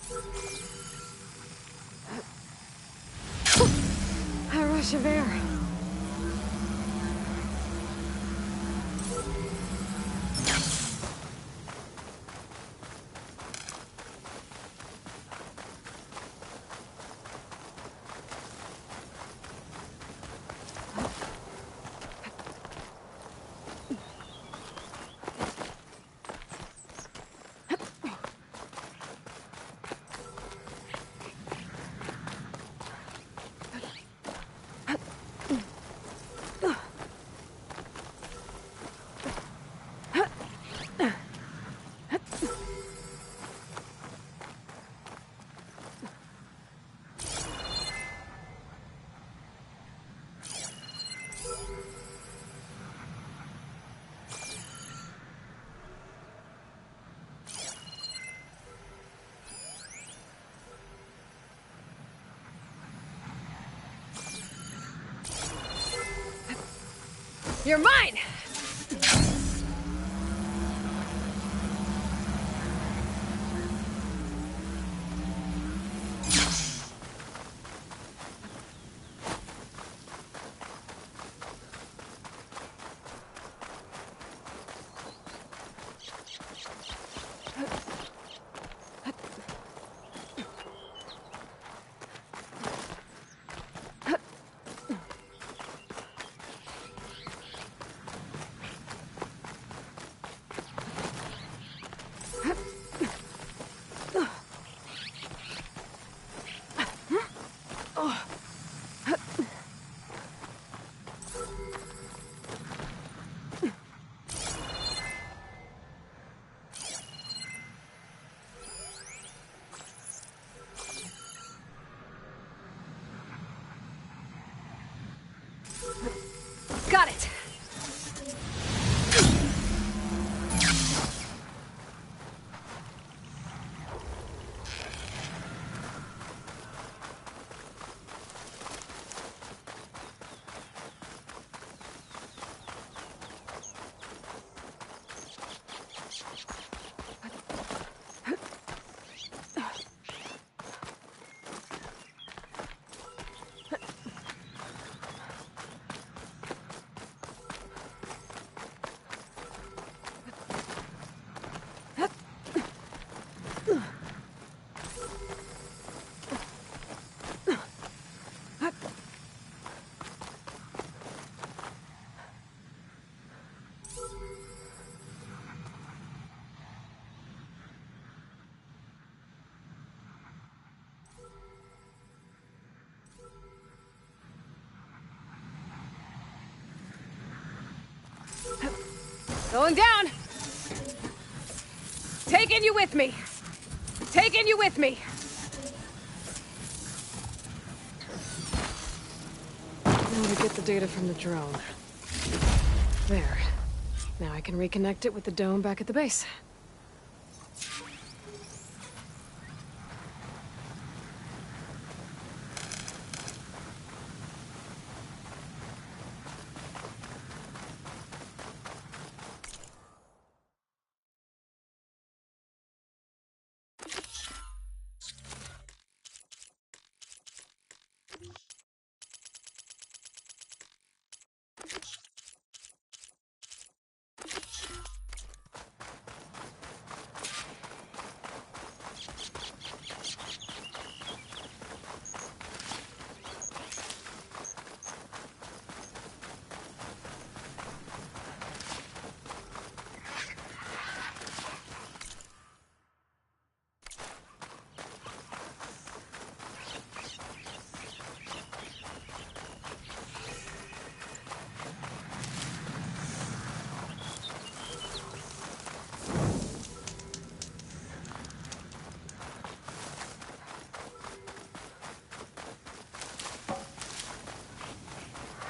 A rush of air. You're mine! Got it! Going down! Taking you with me! Taking you with me! Now to get the data from the drone. There. Now I can reconnect it with the dome back at the base.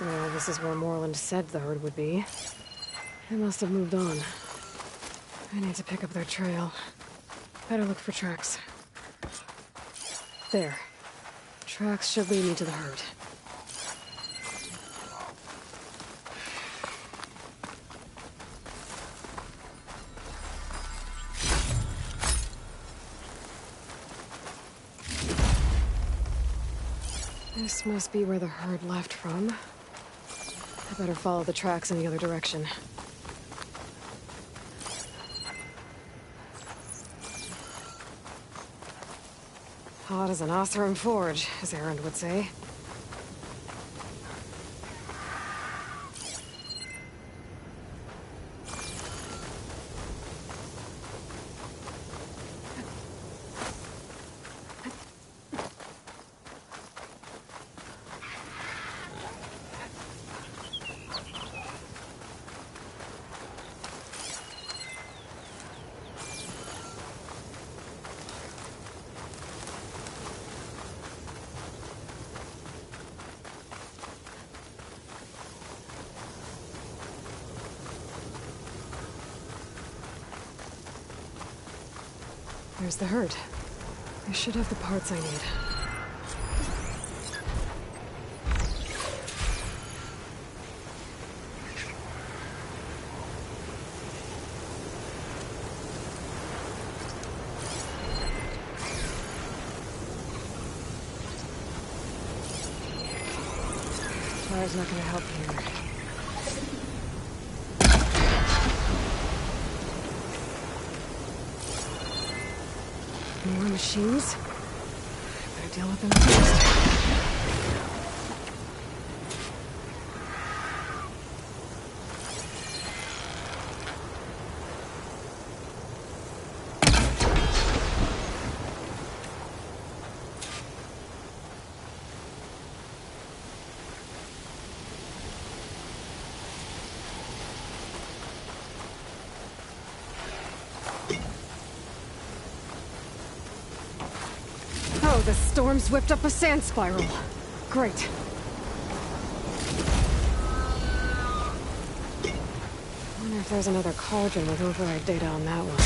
Well, this is where Moreland said the herd would be. They must have moved on. I need to pick up their trail. Better look for tracks. There. Tracks should lead me to the herd. This must be where the herd left from. I better follow the tracks in the other direction. Hot as an Oseram forge, as Erend would say. There's the herd. I should have the parts I need. Fire's not gonna help here. More machines? Better deal with them first. Oh, the storm's whipped up a sand spiral. Great. I wonder if there's another cauldron with override data on that one.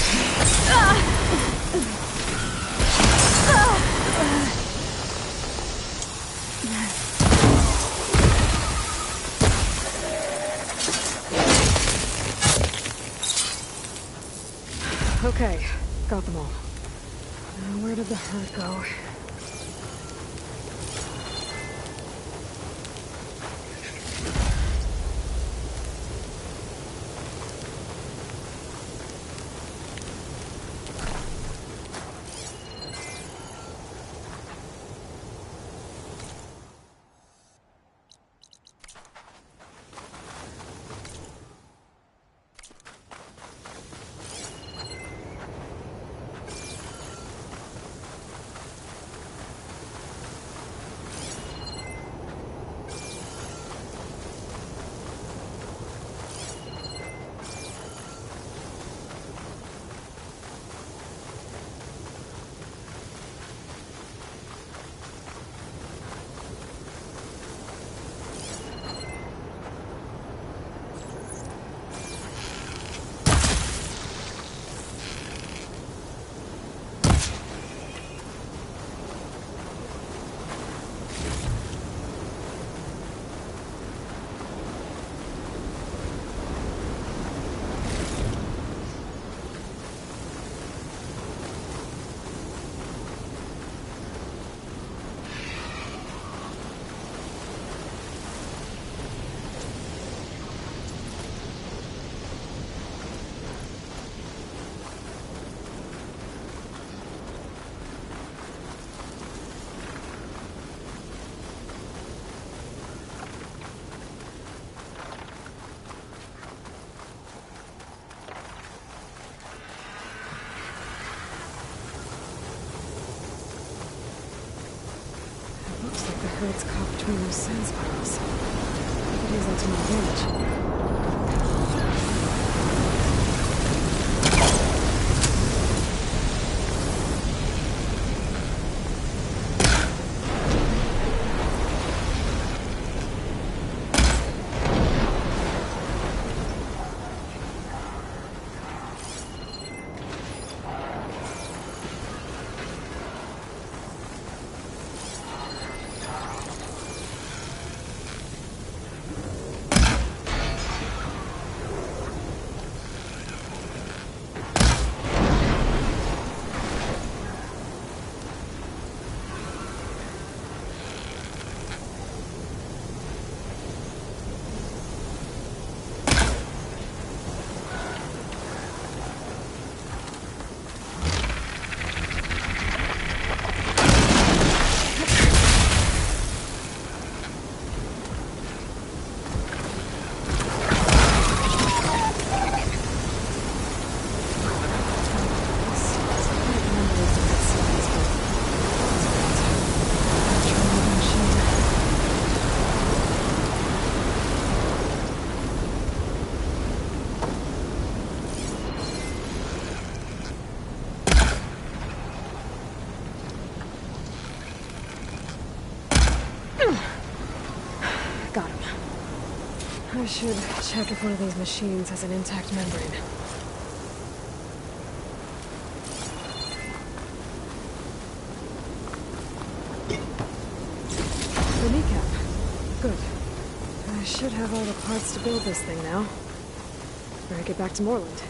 Okay, got them all. Now, where did the herd go? It's caught between those sand spirals. I could use that to my advantage. Got him. I should check if one of these machines has an intact membrane. The kneecap. Good. I should have all the parts to build this thing now. Better get back to Moreland.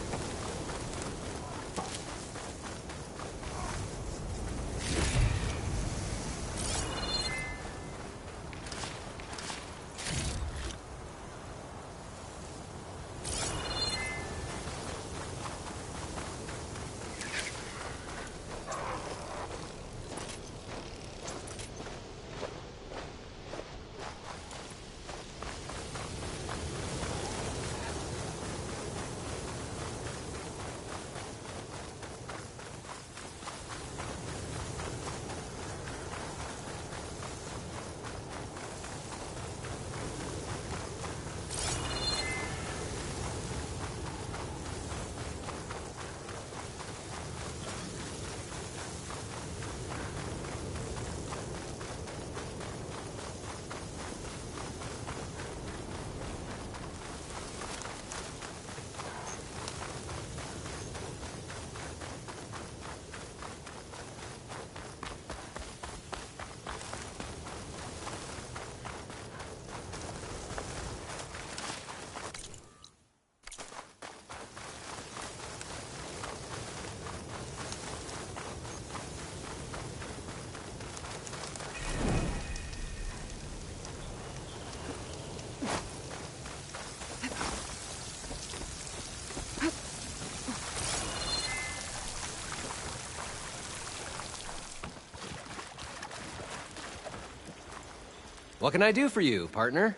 What can I do for you, partner?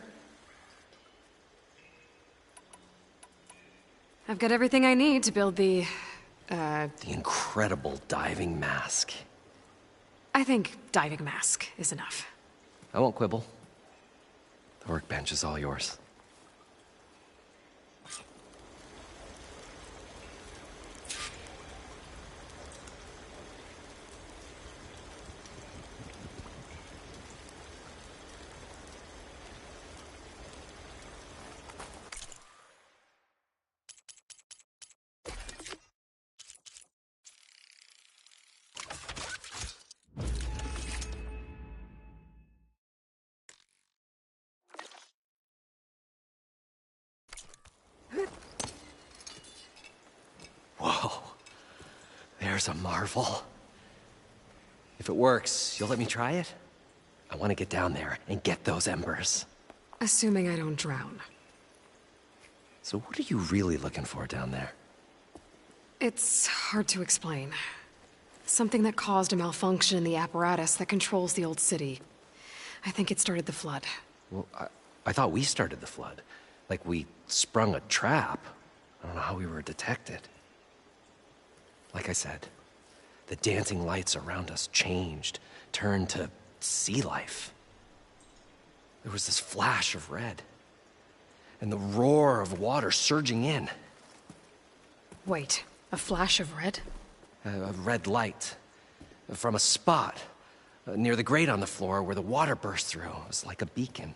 I've got everything I need to build the incredible diving mask. I think diving mask is enough. I won't quibble. The workbench is all yours. Whoa. There's a marvel. If it works, you'll let me try it? I want to get down there and get those embers. Assuming I don't drown. So what are you really looking for down there? It's hard to explain. Something that caused a malfunction in the apparatus that controls the old city. I think it started the flood. Well, I thought we started the flood. Like we sprung a trap. I don't know how we were detected. Like I said, the dancing lights around us changed, turned to sea life. There was this flash of red, and the roar of water surging in. Wait, a flash of red? A red light from a spot near the grate on the floor where the water burst through. It was like a beacon.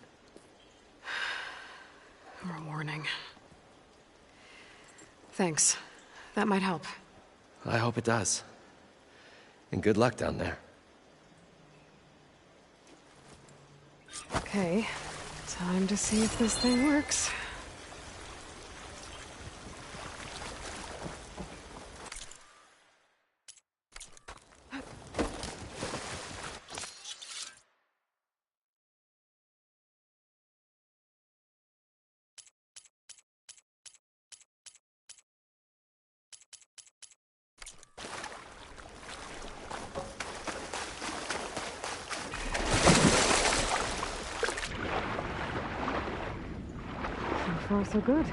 Or a warning. Thanks. That might help. I hope it does. And good luck down there. Okay, time to see if this thing works. So far, so good.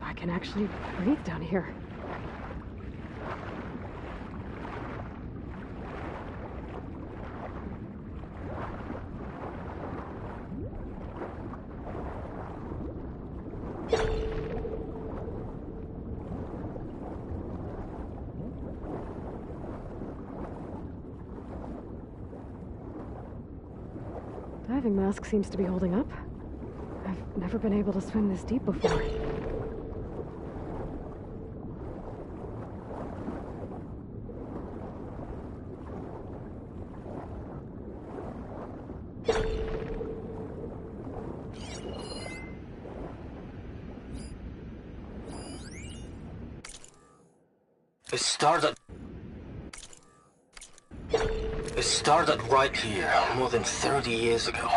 I can actually breathe down here. Diving mask seems to be holding up. I've never been able to swim this deep before. It started right here, more than 30 years ago.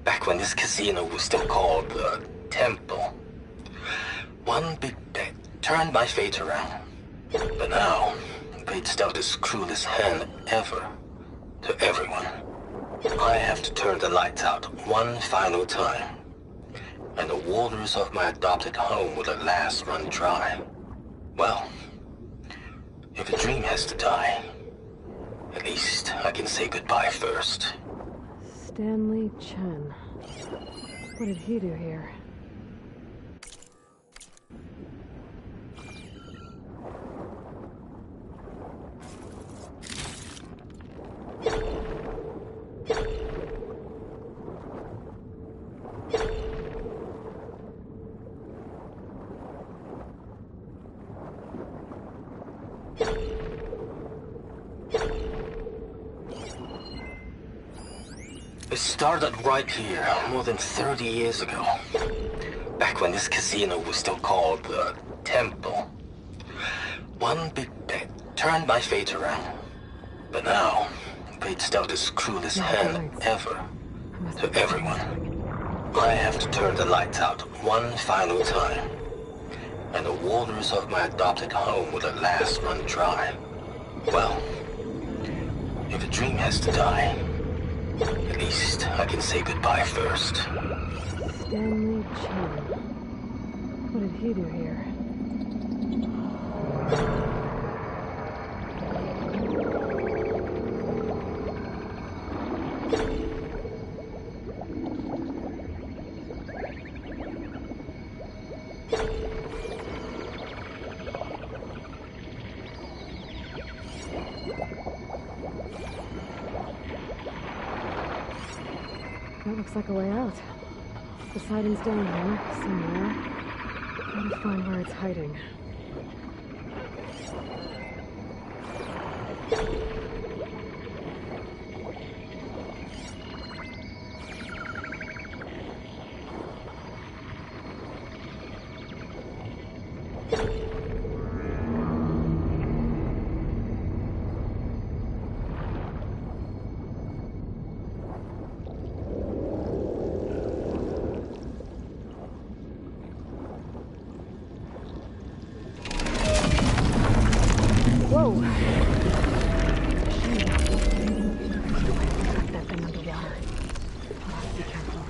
Back when this casino was still called the Temple. One big bet turned my fate around. But now, fate's dealt its cruelest hand ever to everyone. I have to turn the lights out one final time. And the waters of my adopted home will at last run dry. Well, if a dream has to die, at least I can say goodbye first. Stanley Chen. What did he do here? It started right here, more than 30 years ago. Back when this casino was still called the Temple. One big bet turned my fate around. But now, fate's dealt its cruelest hand ever to everyone. I have to turn the lights out one final time. And the waters of my adopted home will at last run dry. Well, if a dream has to die, at least I can say goodbye first. Stanley Chen. What did he do here? That looks like a way out. The siding's down here, somewhere. Gotta find where it's hiding. Whoa! Got that thing underwater. I'll have to be careful.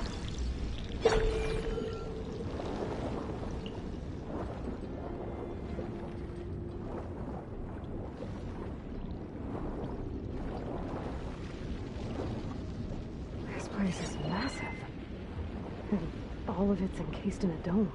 This place is massive. And all of it's encased in a dome.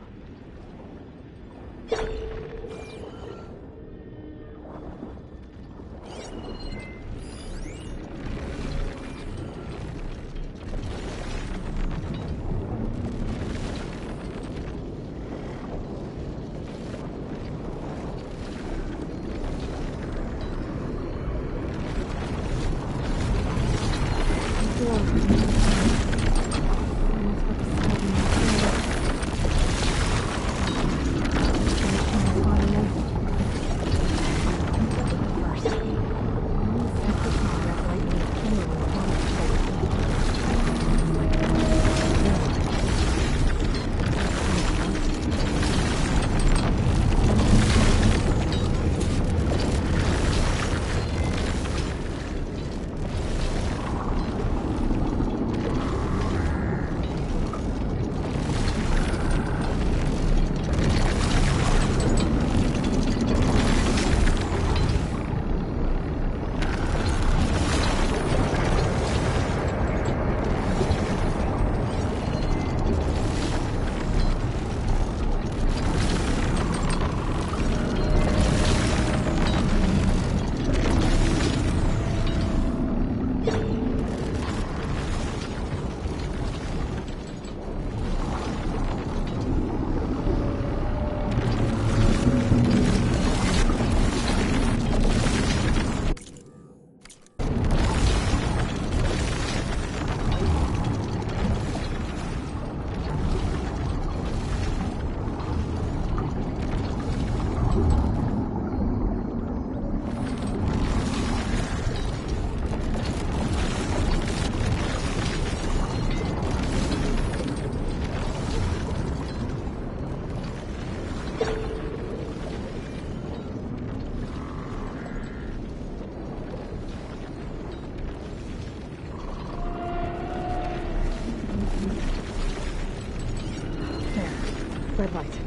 Red light.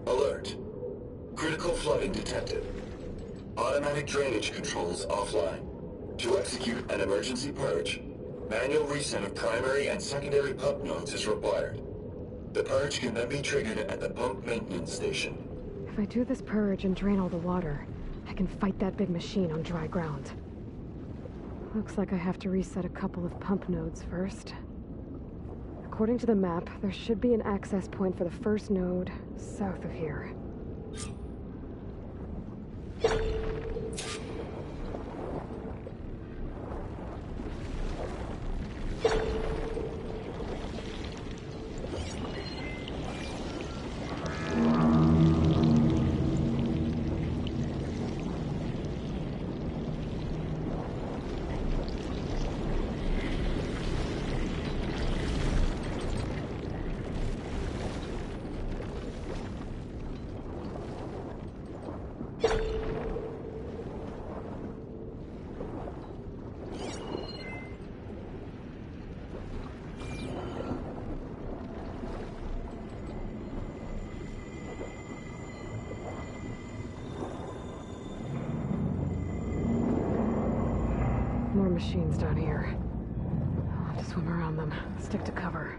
Alert. Critical flooding detected. Automatic drainage controls offline. To execute an emergency purge, manual reset of primary and secondary pump nodes is required. The purge can then be triggered at the pump maintenance station. If I do this purge and drain all the water, I can fight that big machine on dry ground. Looks like I have to reset a couple of pump nodes first. According to the map, there should be an access point for the first node south of here. More machines down here. I'll have to swim around them. Stick to cover.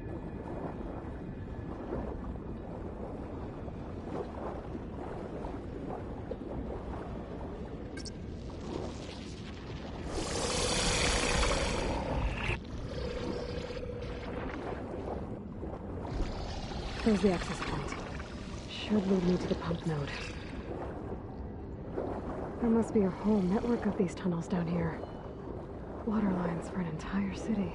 There's the access point. Should lead me to the pump node. There must be a whole network of these tunnels down here. Water lines for an entire city.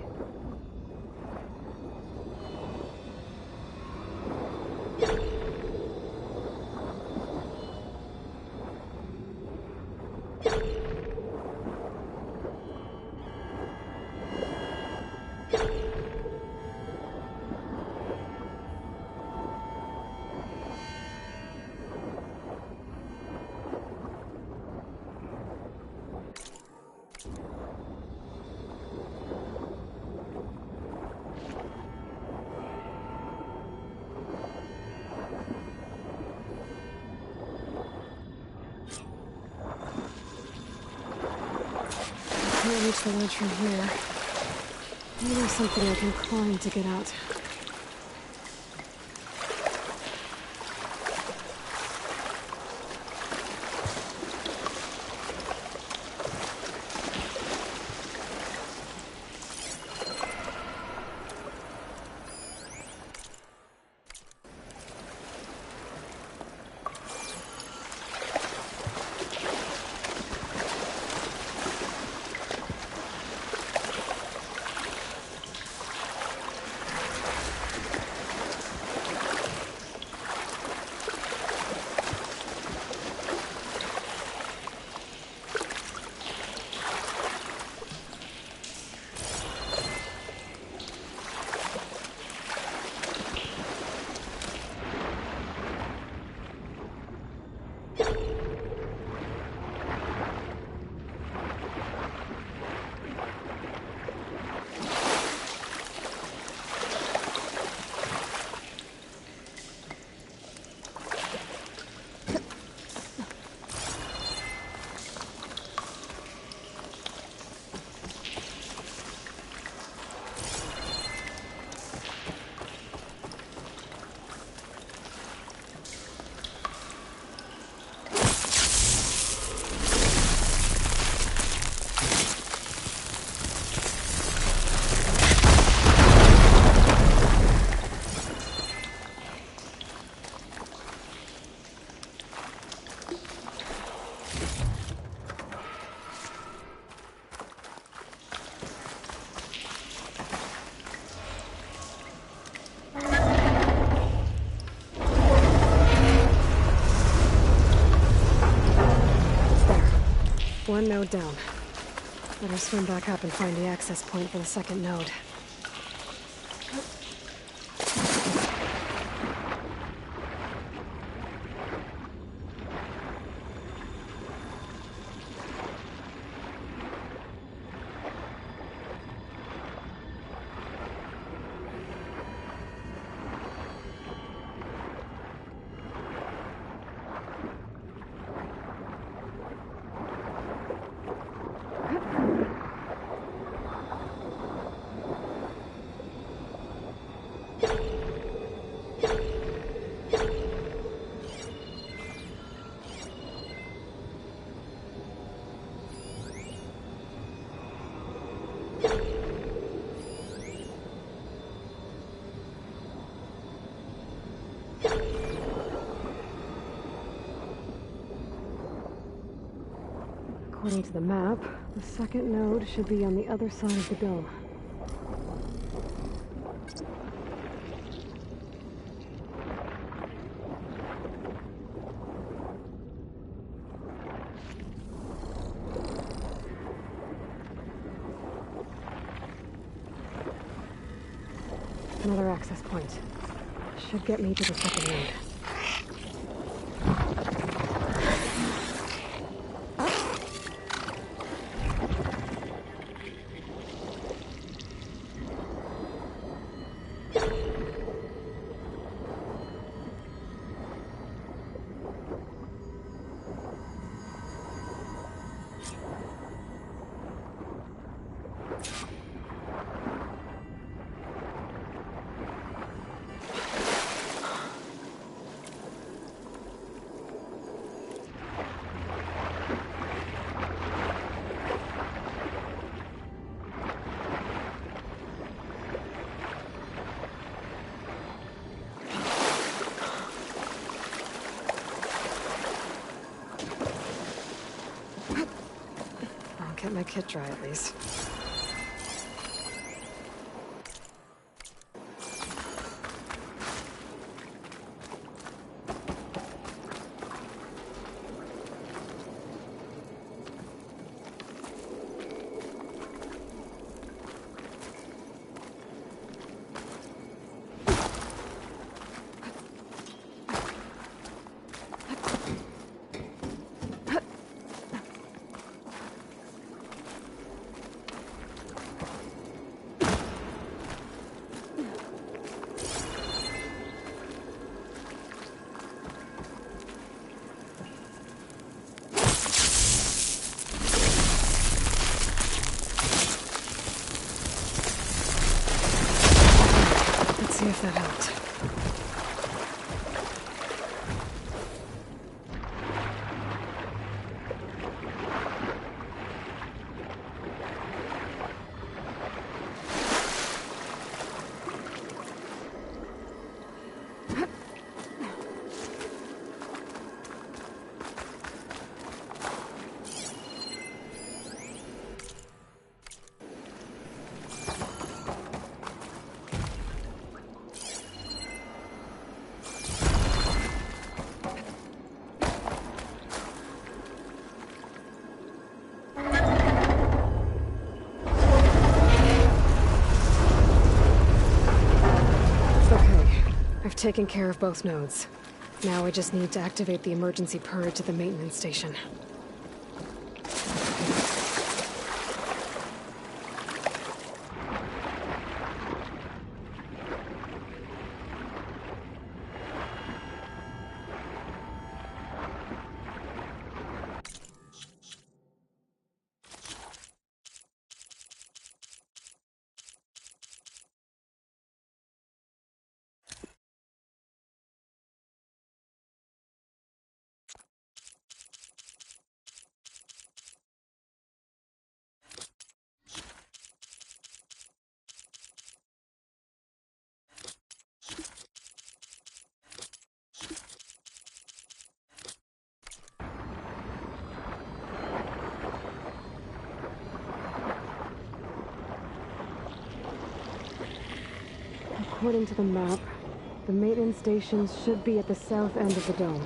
Can't reach the ledge from here. Maybe there's something I can climb to get out. One node down. Better swim back up and find the access point for the second node. According to the map, the second node should be on the other side of the dome. Another access point. Should get me to the second node. Get my kit dry at least. See if that helped. Taken care of both nodes. Now I just need to activate the emergency purge at the maintenance station. According to the map, the maintenance stations should be at the south end of the dome.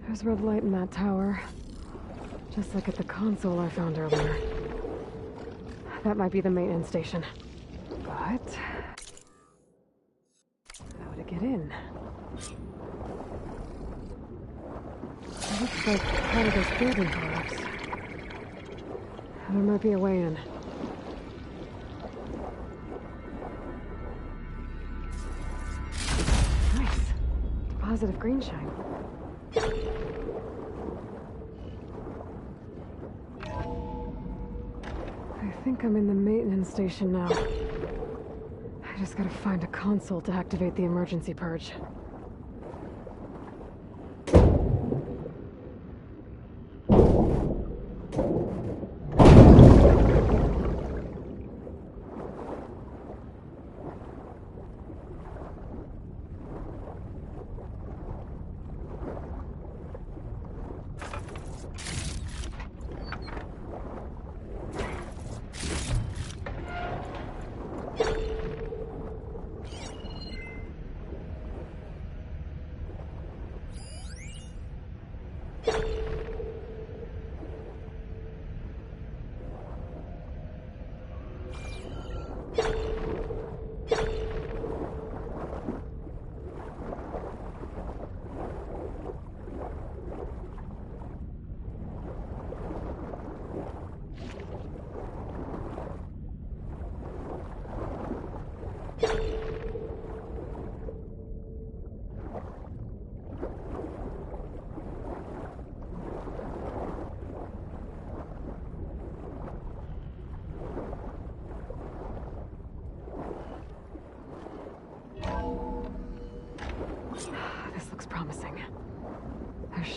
There's red light in that tower, just like at the console I found earlier. That might be the maintenance station. But how to get in? It looks like part of this building collapsed. There might be a way in. Nice. Deposit of green shine. I think I'm in the maintenance station now. I just gotta find a console to activate the emergency purge.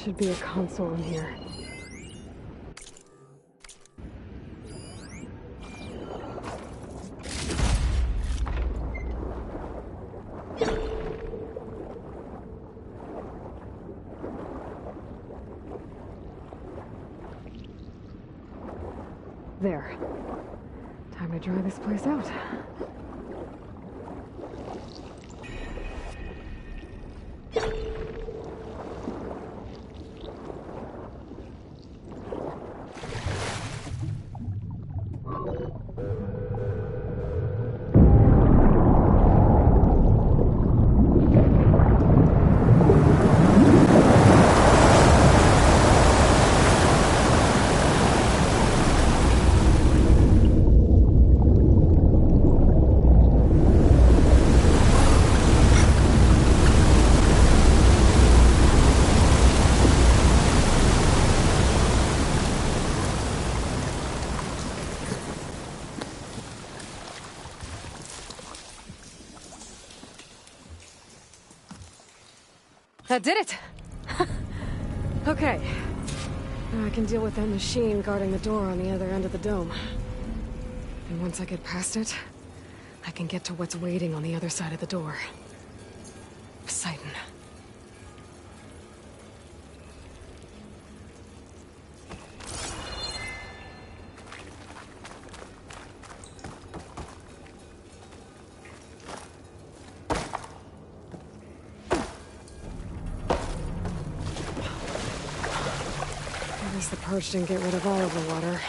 should be a console in here. There. Time to dry this place out. That did it! Okay. Now I can deal with that machine guarding the door on the other end of the dome. And once I get past it, I can get to what's waiting on the other side of the door. Poseidon. I guess the purge didn't get rid of all of the water.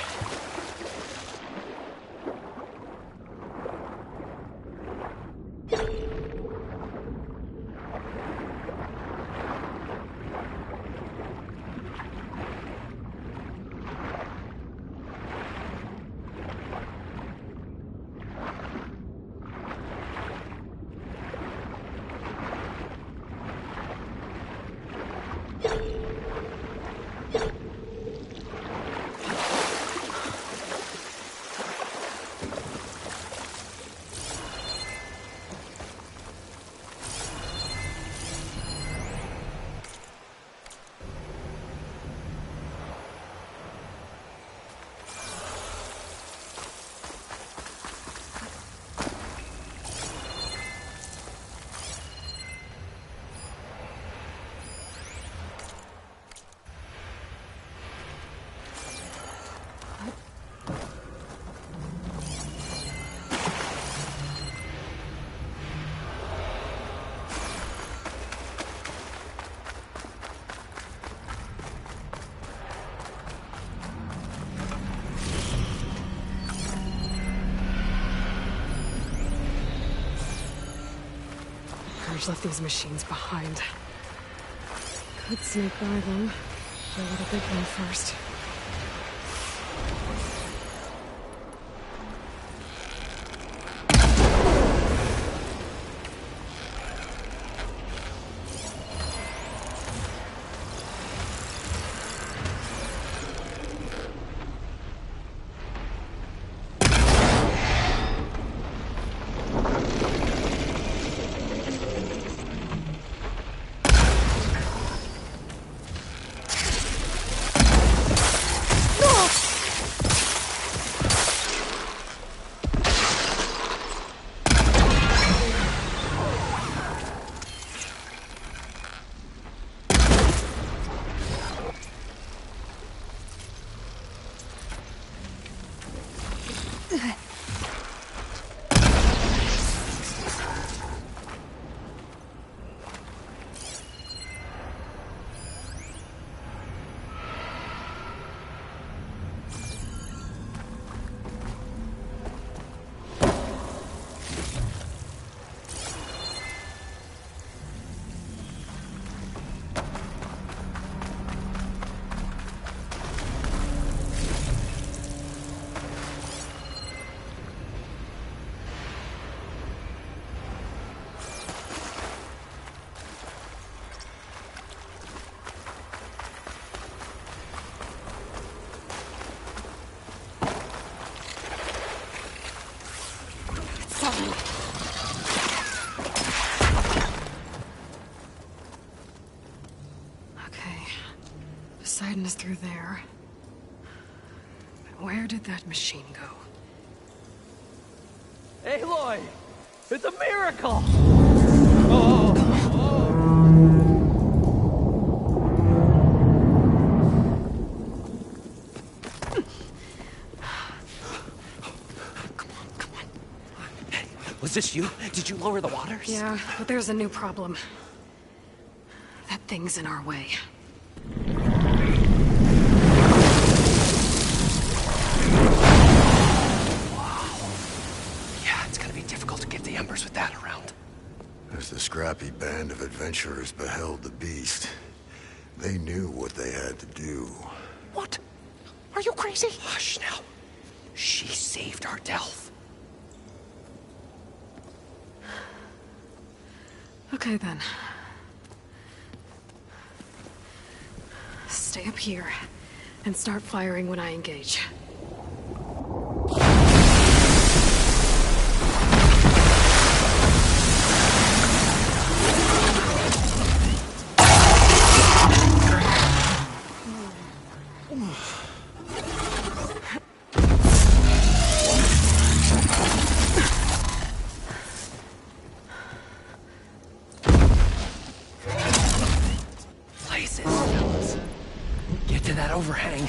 Purge left these machines behind. Could sneak by them. Deal with a big one first. Where did that machine go? Aloy! It's a miracle! Was this you? Did you lower the waters? Yeah, but there's a new problem. That thing's in our way. Yeah, it's gonna be difficult to get the embers with that around. As the scrappy band of adventurers beheld the beast, they knew what they had to do. What? Are you crazy? Hush now. She saved our Delph. Okay, then. Stay up here and start firing when I engage. Get to that overhang.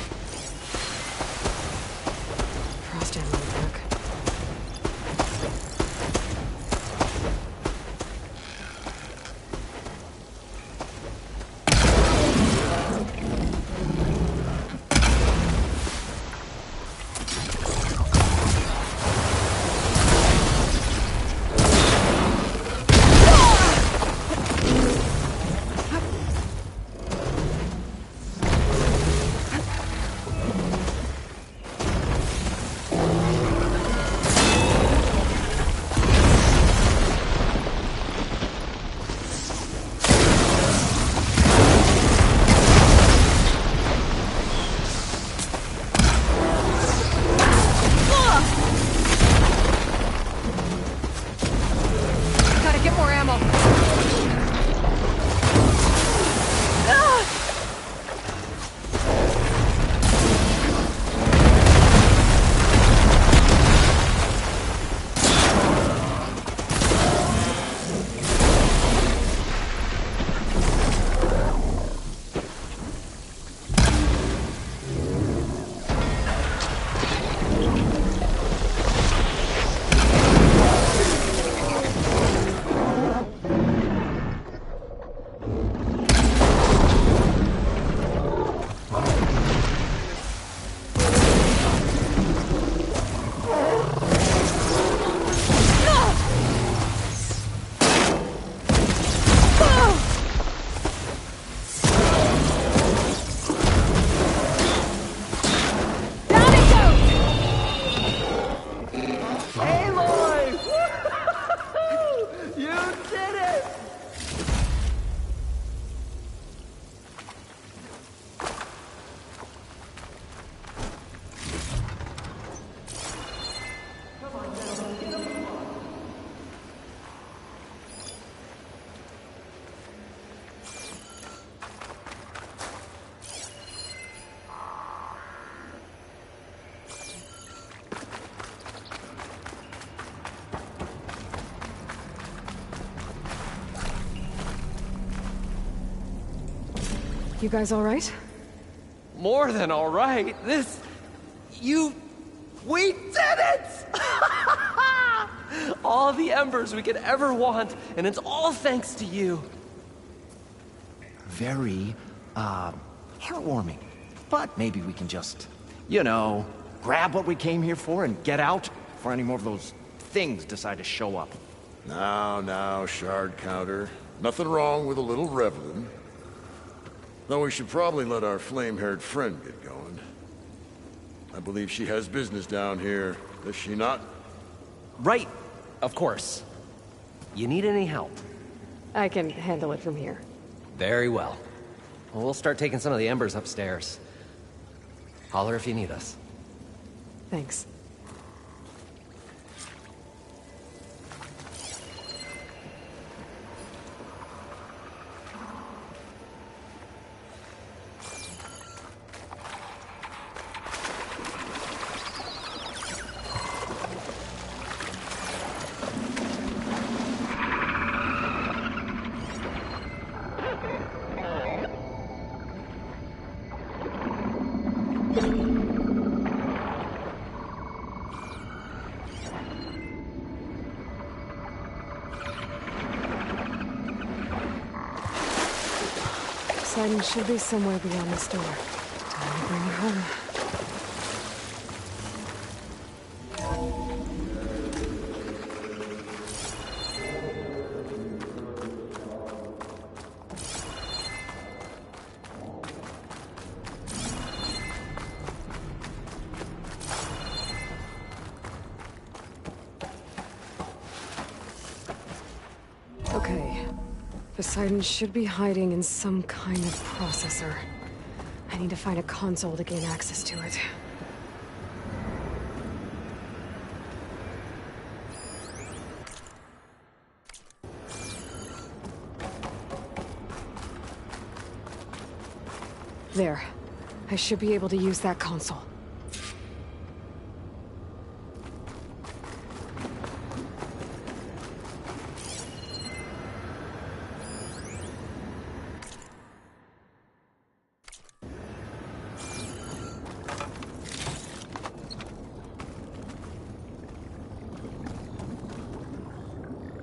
Frost ammo back. You guys all right? More than all right. We did it! All the embers we could ever want, and it's all thanks to you. Very, heartwarming. But maybe we can just, you know, grab what we came here for and get out before any more of those things decide to show up. Now, shard counter. Nothing wrong with a little reveling. Though we should probably let our flame-haired friend get going. I believe she has business down here, does she not? Right, of course. You need any help? I can handle it from here. Very well. We'll start taking some of the embers upstairs. Holler if you need us. Thanks. Poseidon should be somewhere beyond this door. Time to bring it home. Okay. Poseidon should be hiding in some kind of processor. I need to find a console to gain access to it. There. I should be able to use that console.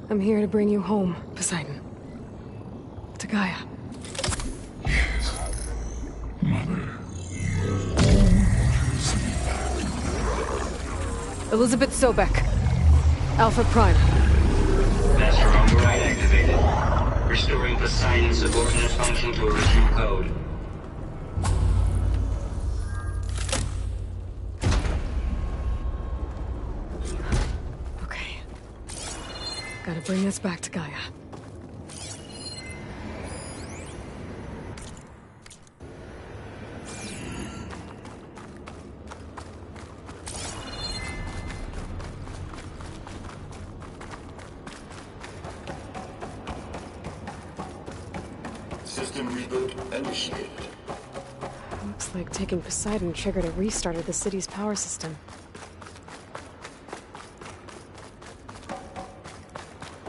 I'm here to bring you home, Poseidon. To Gaia. Elizabeth Sobek. Alpha Prime. Master override activated. Restoring Poseidon's subordinate function to original code. Okay. Gotta bring this back to Gaia. System reboot initiated. Looks like taking Poseidon triggered a restart of the city's power system.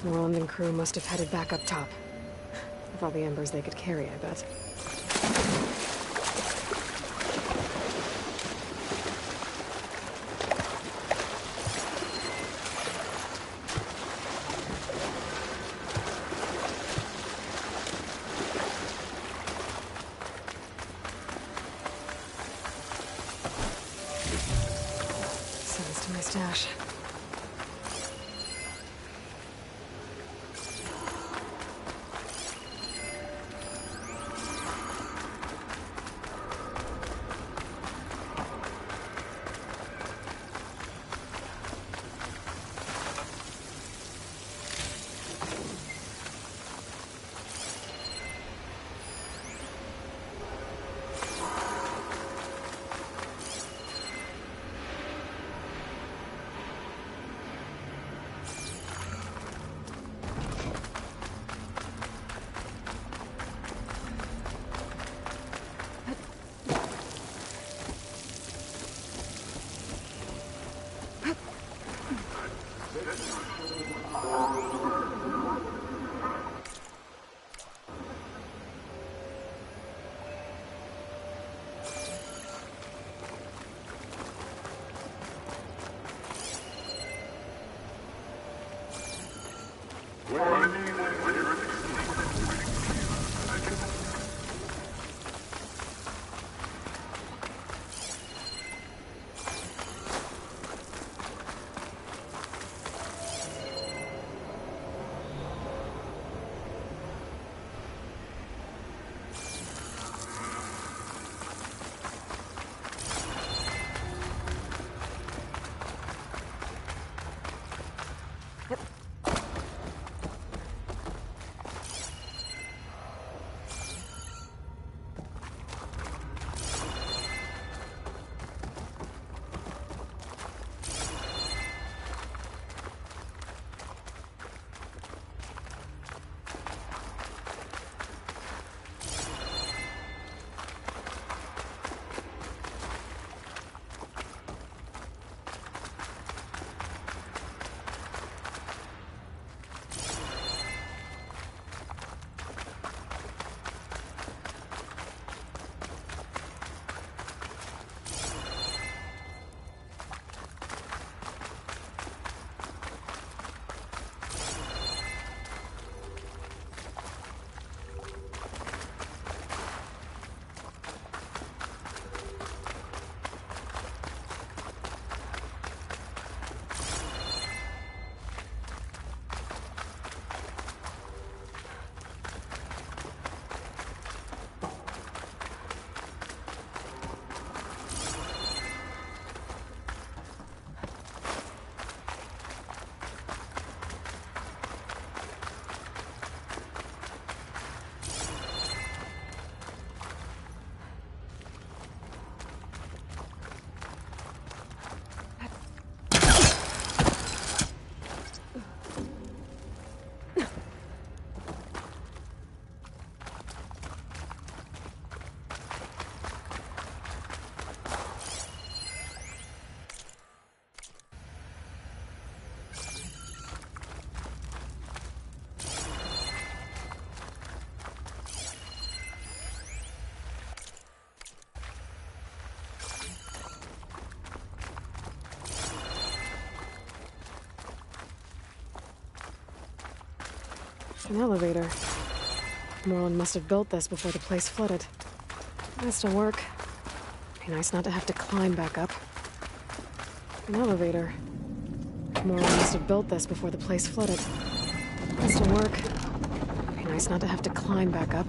Roland and crew must have headed back up top. With all the embers they could carry, I bet. Sends to my stash. An elevator. Moreland must have built this before the place flooded. This'll work. Be nice not to have to climb back up. An elevator. Moreland must have built this before the place flooded. This'll work. Be nice not to have to climb back up.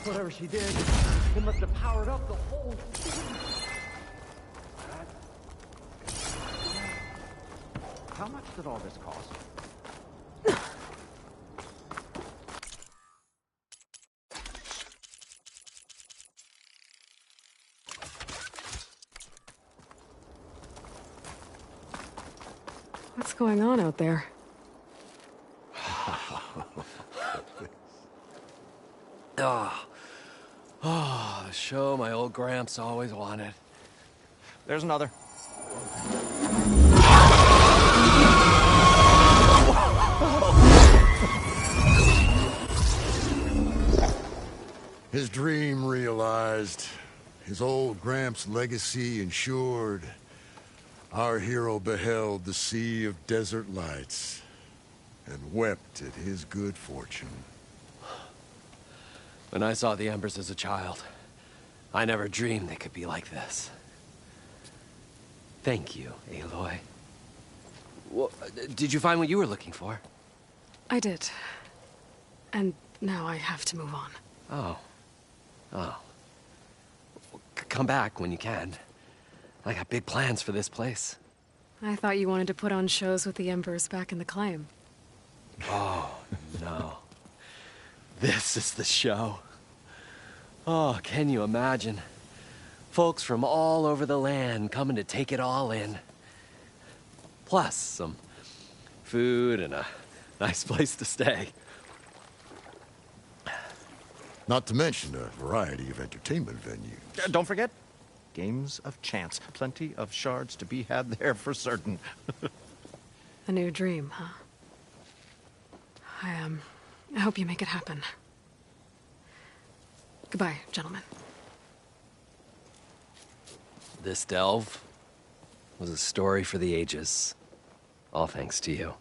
Whatever she did, it must have powered up the whole... How much did all this cost? What's going on out there? Oh, the show my old Gramps always wanted. There's another. His dream realized. His old Gramps' legacy ensured. Our hero beheld the sea of desert lights and wept at his good fortune. When I saw the embers as a child, I never dreamed they could be like this. Thank you, Aloy. Well, did you find what you were looking for? I did. And now I have to move on. Oh. Oh. Come back when you can. I got big plans for this place. I thought you wanted to put on shows with the Embers back in the claim. Oh, no. This is the show. Oh, can you imagine? Folks from all over the land coming to take it all in. Plus some food and a nice place to stay. Not to mention a variety of entertainment venues. Don't forget, games of chance. Plenty of shards to be had there for certain. A new dream, huh? I hope you make it happen. Goodbye, gentlemen. This delve was a story for the ages. All thanks to you.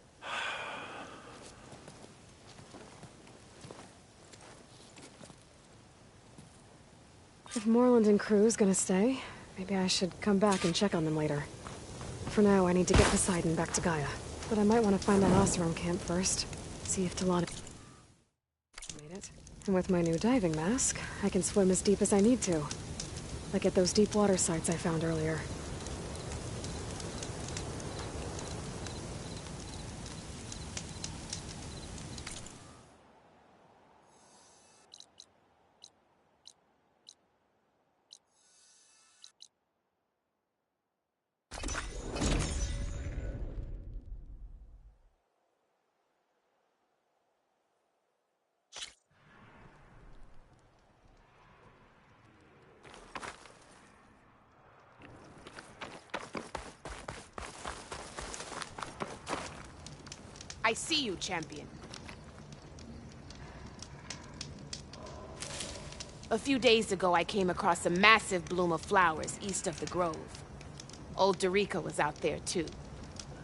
If Moreland and crew's gonna stay, maybe I should come back and check on them later. For now, I need to get Poseidon back to Gaia. But I might want to find that Oseram camp first. See if Talana made it. And with my new diving mask, I can swim as deep as I need to. Like at those deep water sites I found earlier. I see you, champion. A few days ago, I came across a massive bloom of flowers east of the grove. Old Dorica was out there, too.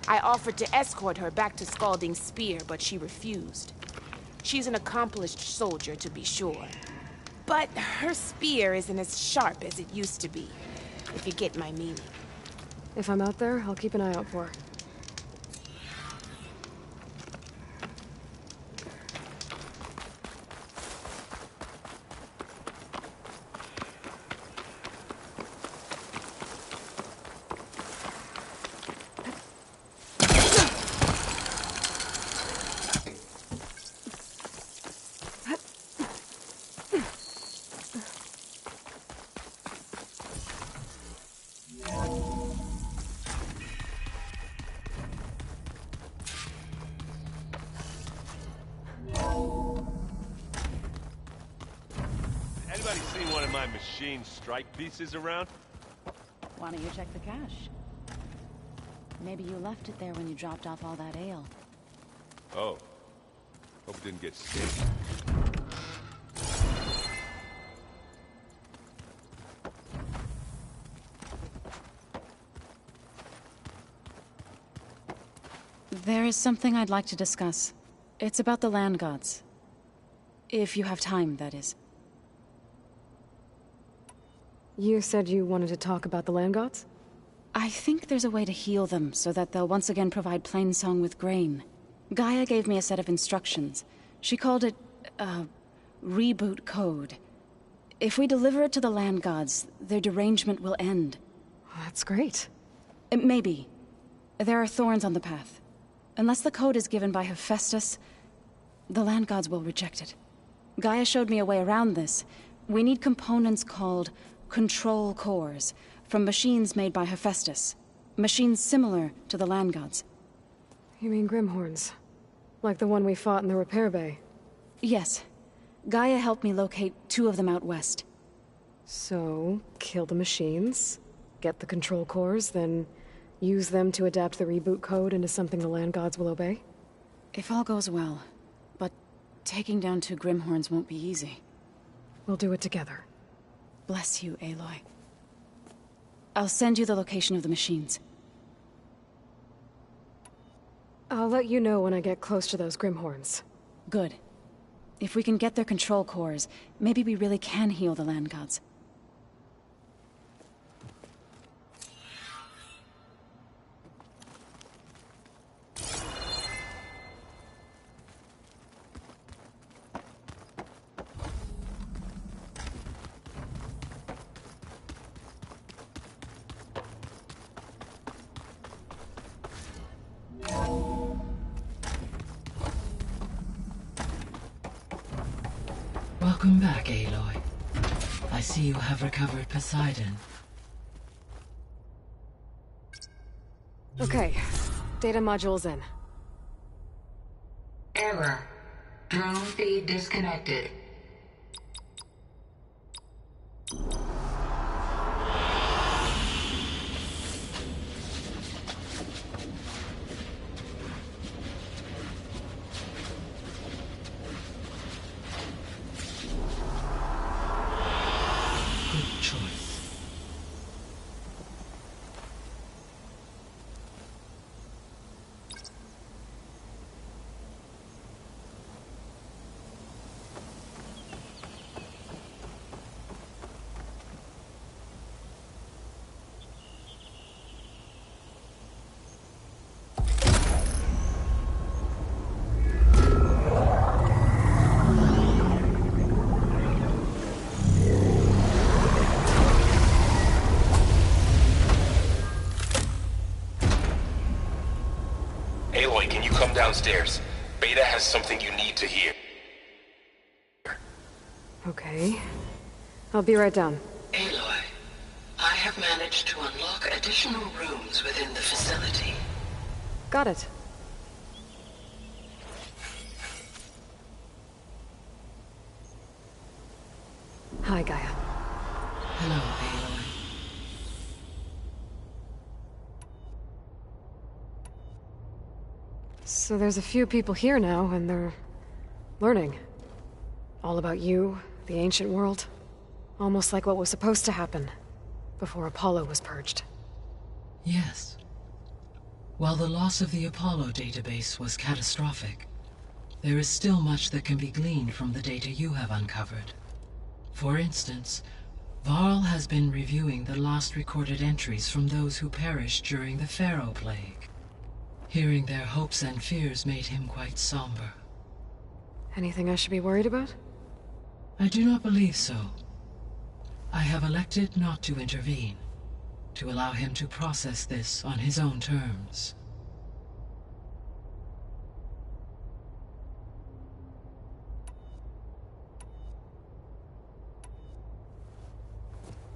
I offered to escort her back to Scalding's Spear, but she refused. She's an accomplished soldier, to be sure. But her spear isn't as sharp as it used to be, if you get my meaning. If I'm out there, I'll keep an eye out for her. of my machine strike pieces around? Why don't you check the cache? Maybe you left it there when you dropped off all that ale. Oh. Hope it didn't get sticky. There is something I'd like to discuss. It's about the land gods. If you have time, that is. You said you wanted to talk about the land gods? I think there's a way to heal them so that they'll once again provide Plainsong with grain. Gaia gave me a set of instructions. She called it, reboot code. If we deliver it to the land gods, their derangement will end. That's great. Maybe. There are thorns on the path. Unless the code is given by Hephaestus, the land gods will reject it. Gaia showed me a way around this. We need components called control cores, from machines made by Hephaestus. Machines similar to the land gods. You mean Grimhorns? Like the one we fought in the repair bay? Yes. Gaia helped me locate 2 of them out west. So, kill the machines, get the control cores, then use them to adapt the reboot code into something the land gods will obey? If all goes well. But taking down 2 Grimhorns won't be easy. We'll do it together. Bless you, Aloy. I'll send you the location of the machines. I'll let you know when I get close to those Grimhorns. Good. If we can get their control cores, maybe we really can heal the land gods. Welcome back, Aloy. I see you have recovered Poseidon. Okay, data module's in. Error. Drone feed disconnected. Aloy, can you come downstairs? Beta has something you need to hear. Okay. I'll be right down. Aloy, I have managed to unlock additional rooms within the facility. Got it. Hi, Gaia. Hello, Aloy. So there's a few people here now, and they're learning. All about you, the ancient world. Almost like what was supposed to happen before Apollo was purged. Yes. While the loss of the Apollo database was catastrophic, there is still much that can be gleaned from the data you have uncovered. For instance, Varl has been reviewing the last recorded entries from those who perished during the Pharaoh Plague. Hearing their hopes and fears made him quite somber. Anything I should be worried about? I do not believe so. I have elected not to intervene, to allow him to process this on his own terms.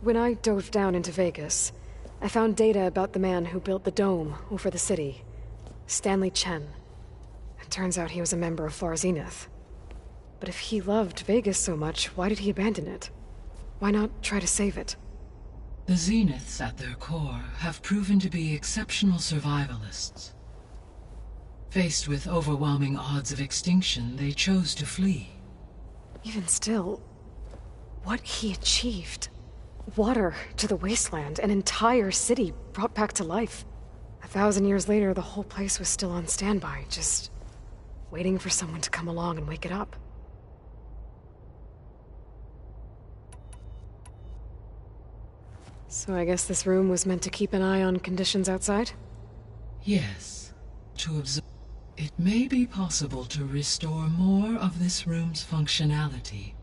When I dove down into Vegas, I found data about the man who built the dome over the city. Stanley Chen. It turns out he was a member of Far Zenith. But if he loved Vegas so much, why did he abandon it? Why not try to save it? The Zeniths, at their core, have proven to be exceptional survivalists. Faced with overwhelming odds of extinction, they chose to flee. Even still, what he achieved. Water to the wasteland, an entire city brought back to life. 1,000 years later, the whole place was still on standby, just waiting for someone to come along and wake it up. So I guess this room was meant to keep an eye on conditions outside? Yes, to observe. It may be possible to restore more of this room's functionality,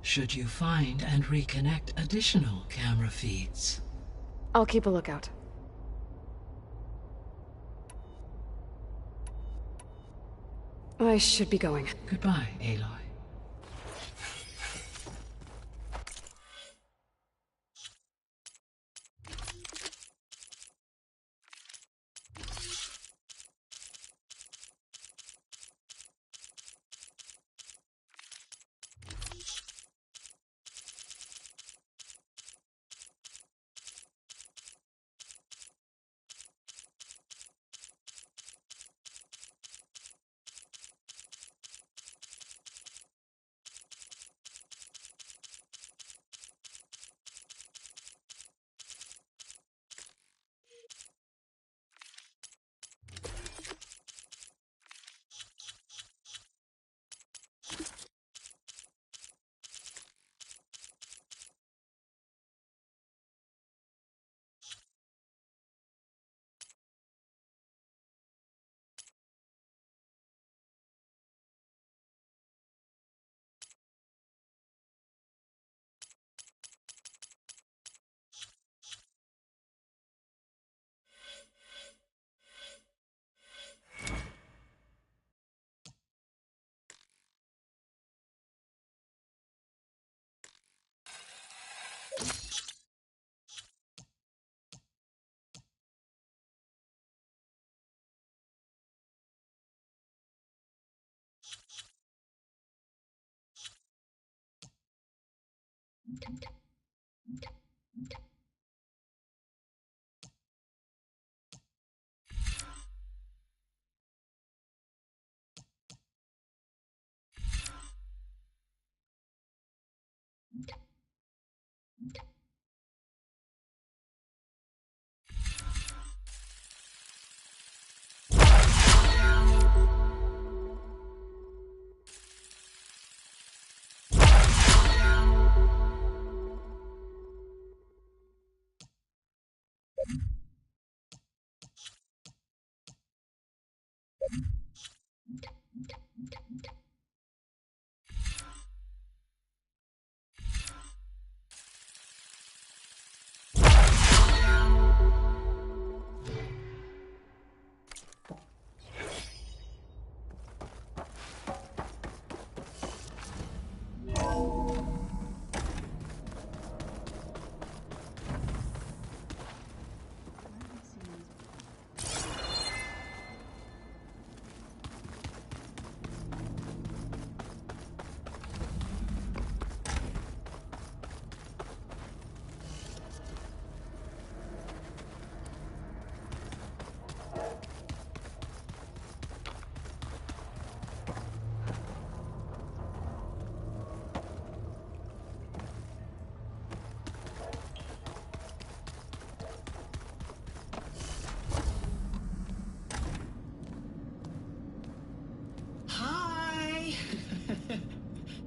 should you find and reconnect additional camera feeds. I'll keep a lookout. I should be going. Goodbye, Aloy.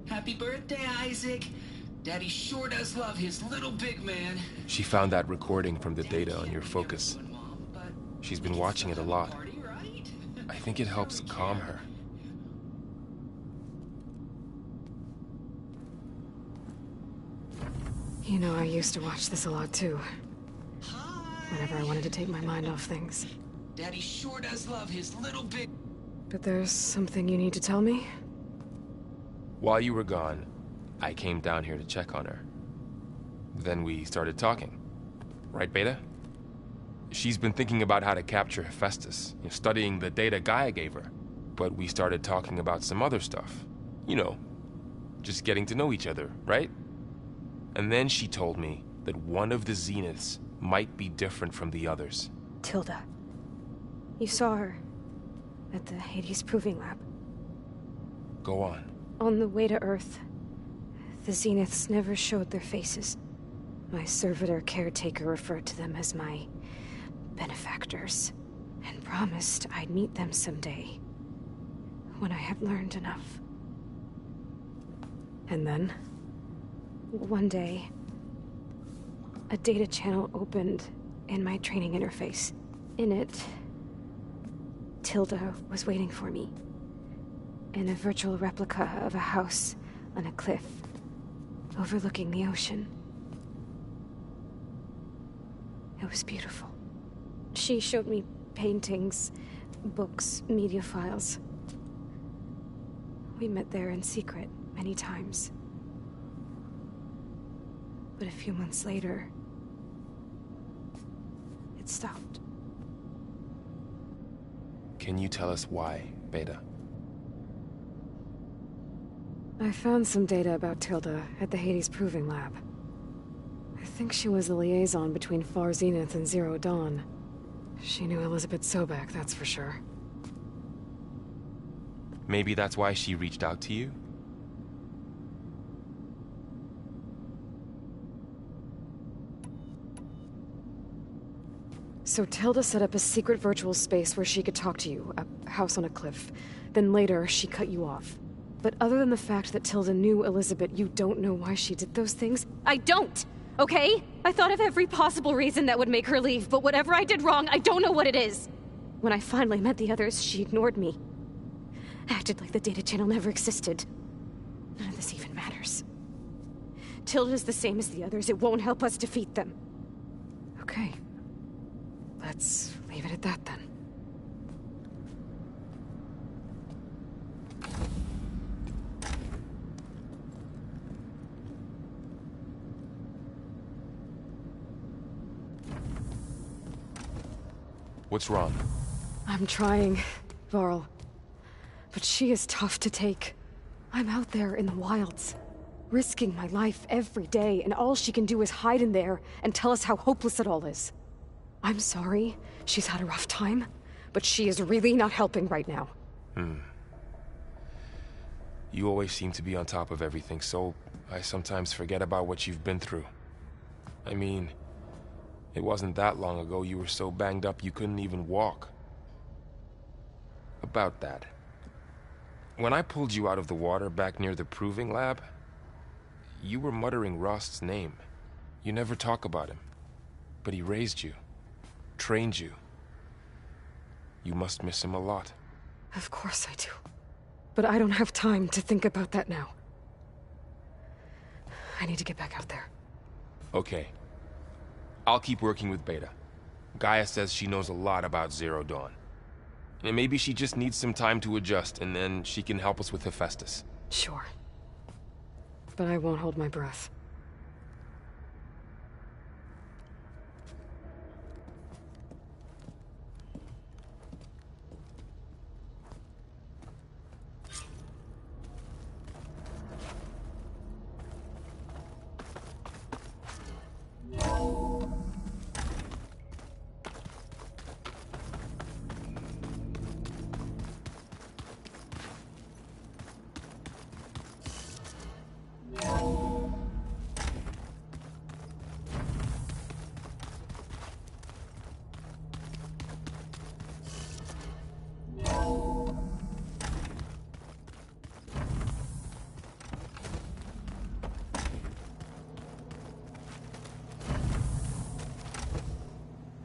Happy birthday, Isaac. Daddy sure does love his little big man. She found that recording from the data on your focus. She's been watching it a lot. I think it helps calm her. You know, I used to watch this a lot too. Whenever I wanted to take my mind off things. Daddy sure does love his little big... But there's something you need to tell me? While you were gone, I came down here to check on her. Then we started talking. Right, Beta? She's been thinking about how to capture Hephaestus, studying the data Gaia gave her. But we started talking about some other stuff. You know, just getting to know each other, right? And then she told me that one of the Zeniths might be different from the others. Tilda. You saw her at the Hades Proving Lab. Go on. On the way to Earth, the Zeniths never showed their faces. My servitor caretaker referred to them as my benefactors, and promised I'd meet them someday, when I had learned enough. And then, one day, a data channel opened in my training interface. In it, Tilda was waiting for me, in a virtual replica of a house on a cliff, overlooking the ocean. It was beautiful. She showed me paintings, books, media files. We met there in secret many times. But a few months later, it stopped. Can you tell us why, Beta? I found some data about Tilda at the Hades Proving Lab. I think she was the liaison between Far Zenith and Zero Dawn. She knew Elizabeth Sobek, that's for sure. Maybe that's why she reached out to you? So Tilda set up a secret virtual space where she could talk to you, a house on a cliff. Then later, she cut you off. But other than the fact that Tilda knew Elizabeth, you don't know why she did those things? I don't! Okay? I thought of every possible reason that would make her leave, but whatever I did wrong, I don't know what it is. When I finally met the others, she ignored me. Acted like the data channel never existed. None of this even matters. Tilda's the same as the others. It won't help us defeat them. Okay. Let's leave it at that then. What's wrong? I'm trying, Varl. But she is tough to take. I'm out there in the wilds, risking my life every day, and all she can do is hide in there and tell us how hopeless it all is. I'm sorry, she's had a rough time, but she is really not helping right now. You always seem to be on top of everything, so I sometimes forget about what you've been through. I mean, it wasn't that long ago you were so banged up you couldn't even walk. About that. When I pulled you out of the water back near the Proving Lab, you were muttering Rost's name. You never talk about him, but he raised you. Trained you. You must miss him a lot. Of course I do. But I don't have time to think about that now. I need to get back out there. Okay. I'll keep working with Beta. Gaia says she knows a lot about Zero Dawn. And maybe she just needs some time to adjust, and then she can help us with Hephaestus. Sure. But I won't hold my breath.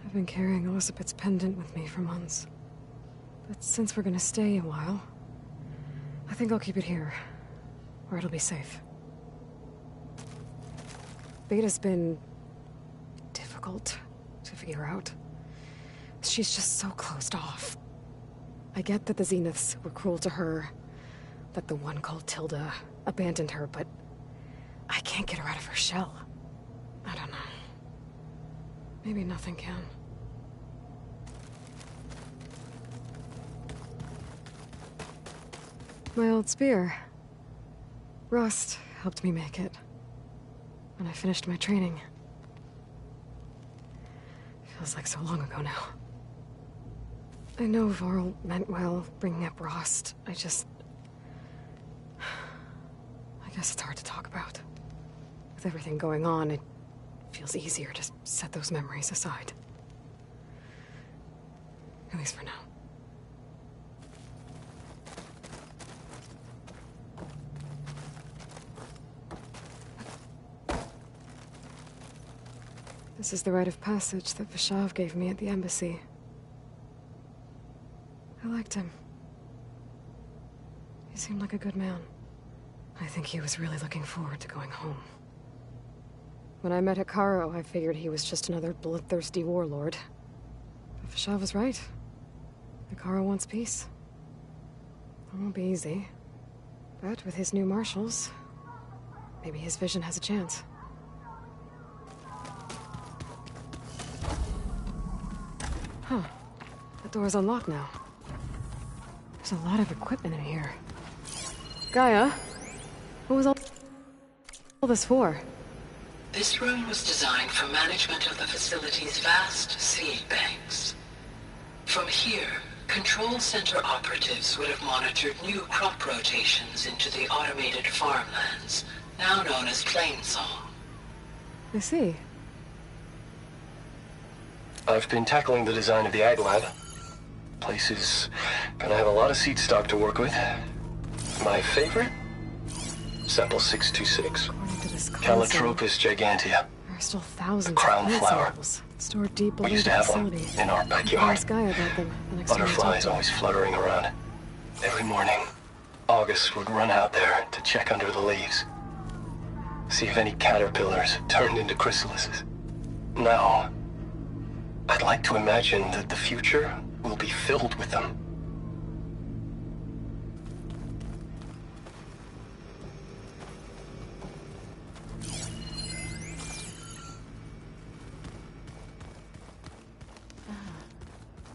I've been carrying Elizabeth's pendant with me for months. But since we're gonna stay a while, I think I'll keep it here, where it'll be safe. Beta's been difficult to figure out. She's just so closed off. I get that the Zeniths were cruel to her, that the one called Tilda abandoned her, but I can't get her out of her shell. I don't know. Maybe nothing can. My old spear. Rust helped me make it. when I finished my training. Feels like so long ago now. I know Varl meant well, bringing up Rost. I guess it's hard to talk about. With everything going on, it feels easier to set those memories aside. At least for now. This is the rite of passage that Vishav gave me at the embassy. I liked him. He seemed like a good man. I think he was really looking forward to going home. When I met Hikaru, I figured he was just another bloodthirsty warlord. But Vishav was right. Hikaru wants peace. It won't be easy. But with his new marshals, maybe his vision has a chance. Huh. That door's unlocked now. There's a lot of equipment in here. Gaia, what was all this for? This room was designed for management of the facility's vast seed banks. From here, control center operatives would have monitored new crop rotations into the automated farmlands, now known as Plainsong. I see. I've been tackling the design of the Ag Lab. Place is gonna have a lot of seed stock to work with. My favorite? Sample 626. Calotropis gigantea. There are still thousands The crown of plant flower. samples stored deep below We used the to have facility. one in our backyard. Ask Gaia about them the next time I talk Butterflies to her. always fluttering around. Every morning, August would run out there to check under the leaves. See if any caterpillars turned into chrysalises. Now, I'd like to imagine that the future will be filled with them.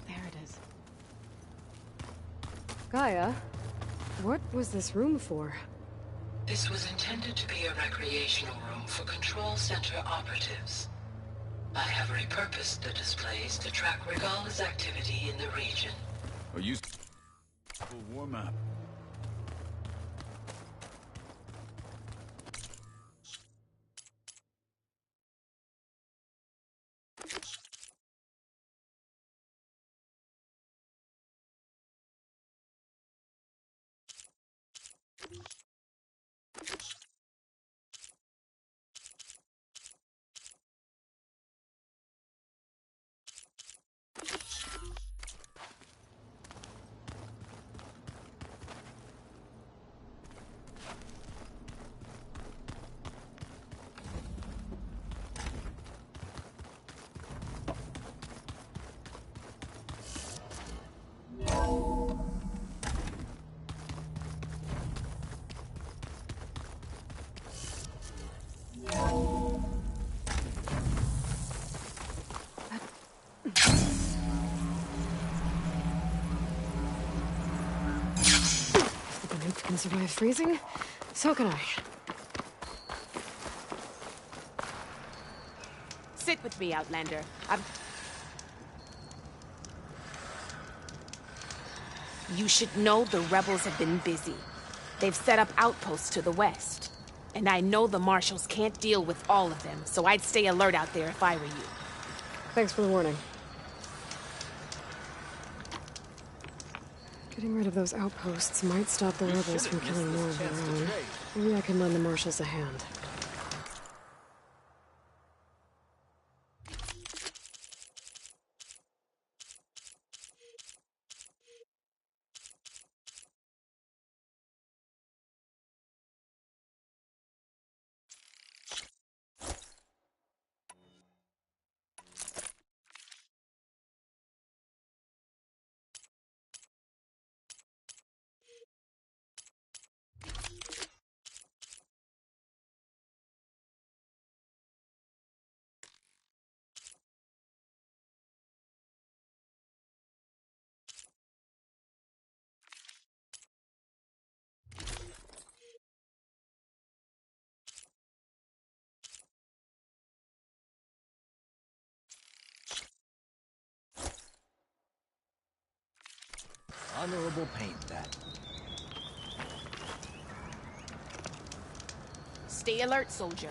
There it is. Gaia, what was this room for? This was intended to be a recreational room for control center operatives. I have repurposed the displays to track Regala's activity in the region. Are you full warm up? If the nymph can survive freezing, so can I. Sit with me, Outlander. You should know the rebels have been busy. They've set up outposts to the west. And I know the marshals can't deal with all of them, so I'd stay alert out there if I were you. Thanks for the warning. Getting rid of those outposts might stop the rebels from killing more of their own. Maybe I can lend the marshals a hand. Honorable paint, that. Stay alert, soldier.